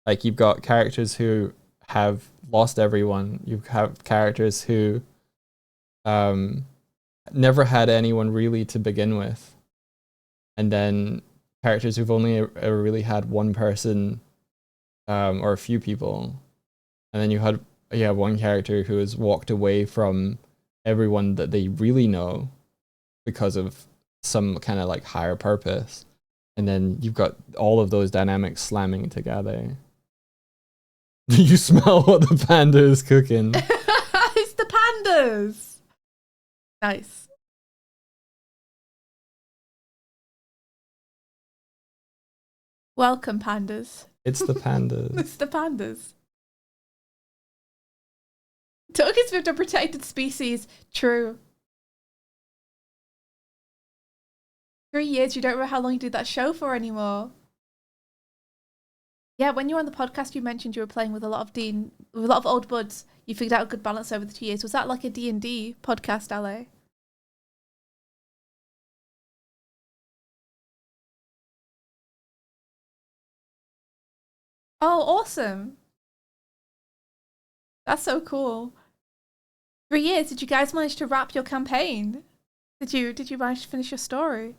C: Like, you've got characters who have lost everyone. You have characters who never had anyone really to begin with. And then characters who've only ever really had one person or a few people. And then you have one character who has walked away from everyone that they really know because of some kind of like higher purpose. And then you've got all of those dynamics slamming together. You smell what the panda is cooking.
D: It's the pandas. Nice. Welcome, pandas.
C: It's the pandas.
D: It's the pandas. Togeki's moved a protected species. True. 3 years, you don't remember how long you did that show for anymore. Yeah, when you were on the podcast, you mentioned you were playing with a lot of old buds. You figured out a good balance over the 2 years. Was that like a D&D podcast, LA? Oh, awesome. That's so cool. 3 years, did you guys manage to wrap your campaign? Did you manage to finish your story?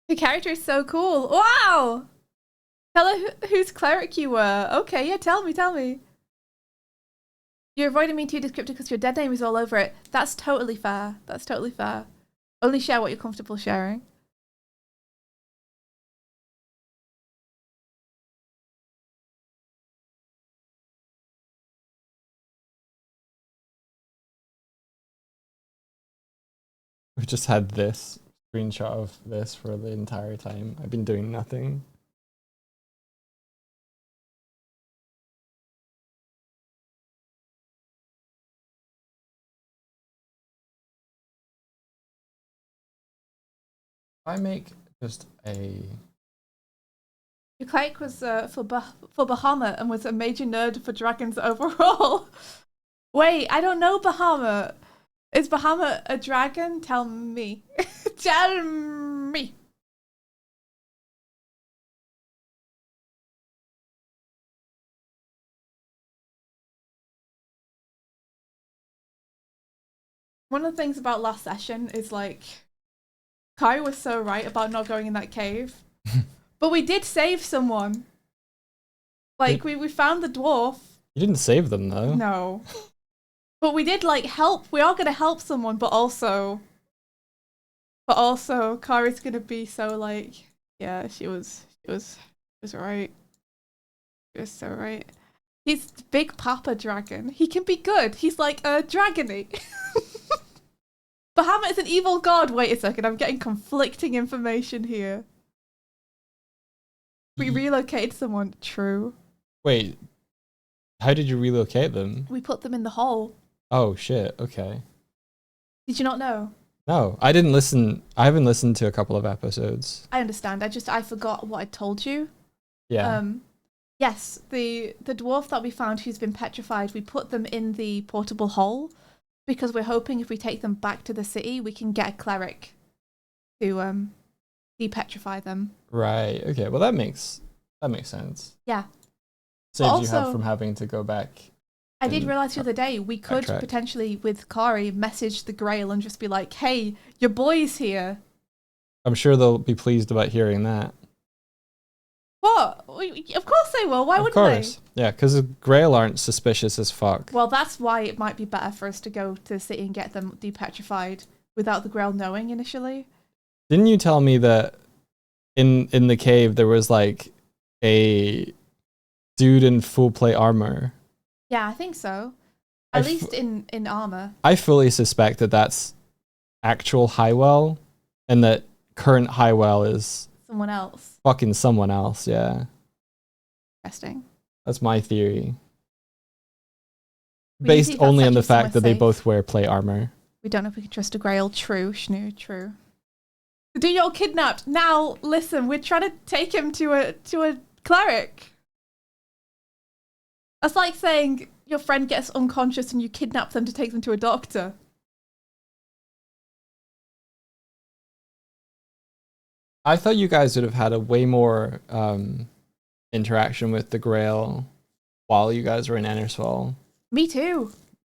D: The character is so cool. Wow! Tell her whose cleric you were. Okay, yeah, tell me. You're avoiding me too descriptive because your dead name is all over it. That's totally fair. That's totally fair. Only share what you're comfortable sharing.
C: We've just had this screenshot of this for the entire time. I've been doing nothing. I make just a...
D: Your cleric was for Bahamut and was a major nerd for dragons overall. Wait, I don't know Bahamut. Is Bahamut a dragon? Tell me. Tell me. One of the things about last session is like, Kai was so right about not going in that cave. But we did save someone. Like, we found the dwarf.
C: You didn't save them though.
D: No. But we did like help. We are gonna help someone, but also Kari's gonna be so like, yeah, she was right. She was so right. He's Big Papa Dragon. He can be good. He's like a dragony. Bahamut is an evil god. Wait a second, I'm getting conflicting information here. We relocated someone. True.
C: Wait, how did you relocate them?
D: We put them in the hole.
C: Oh shit, okay.
D: Did you not know?
C: No, I didn't listen. I haven't listened to a couple of episodes.
D: I understand. I forgot what I told you.
C: Yeah.
D: Yes, the dwarf that we found who's been petrified, we put them in the portable hole because we're hoping if we take them back to the city, we can get a cleric to depetrify them.
C: Right. Okay. Well, that makes sense.
D: Yeah.
C: Saves you
D: Also,
C: from having to go back.
D: I did realize the other day we could
C: backtrack.
D: potentially with Kari message the Grail and just be like, "Hey, your boy's here."
C: I'm sure they'll be pleased about hearing that.
D: What? Of course they will. Why
C: Of
D: wouldn't
C: course. Yeah, because the Grail aren't suspicious as fuck.
D: they? Well, that's why it might be better for us to go to the city and get them depetrified without the Grail knowing initially.
C: Didn't you tell me that in the cave there was like a dude in full plate armor?
D: Yeah, I think so.
C: I
D: At
C: f-
D: least in armor.
C: I fully suspect that that's actual Highwell, and that current Highwell is
D: Someone else.
C: fucking someone else. Yeah,
D: Interesting.
C: that's my theory.
D: We need to
C: Based
D: see if that
C: only on the
D: statue's somewhere
C: fact that they
D: safe.
C: both wear plate armor.
D: We don't know if we can trust a Grail. True, Schnoo, true. The dude you're kidnapped. Now, listen, we're trying to take him to a cleric. That's like saying your friend gets unconscious and you kidnap them to take them to a doctor.
C: I thought you guys would have had a way more interaction with the Grail while you guys were in Ennerswall.
D: Me too.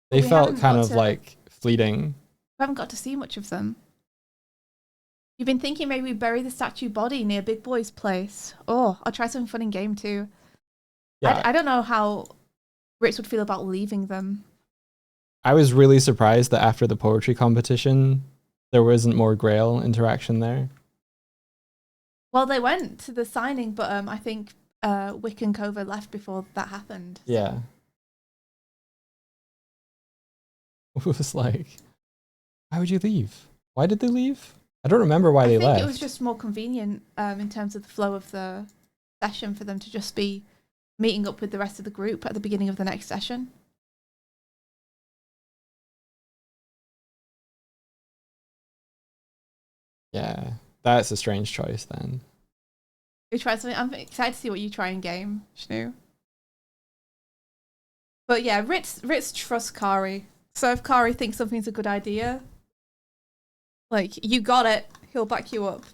C: They
D: We
C: felt
D: haven't
C: kind
D: got
C: of
D: to-
C: like fleeting.
D: We haven't got to see much of them. You've been thinking maybe we bury the statue body near Big Boy's place. Oh, I'll try something fun in game too.
C: Yeah,
D: I don't know how Ritz would feel about leaving them.
C: I was really surprised that after the poetry competition, there wasn't more Grail interaction there.
D: Well, they went to the signing, but I think Wick and Kova left before that happened.
C: Yeah. It was like, why would you leave? Why did they leave? I don't remember why
D: I
C: they
D: think
C: left.
D: it was just more convenient in terms of the flow of the session for them to just be meeting up with the rest of the group at the beginning of the next session.
C: Yeah, that's a strange choice then.
D: We tried something. I'm excited to see what you try in game, Schnoo. But yeah, Ritz trusts Kari. So if Kari thinks something's a good idea, like, you got it, he'll back you up.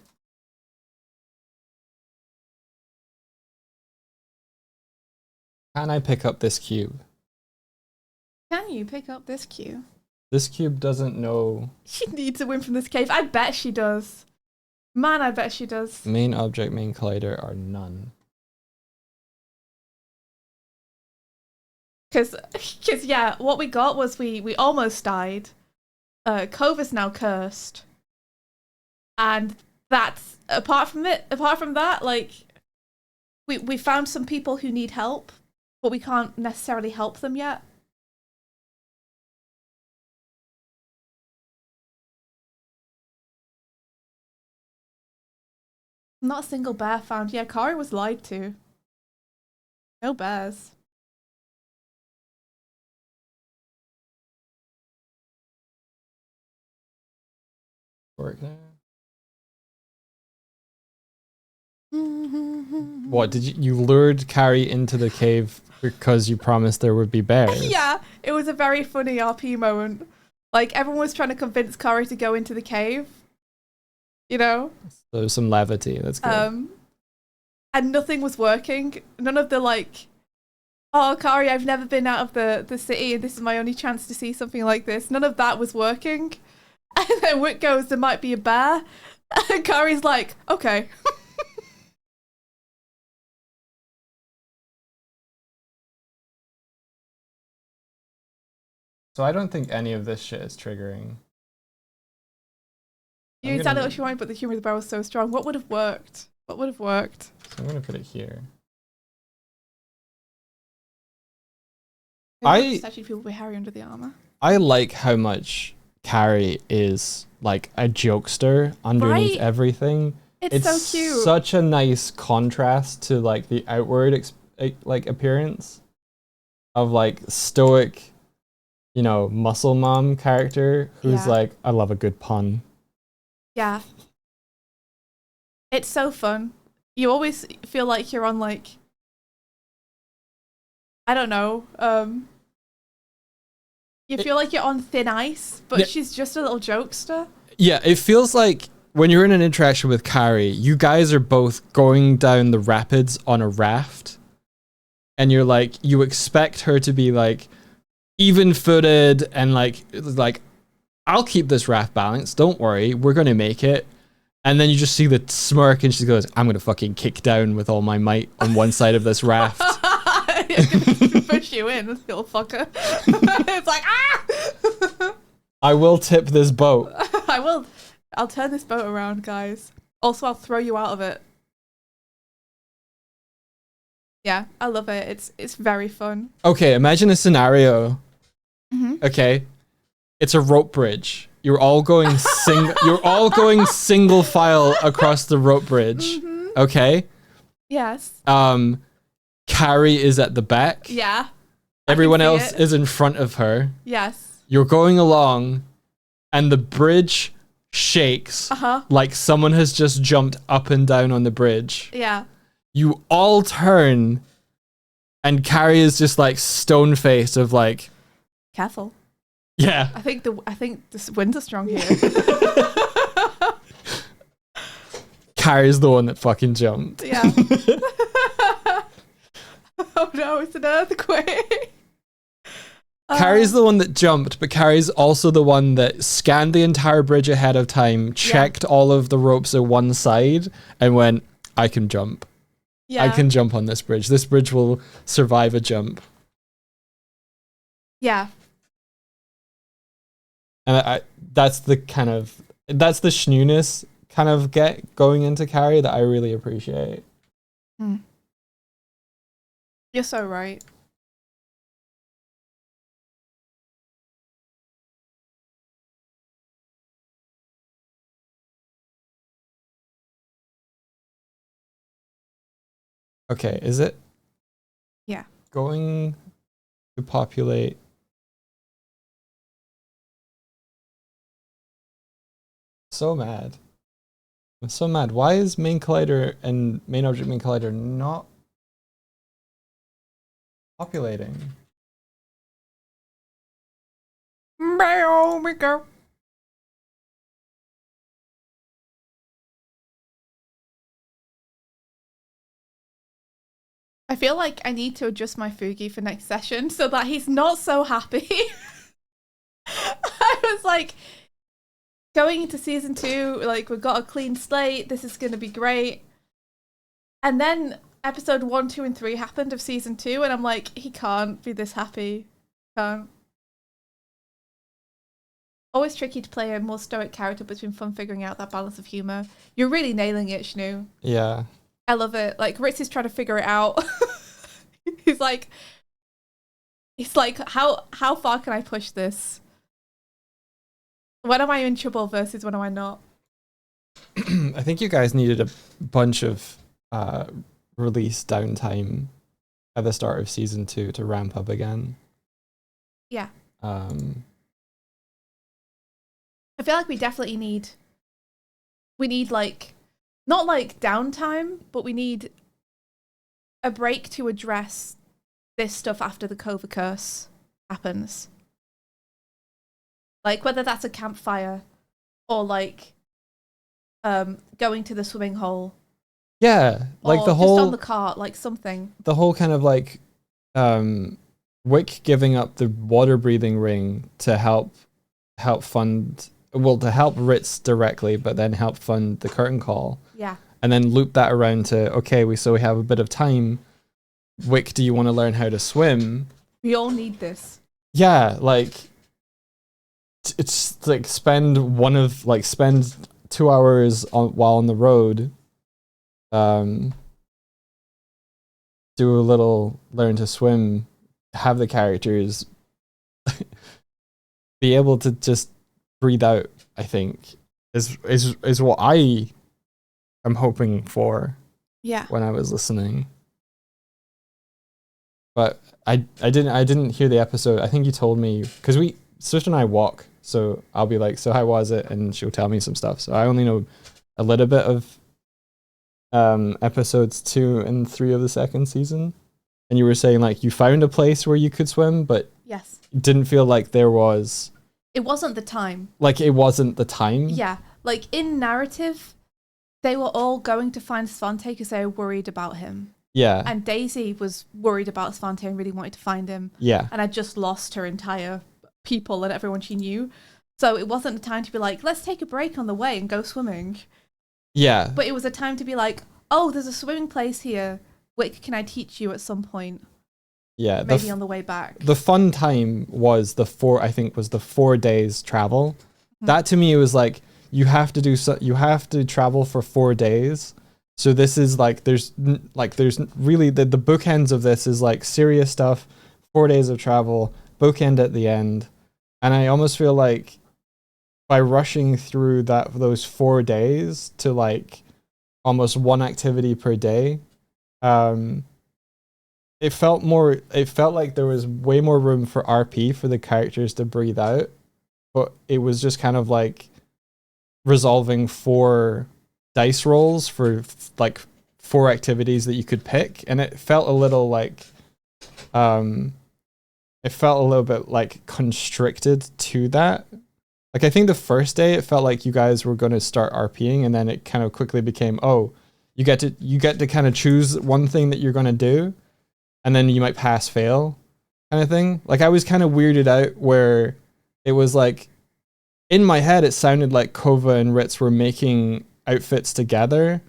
C: Can I pick up this cube?
D: Can you pick up this cue?
C: This cube doesn't know
D: She needs a win from this cave. I bet she does. Man, I bet she does.
C: main object, main collider are none.
D: Because yeah, what we got was we almost died. Kova's now cursed. And that's apart from that, like, we found some people who need help, but we can't necessarily help them yet. Not a single bear found. Yeah, Kari was lied to. No bears.
C: Work there. What did you lured Carrie into the cave because you promised there would be bears?
D: Yeah, it was a very funny RP moment. Like, everyone was trying to convince Kari to go into the cave. You know?
C: So some levity. That's good.
D: And nothing was working. None of the, like, oh, Kari, I've never been out of the city and this is my only chance to see something like this. None of that was working. And then Wick goes, there might be a bear. And Kari's like, okay.
C: So I don't think any of this shit is triggering.
D: You
C: I'm
D: sounded
C: gonna-
D: like you wanted, but the humor of the bear was so strong. What would have worked? What would have worked?
C: So I'm gonna put it here.
D: Maybe statue people with Harry under the armor.
C: I like how much Carrie is like a jokester underneath
D: Right?
C: everything.
D: It's so cute.
C: Such a nice contrast to like the outward like appearance of like stoic, you know, muscle mom character who's
D: Yeah.
C: like, I love a good pun.
D: Yeah. It's so fun. You always feel like you're on, like, I don't know, you feel like you're on thin ice, but
C: Yeah.
D: she's just a little jokester.
C: Yeah, it feels like when you're in an interaction with Carrie, you guys are both going down the rapids on a raft, and you're like, you expect her to be like even-footed and like I'll keep this raft balanced. Don't worry, we're gonna make it. And then you just see the smirk, and she goes, "I'm gonna fucking kick down with all my might on one side of this raft."
D: It's gonna push you in, this little fucker. It's like, ah!
C: I will tip this boat.
D: I'll turn this boat around, guys. Also, I'll throw you out of it. Yeah, I love it. It's very fun.
C: Okay, imagine a scenario.
D: Mm-hmm.
C: Okay, it's a rope bridge. You're all going single file across the rope bridge.
D: Mm-hmm.
C: Okay.
D: Yes.
C: Carrie is at the back.
D: Yeah.
C: Everyone
D: see
C: else
D: it.
C: is in front of her.
D: Yes.
C: You're going along, and the bridge shakes like someone has just jumped up and down on the bridge.
D: Yeah.
C: You all turn, and Carrie is just like stone faced of like,
D: Careful.
C: yeah.
D: I think the winds are strong here.
C: Carrie's the one that fucking jumped.
D: Yeah. Oh no, it's an earthquake.
C: Carrie's the one that jumped, but Carrie's also the one that scanned the entire bridge ahead of time, checked all of the ropes at one side, and went, I can jump.
D: Yeah.
C: I can jump on this bridge. This bridge will survive a jump.
D: Yeah.
C: And that's the schnewness kind of get going into Carrie that I really appreciate.
D: You're so right.
C: Okay, is it?
D: Yeah.
C: Going to populate. So mad. I'm so mad. Why is main collider and main object main collider not populating?
D: There we go. I feel like I need to adjust my Fugi for next session so that he's not so happy. I was like, going into season 2, like, we've got a clean slate, this is going to be great. And then episode 1, 2, and 3 happened of season 2, and I'm like, he can't be this happy. Can't. Always tricky to play a more stoic character, but it's been fun figuring out that balance of humour. You're really nailing it, Shnu.
C: Yeah.
D: I love it. Like, Ritz is trying to figure it out. he's like, how far can I push this? When am I in trouble versus when am I not?
C: I think you guys needed a bunch of release downtime at the start of season 2 to ramp up again.
D: Yeah.
C: I
D: feel like we definitely need like, not like downtime, but we need a break to address this stuff after the Kova curse happens. Like, whether that's a campfire or like going to the swimming hole.
C: Yeah, like
D: or
C: the whole
D: just on the cart, like something.
C: The whole kind of like Wick giving up the water breathing ring to help fund, well, to help Ritz directly, but then help fund the curtain call.
D: Yeah.
C: And then loop that around to, okay, we have a bit of time. Wick, do you want to learn how to swim?
D: We all need this.
C: Yeah, like it's like spend 2 hours while on the road. Do a little learn to swim, have the characters be able to just breathe out, I think is what I am hoping for.
D: Yeah.
C: When I was listening. But I didn't hear the episode. I think you told me, because Swift and I walk, so I'll be like, so how was it? And she'll tell me some stuff. So I only know a little bit of episodes 2 and 3 of the second season. And you were saying like you found a place where you could swim, but
D: yes,
C: didn't feel like there was.
D: It wasn't the time.
C: Like it wasn't the time.
D: Yeah, like in narrative, they were all going to find Svante because they were worried about him.
C: Yeah.
D: And Daisy was worried about Svante and really wanted to find him.
C: Yeah.
D: And had just lost her entire people and everyone she knew. So it wasn't a time to be like, let's take a break on the way and go swimming.
C: Yeah.
D: But it was a time to be like, oh, there's a swimming place here. Wick, can I teach you at some point?
C: Yeah.
D: Maybe on the way back.
C: The fun time was the 4 days travel. Mm-hmm. That to me was like, you have to you have to travel for 4 days. So this is like there's really the bookends of this is like serious stuff, 4 days of travel, bookend at the end, and I almost feel like by rushing through those 4 days to like almost one activity per day, it felt like there was way more room for RP for the characters to breathe out, but it was just kind of like resolving 4 dice rolls for like 4 activities that you could pick, and it felt a little like it felt a little bit like constricted to that. Like I think the first day it felt like you guys were going to start RPing, and then it kind of quickly became, oh, you get to kind of choose one thing that you're going to do, and then you might pass fail kind of thing. Like I was kind of weirded out where it was like in my head it sounded like Kova and Ritz were making outfits together,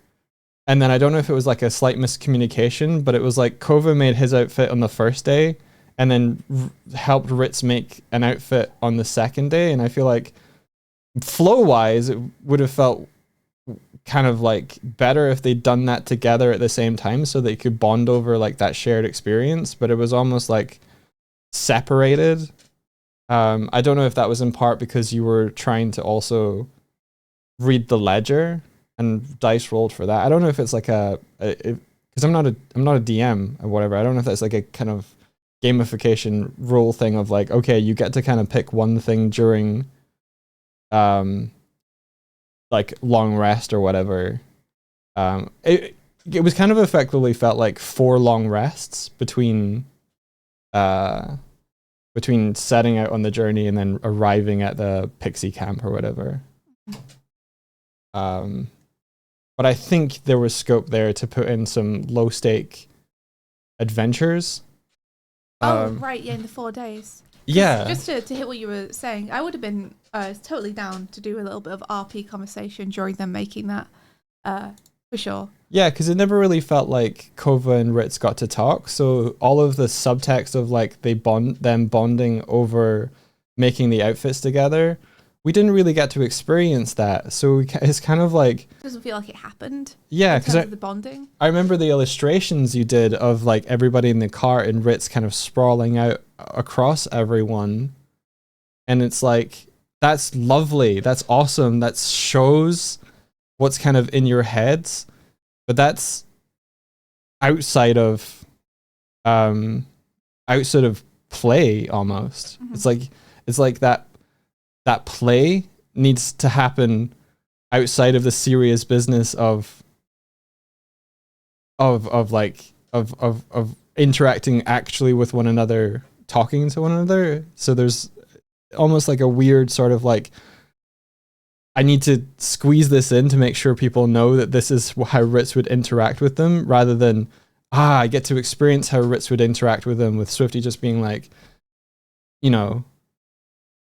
C: and then I don't know if it was like a slight miscommunication, but it was like Kova made his outfit on the first day and then helped Ritz make an outfit on the second day, and I feel like flow wise it would have felt kind of like better if they'd done that together at the same time so they could bond over like that shared experience, but it was almost like separated. I don't know if that was in part because you were trying to also read the ledger and dice rolled for that. I don't know if it's like because I'm not a DM or whatever. I don't know if that's like a kind of gamification rule thing of like, okay, you get to kind of pick one thing during like long rest or whatever. It was kind of effectively felt like 4 long rests between setting out on the journey and then arriving at the pixie camp or whatever. But I think there was scope there to put in some low stake adventures.
D: Right, yeah, in the 4 days.
C: Yeah.
D: Just to hit what you were saying, I would have been totally down to do a little bit of RP conversation during them making that, for sure.
C: Yeah, because it never really felt like Kova and Ritz got to talk. So all of the subtext of like them bonding over making the outfits together, we didn't really get to experience that. So it's kind of like
D: It doesn't feel like it happened.
C: Yeah,
D: because of the bonding.
C: I remember the illustrations you did of like everybody in the car and Ritz kind of sprawling out across everyone, and it's like that's lovely, that's awesome, that shows what's kind of in your heads, but that's outside of play almost. Mm-hmm. It's like that play needs to happen outside of the serious business of interacting actually with one another, talking to one another. So there's almost like a weird sort of like, I need to squeeze this in to make sure people know that this is how Ritz would interact with them, rather than I get to experience how Ritz would interact with them, with Swifty just being like, you know,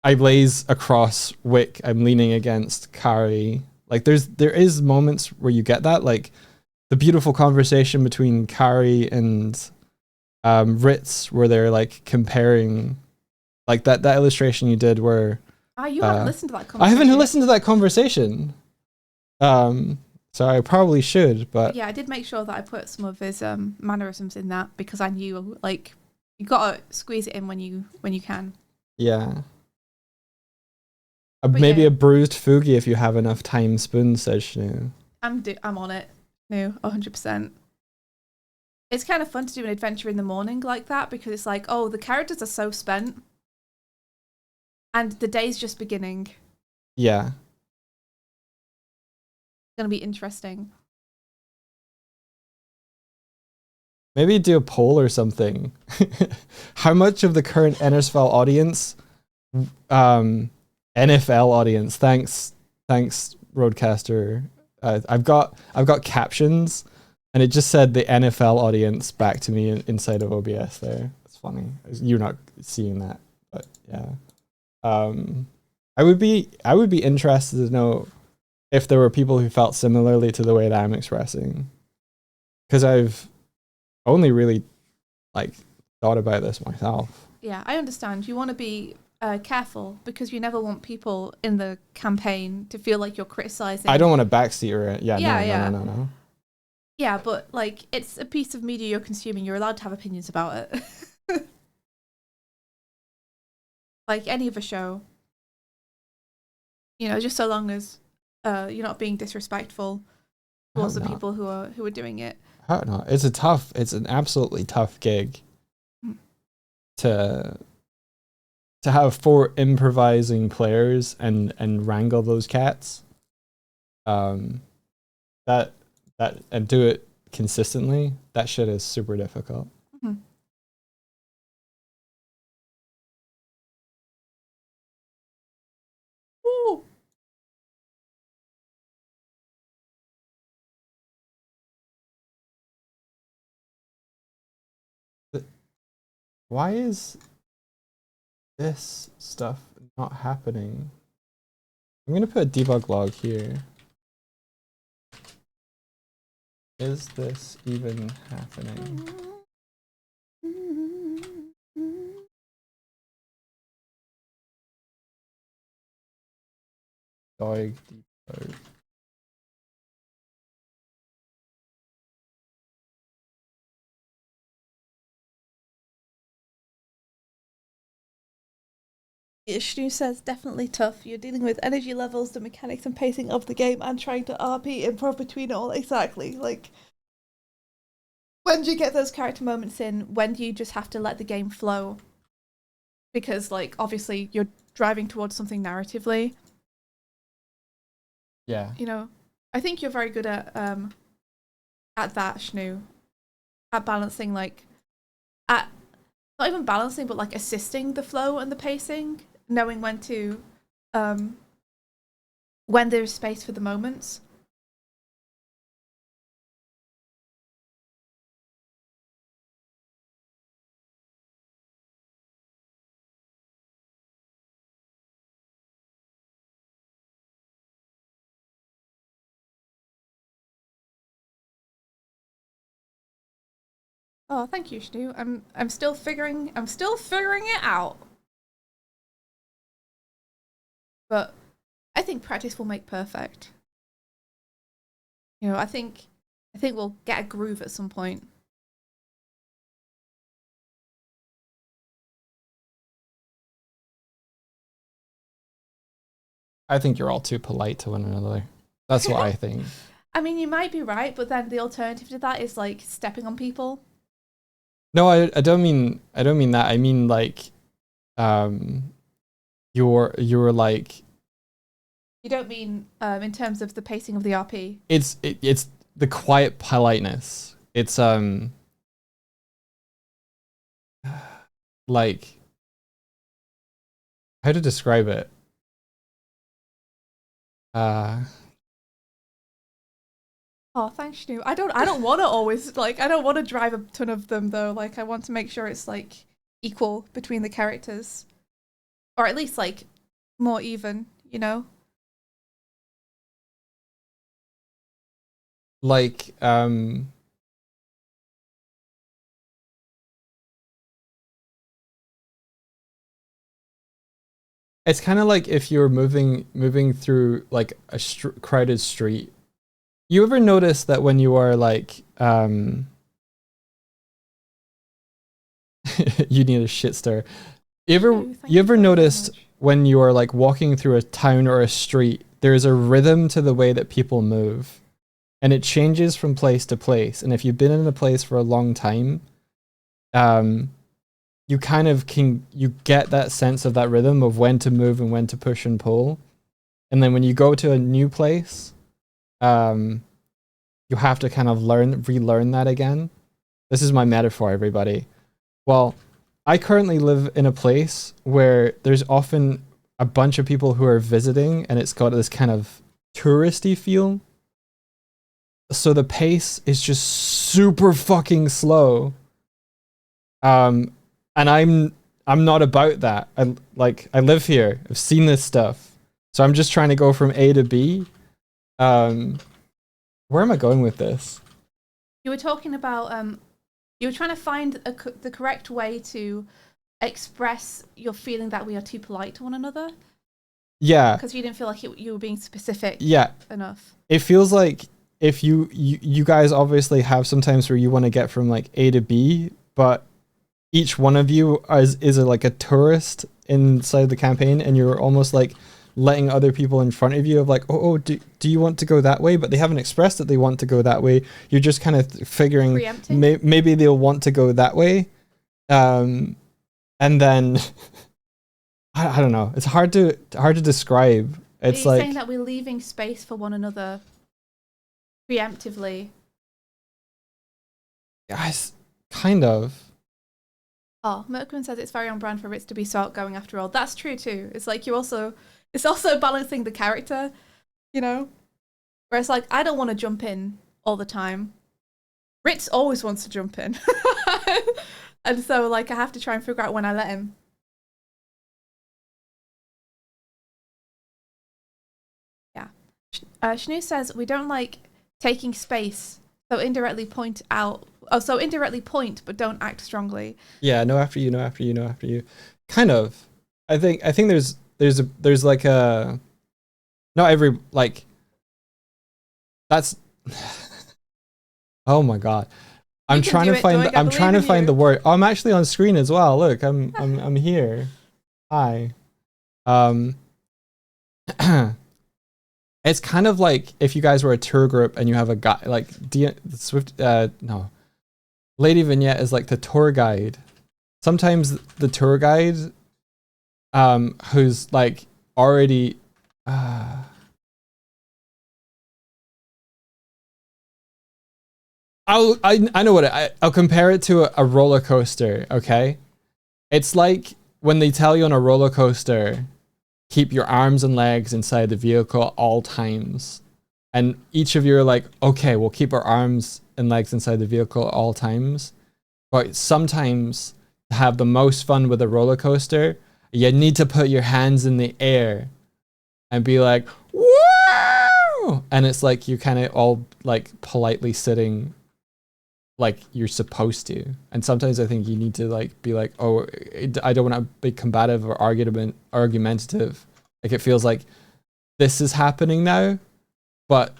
C: I blaze across Wick, I'm leaning against Kari. Like there is moments where you get that, like the beautiful conversation between Kari and Ritz, where they're like comparing, like that illustration you did where
D: you haven't listened to that conversation.
C: I haven't listened to that conversation. So I probably should, but
D: yeah, I did make sure that I put some of his mannerisms in that, because I knew like you gotta squeeze it in when you can.
C: Yeah. Maybe a bruised Fugi if you have enough time, Spoon says Shnu.
D: I'm on it. No, 100%. It's kind of fun to do an adventure in the morning like that, because it's like, oh, the characters are so spent and the day's just beginning.
C: Yeah.
D: It's gonna be interesting.
C: Maybe do a poll or something. How much of the current NFL audience, thanks Roadcaster. I've got captions, and it just said the NFL audience back to me inside of OBS there. It's funny. You're not seeing that, but yeah. I would be interested to know if there were people who felt similarly to the way that I'm expressing, because I've only really like thought about this myself.
D: Yeah, I understand. You want to be careful because you never want people in the campaign to feel like you're criticizing.
C: I don't want to backseat it. Yeah,
D: Yeah,
C: no.
D: Yeah, but like it's a piece of media you're consuming. You're allowed to have opinions about it. Like any other show. You know, just so long as you're not being disrespectful towards the people who are doing it.
C: I don't know. It's an absolutely tough gig to have 4 improvising players and wrangle those cats. That and do it consistently. That shit is super difficult.
D: Mm-hmm. Ooh.
C: Why is this stuff not happening? I'm gonna put a debug log here. Is this even happening? Dog debug.
D: Ishnu says definitely tough. You're dealing with energy levels, the mechanics and pacing of the game, and trying to RP improv between it all. Exactly. Like, when do you get those character moments in? When do you just have to let the game flow? Because, like, obviously you're driving towards something narratively.
C: Yeah.
D: You know, I think you're very good at that, Shnu. At balancing, like, at not even balancing, but like assisting the flow and the pacing. Knowing when to, when there's space for the moments. Oh, thank you, Shnu. I'm still figuring it out. But I think practice will make perfect. You know, I think we'll get a groove at some point.
C: I think you're all too polite to one another. That's what I think.
D: I mean, you might be right, but then the alternative to that is like stepping on people.
C: No, I don't mean that. I mean like you're like,
D: You don't mean in terms of the pacing of the RP.
C: it's the quiet politeness. It's like, how to describe it?
D: Oh, thanks, Shnu. I don't want to always, like, I don't want to drive a ton of them, though. Like, I want to make sure it's, like, equal between the characters. Or at least, like, more even, you know?
C: Like, it's kind of like if you're moving through like a crowded street. You ever notice that when you are like you need a shit stir. You ever noticed when you are like walking through a town or a street, there's a rhythm to the way that people move, and it changes from place to place. And if you've been in a place for a long time, you kind of you get that sense of that rhythm of when to move and when to push and pull. And then when you go to a new place, you have to kind of relearn that again. This is my metaphor, everybody. Well, I currently live in a place where there's often a bunch of people who are visiting, and it's got this kind of touristy feel. So the pace is just super fucking slow. And I'm not about that. I live here. I've seen this stuff. So I'm just trying to go from A to B. Where am I going with this?
D: You were talking about you were trying to find the correct way to express your feeling that we are too polite to one another?
C: Yeah.
D: Because you didn't feel like you were being specific
C: Yeah.
D: enough.
C: It feels like if you guys obviously have some times where you want to get from like A to B, but each one of you is like a tourist inside the campaign, and you're almost like letting other people in front of you of like, do you want to go that way? But they haven't expressed that they want to go that way. You're just kind of figuring maybe they'll want to go that way. And then I don't know. It's hard to describe. It's
D: Are you
C: like
D: saying that we're leaving space for one another preemptively?
C: guys, kind of.
D: Oh, Merkman says it's very on brand for Ritz to be so outgoing after all. That's true too. It's like it's also balancing the character, you know? Where it's like, I don't want to jump in all the time. Ritz always wants to jump in. And so like I have to try and figure out when I let him. Yeah. Shnu says we don't like taking space, so indirectly point, but don't act strongly.
C: Yeah, no after you. Kind of. I think there's like a not every like that's oh my god. I'm trying to find the word. Oh, I'm actually on screen as well. Look, I'm here. Hi. It's kind of like if you guys were a tour group and you have a guy like Lady Vignette is like the tour guide. Sometimes the tour guide who's like already I know what I'll compare it to a roller coaster, okay? It's like when they tell you on a roller coaster, keep your arms and legs inside the vehicle at all times. And each of you are like, okay, we'll keep our arms and legs inside the vehicle at all times. But sometimes to have the most fun with a roller coaster, you need to put your hands in the air and be like, woo! And it's like you're kind of all like politely sitting like you're supposed to. And sometimes I think you need to like be like, oh, I don't want to be combative or argumentative. Like it feels like this is happening now, but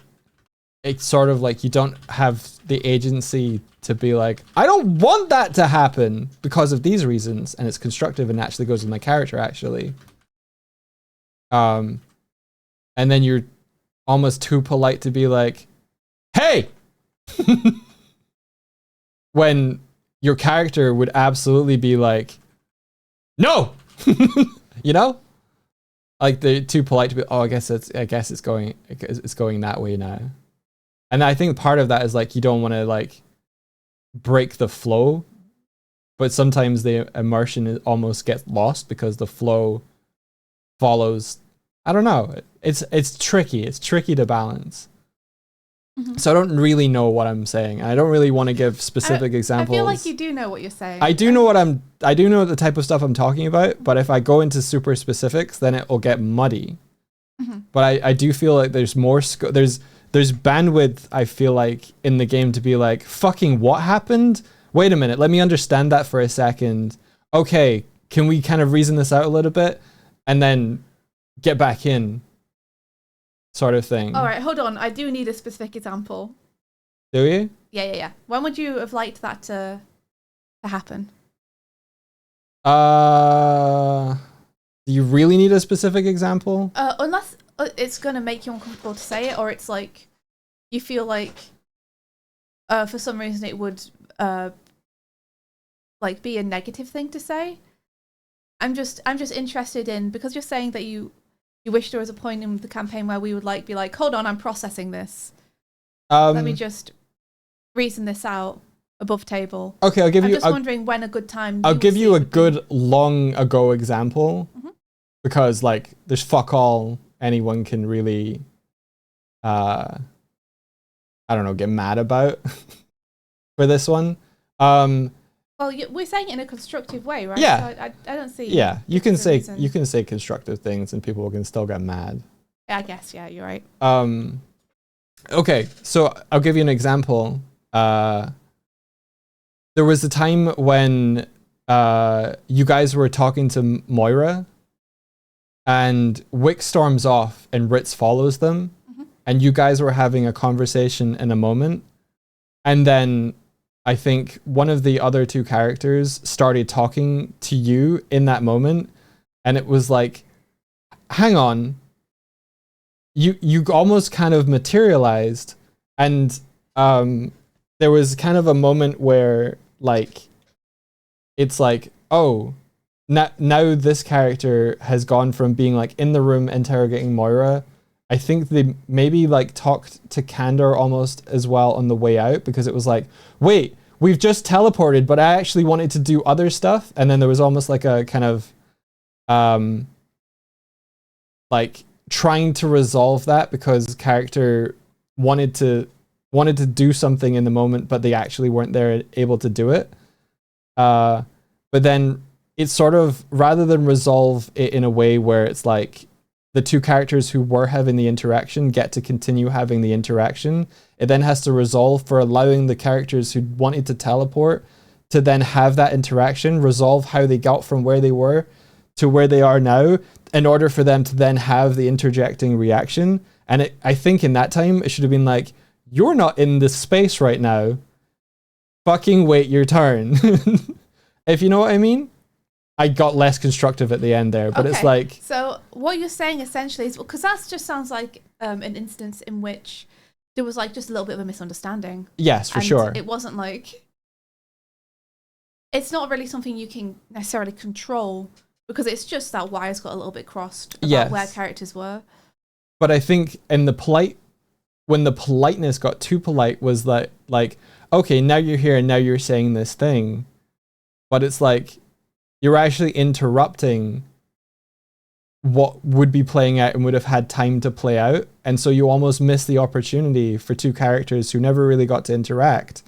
C: it's sort of like you don't have the agency to be like, I don't want that to happen because of these reasons, and it's constructive and actually goes with my character actually. And then you're almost too polite to be like, hey! When your character would absolutely be like, no! You know? Like they're too polite to be, oh, I guess it's going that way now. And I think part of that is like you don't want to like break the flow, but sometimes the immersion almost gets lost because the flow follows. I don't know. It's tricky. It's tricky to balance. Mm-hmm. So I don't really know what I'm saying. I don't really want to give specific examples.
D: I feel like you do know what you're saying.
C: I do know the type of stuff I'm talking about, but if I go into super specifics, then it will get muddy. Mm-hmm. But I do feel like there's more there's bandwidth, I feel like, in the game to be like, fucking what happened? Wait a minute, let me understand that for a second. Okay, can we kind of reason this out a little bit? And then get back in. Sort of thing.
D: All right, hold on. I do need a specific example.
C: Do you?
D: Yeah. When would you have liked that to happen?
C: Do you really need a specific example?
D: Unless it's gonna make you uncomfortable to say it, or it's like you feel like for some reason it would like be a negative thing to say. I'm just interested in, because you're saying that you wish there was a point in the campaign where we would like be like, hold on, I'm processing this. Let me just reason this out above table.
C: Okay, I'm
D: just wondering when a good time.
C: I'll give you a good long ago example, because like there's fuck all anyone can really, I don't know, get mad about for this one.
D: Well, we're saying it in a constructive way, right?
C: Yeah.
D: So I don't see.
C: Yeah, you can say constructive things and people can still get mad.
D: Yeah, I guess. Yeah, you're right.
C: Okay, so I'll give you an example. There was a time when you guys were talking to Moira, and Wick storms off and Ritz follows them, and you guys were having a conversation in a moment, and then I think one of the other two characters started talking to you in that moment, and it was like, hang on, you almost kind of materialized, and there was kind of a moment where like it's like, oh, now this character has gone from being like in the room interrogating Moira. I think they maybe like talked to Candor almost as well on the way out, because it was like, wait, we've just teleported, but I actually wanted to do other stuff. And then there was almost like a kind of like trying to resolve that, because character wanted to do something in the moment, but they actually weren't there able to do it. But then it's sort of, rather than resolve it in a way where it's like the two characters who were having the interaction get to continue having the interaction, it then has to resolve for allowing the characters who wanted to teleport to then have that interaction, resolve how they got from where they were to where they are now, in order for them to then have the interjecting reaction. And I think in that time, it should have been like, you're not in this space right now. Fucking wait your turn. If you know what I mean? I got less constructive at the end there, but it's like...
D: So what you're saying essentially is, because that just sounds like an instance in which there was like just a little bit of a misunderstanding.
C: Yes, for sure.
D: It wasn't like... It's not really something you can necessarily control, because it's just that wires got a little bit crossed about where characters were. But
C: I think in when the politeness got too polite was that like, okay, now you're here and now you're saying this thing. But it's like, you're actually interrupting what would be playing out and would have had time to play out. And so you almost miss the opportunity for two characters who never really got to interact.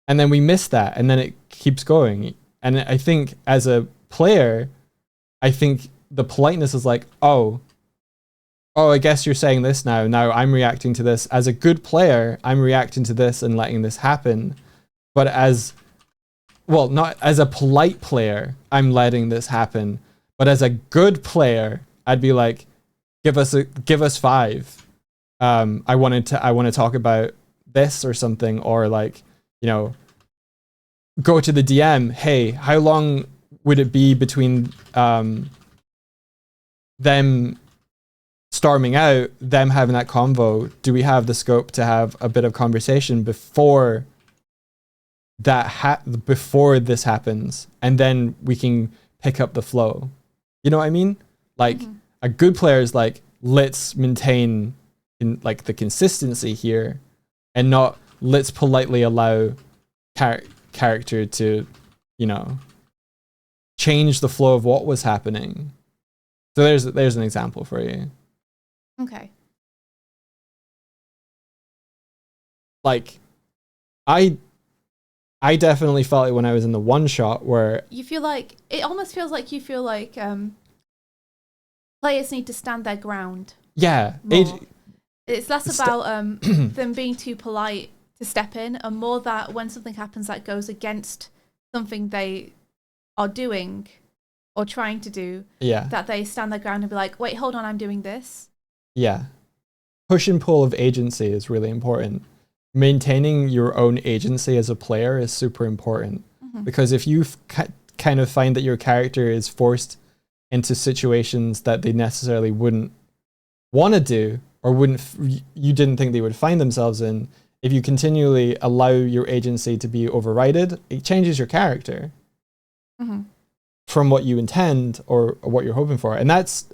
C: And then we miss that, and then it keeps going. And I think as a player, I think the politeness is like, oh, I guess you're saying this now. Now I'm reacting to this. As a good player, I'm reacting to this and letting this happen. But not as a polite player, I'm letting this happen. But as a good player, I'd be like, give us 5. I want to talk about this or something, or like, you know, go to the DM. Hey, how long would it be between them storming out, them having that convo? Do we have the scope to have a bit of conversation before before this happens, and then we can pick up the flow? You know what I mean? Like a good player is like, let's maintain like the consistency here, and not let's politely allow character to, you know, change the flow of what was happening. So there's an example for you.
D: Okay. Like,
C: I definitely felt it when I was in the one shot where
D: you feel like it almost feels like you feel like players need to stand their ground.
C: Yeah,
D: it's less about them being too polite to step in, and more that when something happens that goes against something they are doing or trying to do, that they stand their ground and be like, wait, hold on, I'm doing this. Yeah.
C: Push and pull of agency is really important. Maintaining your own agency as a player is super important, because if you kind of find that your character is forced into situations that they necessarily wouldn't want to do, or you didn't think they would find themselves in, if you continually allow your agency to be overridden, it changes your character from what you intend or what you're hoping for. And that's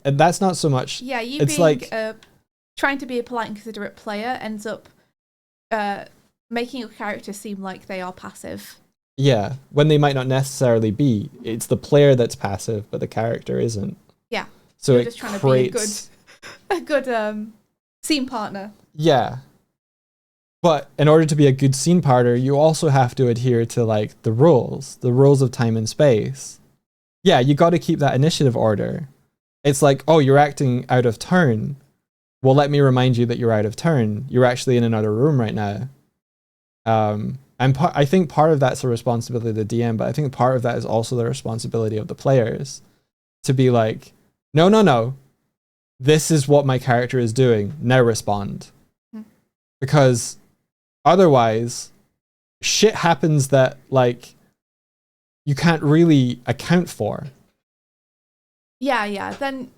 C: not so much.
D: Yeah,
C: it's
D: being
C: like
D: trying to be a polite and considerate player ends up making your character seem like they are passive.
C: Yeah, when they might not necessarily be. It's the player that's passive, but the character isn't.
D: Yeah.
C: So
D: you're
C: it
D: just trying
C: creates
D: to be a good scene partner.
C: Yeah. But in order to be a good scene partner, you also have to adhere to like the rules of time and space. Yeah, you got to keep that initiative order. It's like, oh, you're acting out of turn. Well, let me remind you that you're out of turn. You're actually in another room right now. And I think part of that's the responsibility of the DM, but I think part of that is also the responsibility of the players to be like, no, this is what my character is doing. Now respond. Because otherwise, shit happens that like you can't really account for.
D: Yeah. Then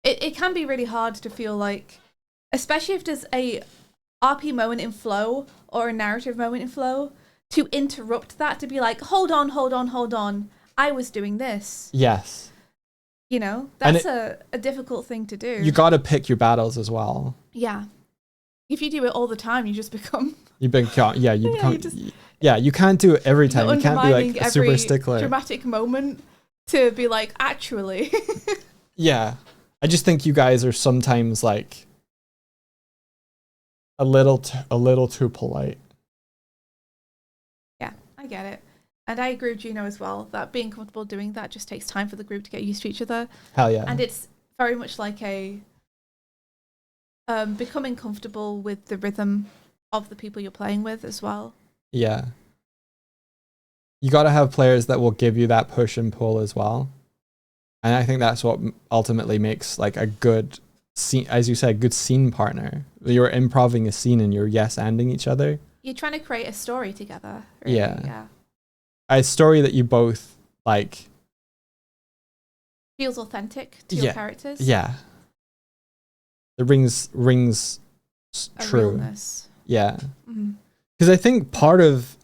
D: it can be really hard to feel like, especially if there's a RP moment in flow or a narrative moment in flow, to interrupt that, to be like, hold on, I was doing this.
C: Yes.
D: You know, that's a difficult thing to do.
C: You got to pick your battles as well.
D: Yeah. If you do it all the time, you just become...
C: You can't do it every time. You can't be like a super stickler.
D: Dramatic moment to be like, actually.
C: Yeah. I just think you guys are sometimes like a little too polite.
D: Yeah, I get it. And I agree with Gino as well, that being comfortable doing that just takes time for the group to get used to each other.
C: Hell yeah.
D: And it's very much like a becoming comfortable with the rhythm of the people you're playing with as well.
C: Yeah. You got to have players that will give you that push and pull as well. And I think that's what ultimately makes like a good scene, as you said, good scene partner. You're improving a scene and you're yes-anding each other.
D: You're trying to create a story together. Really. Yeah.
C: A story that you both like.
D: Feels authentic to your characters.
C: Yeah. The rings true.
D: Realness.
C: Yeah. Because I think part of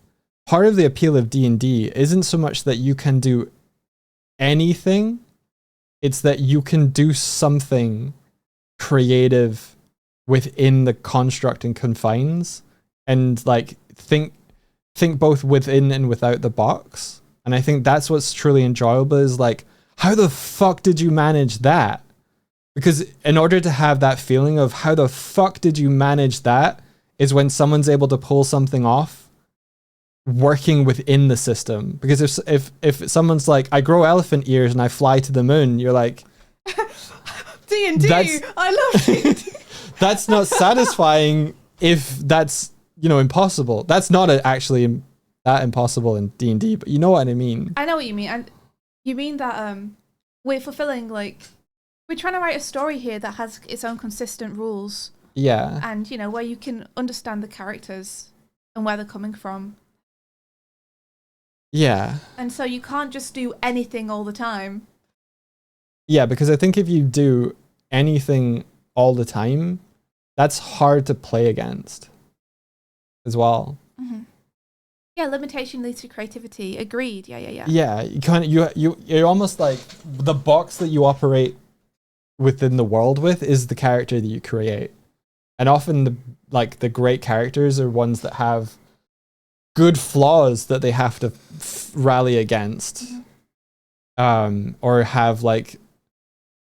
C: the appeal of D&D isn't so much that you can do anything, it's that you can do something creative within the construct and confines, and like think both within and without the box. And I think that's what's truly enjoyable, is like, how the fuck did you manage that? Because in order to have that feeling of how the fuck did you manage that is when someone's able to pull something off working within the system. Because if someone's like, I grow elephant ears and I fly to the moon, you're like,
D: D&D, I love D&D.
C: That's not satisfying if that's, impossible. That's not actually that impossible in D&D, but you know what I mean.
D: I know what you mean. And you mean that we're fulfilling, like, we're trying to write a story here that has its own consistent rules.
C: Yeah.
D: And, where you can understand the characters and where they're coming from.
C: Yeah.
D: And so you can't just do anything all the time.
C: Yeah, because I think if you do anything all the time, that's hard to play against as well.
D: Mm-hmm. Yeah, limitation leads to creativity. Agreed. Yeah.
C: Yeah, you're almost like the box that you operate within the world with is the character that you create. And often the great characters are ones that have good flaws that they have to rally against. Or have like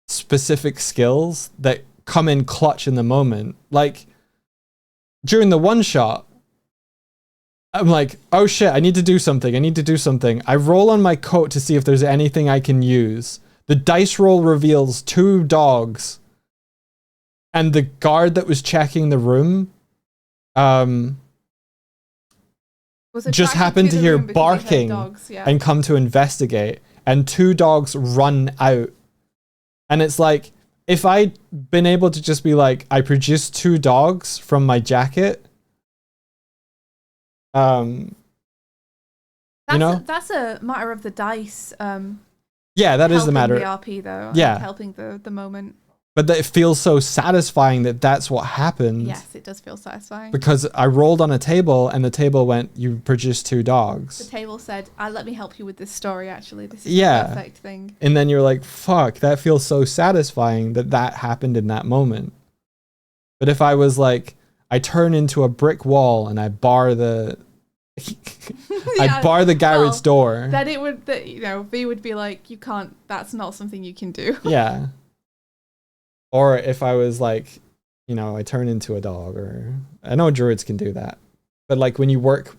C: specific skills that come in clutch in the moment. Like during the one shot, I'm like, oh shit, I need to do something. I roll on my coat to see if there's anything I can use. The dice roll reveals 2 dogs. And the guard that was checking the room just happened to hear barking and come to investigate. And 2 dogs run out. And it's like, if I'd been able to just be like, I produced 2 dogs from my jacket,
D: that's a matter of the dice.
C: Yeah, that is the matter.
D: The RP though.
C: Yeah,
D: helping the moment.
C: But that it feels so satisfying that that's what happened.
D: Yes, it does feel satisfying.
C: Because I rolled on a table and the table went, you produced 2 dogs.
D: The table said, let me help you with this story, actually. This is the perfect thing.
C: And then you're like, fuck, that feels so satisfying that happened in that moment. But if I was like, I turn into a brick wall and I bar the... I bar the garage door.
D: Then it would, V would be like, you can't, that's not something you can do.
C: Yeah. Or if I was like, I turn into a dog, or I know druids can do that. But like when you work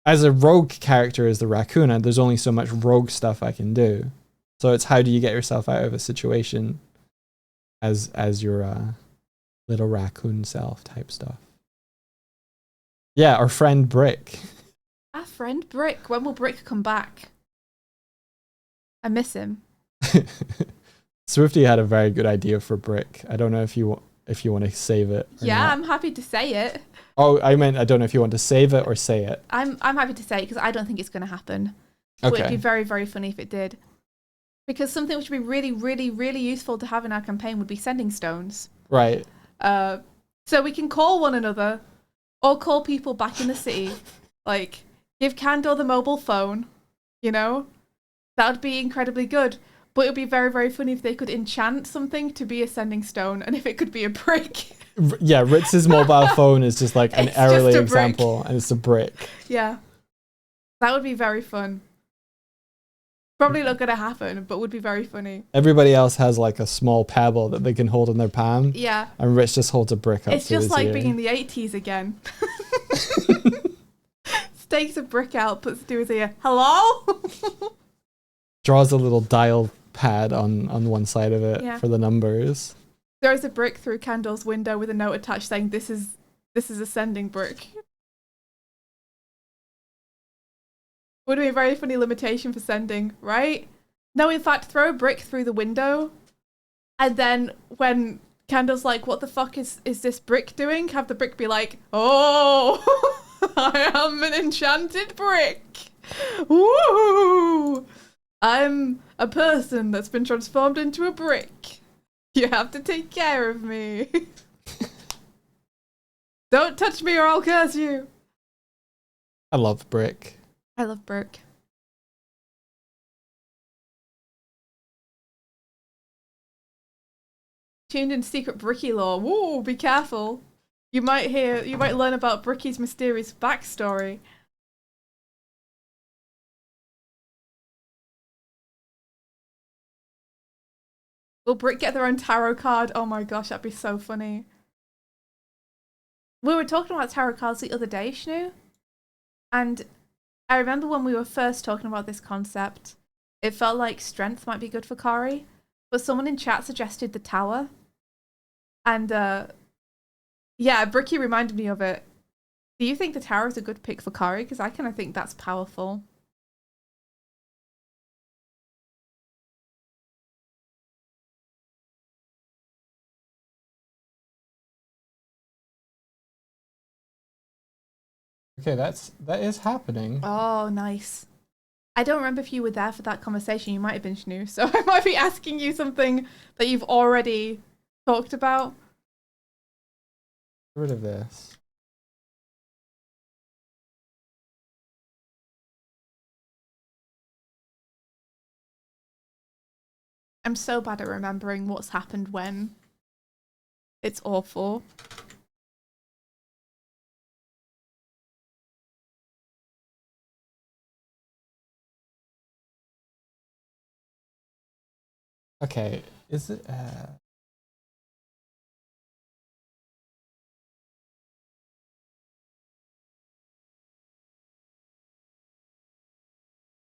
C: as a rogue character as the raccoon, there's only so much rogue stuff I can do. So it's how do you get yourself out of a situation as your little raccoon self type stuff. Yeah, or friend Brick.
D: Our friend Brick. When will Brick come back? I miss him.
C: Swifty had a very good idea for Brick. I don't know if you want to save it. Or
D: Yeah,
C: not.
D: I'm happy to say it.
C: Oh, I meant I don't know if you want to save it or say it.
D: I'm happy to say it because I don't think it's going to happen. But it'd be
C: Okay.
D: very, very funny if it did. Because something which would be really, really, really useful to have in our campaign would be sending stones.
C: Right.
D: So we can call one another or call people back in the city. Like, give Candor the mobile phone, you know? That would be incredibly good. But it would be very, very funny if they could enchant something to be a sending stone and if it could be a brick.
C: Yeah, Ritz's mobile phone is just like an
D: It's just
C: early
D: a brick.
C: example, and it's a brick.
D: Yeah. That would be very fun. Probably not going to happen, but would be very funny.
C: Everybody else has like a small pebble that they can hold in their palm,
D: Yeah.
C: and Rich just holds a brick up
D: It's
C: to
D: just
C: his
D: like
C: ear.
D: being in the 80s again. Stakes a brick out, puts it to his ear. Hello?
C: Draws a little dial pad on one side of it
D: Yeah.
C: for the numbers.
D: Throws a brick through Candle's window with a note attached saying, this is a sending brick. Would be a very funny limitation for sending, right? No, in fact, throw a brick through the window, and then when Candle's like, what the fuck is this brick doing? Have the brick be like, oh, I am an enchanted brick. Woo! I'm a person that's been transformed into a brick. You have to take care of me. Don't touch me or I'll curse you.
C: I love brick.
D: I love brick. Tuned in secret Bricky lore. Woo, be careful. You might learn about Bricky's mysterious backstory. Will Brick get their own tarot card? Oh my gosh, that'd be so funny. We were talking about tarot cards the other day, Shnu. And I remember when we were first talking about this concept, it felt like strength might be good for Kari. But someone in chat suggested the tower. And yeah, Bricky reminded me of it. Do you think the tower is a good pick for Kari? Because I kind of think that's powerful.
C: Okay, that is happening.
D: Oh, nice. I don't remember if you were there for that conversation. You might have been, Shnu. So I might be asking you something that you've already talked about.
C: Get rid of this.
D: I'm so bad at remembering what's happened when. It's awful.
C: Okay, is it?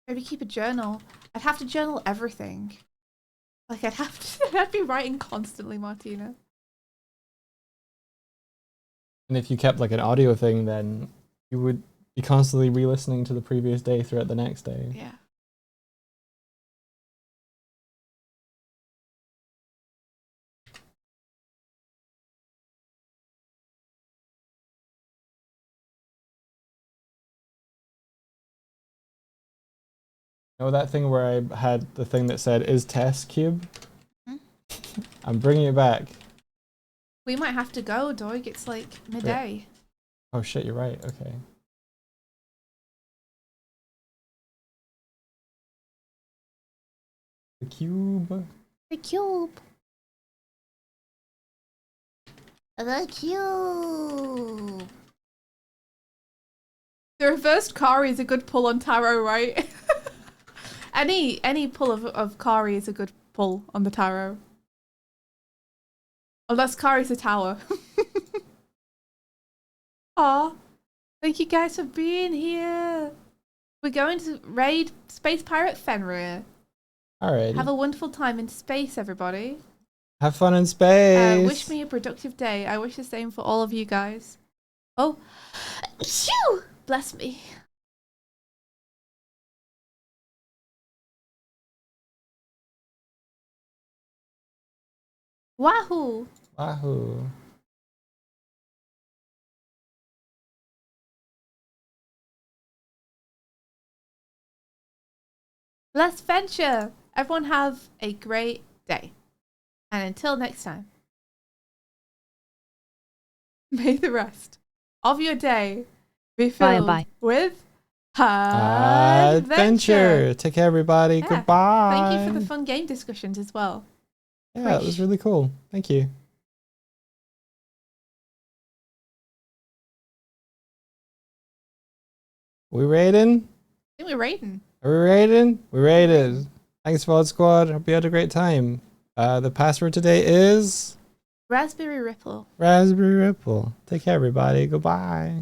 D: Maybe keep a journal. I'd have to journal everything. Like I'd be writing constantly, Martina.
C: And if you kept like an audio thing, then you would be constantly re-listening to the previous day throughout the next day.
D: Yeah.
C: Know that thing where I had the thing that said, is Tess cube?
D: Hmm?
C: I'm bringing it back.
D: We might have to go, Doig. It's like midday.
C: Oh shit, you're right. Okay. The cube.
D: The cube. The cube. The reversed Kari is a good pull on tarot, right? any pull of Kari is a good pull on the tarot. Unless Kari's a tower. Aw. Thank you guys for being here. We're going to raid Space Pirate Fenrir.
C: Alright.
D: Have a wonderful time in space, everybody.
C: Have fun in space.
D: Wish me a productive day. I wish the same for all of you guys. Oh. Shoo! Bless me. Wahoo!
C: Wahoo.
D: Let's venture. Everyone have a great day. And until next time, may the rest of your day be filled
A: Bye-bye.
D: with adventure.
C: Adventure. Take care, everybody.
D: Yeah.
C: Goodbye.
D: Thank you for the fun game discussions as well.
C: Yeah, it was really cool. Thank you. We raiding?
D: I think we're raiding.
C: Are we raiding? We raided. Thanks, VOD Squad. Hope you had a great time. The password today is
D: Raspberry Ripple.
C: Raspberry Ripple. Take care, everybody. Goodbye.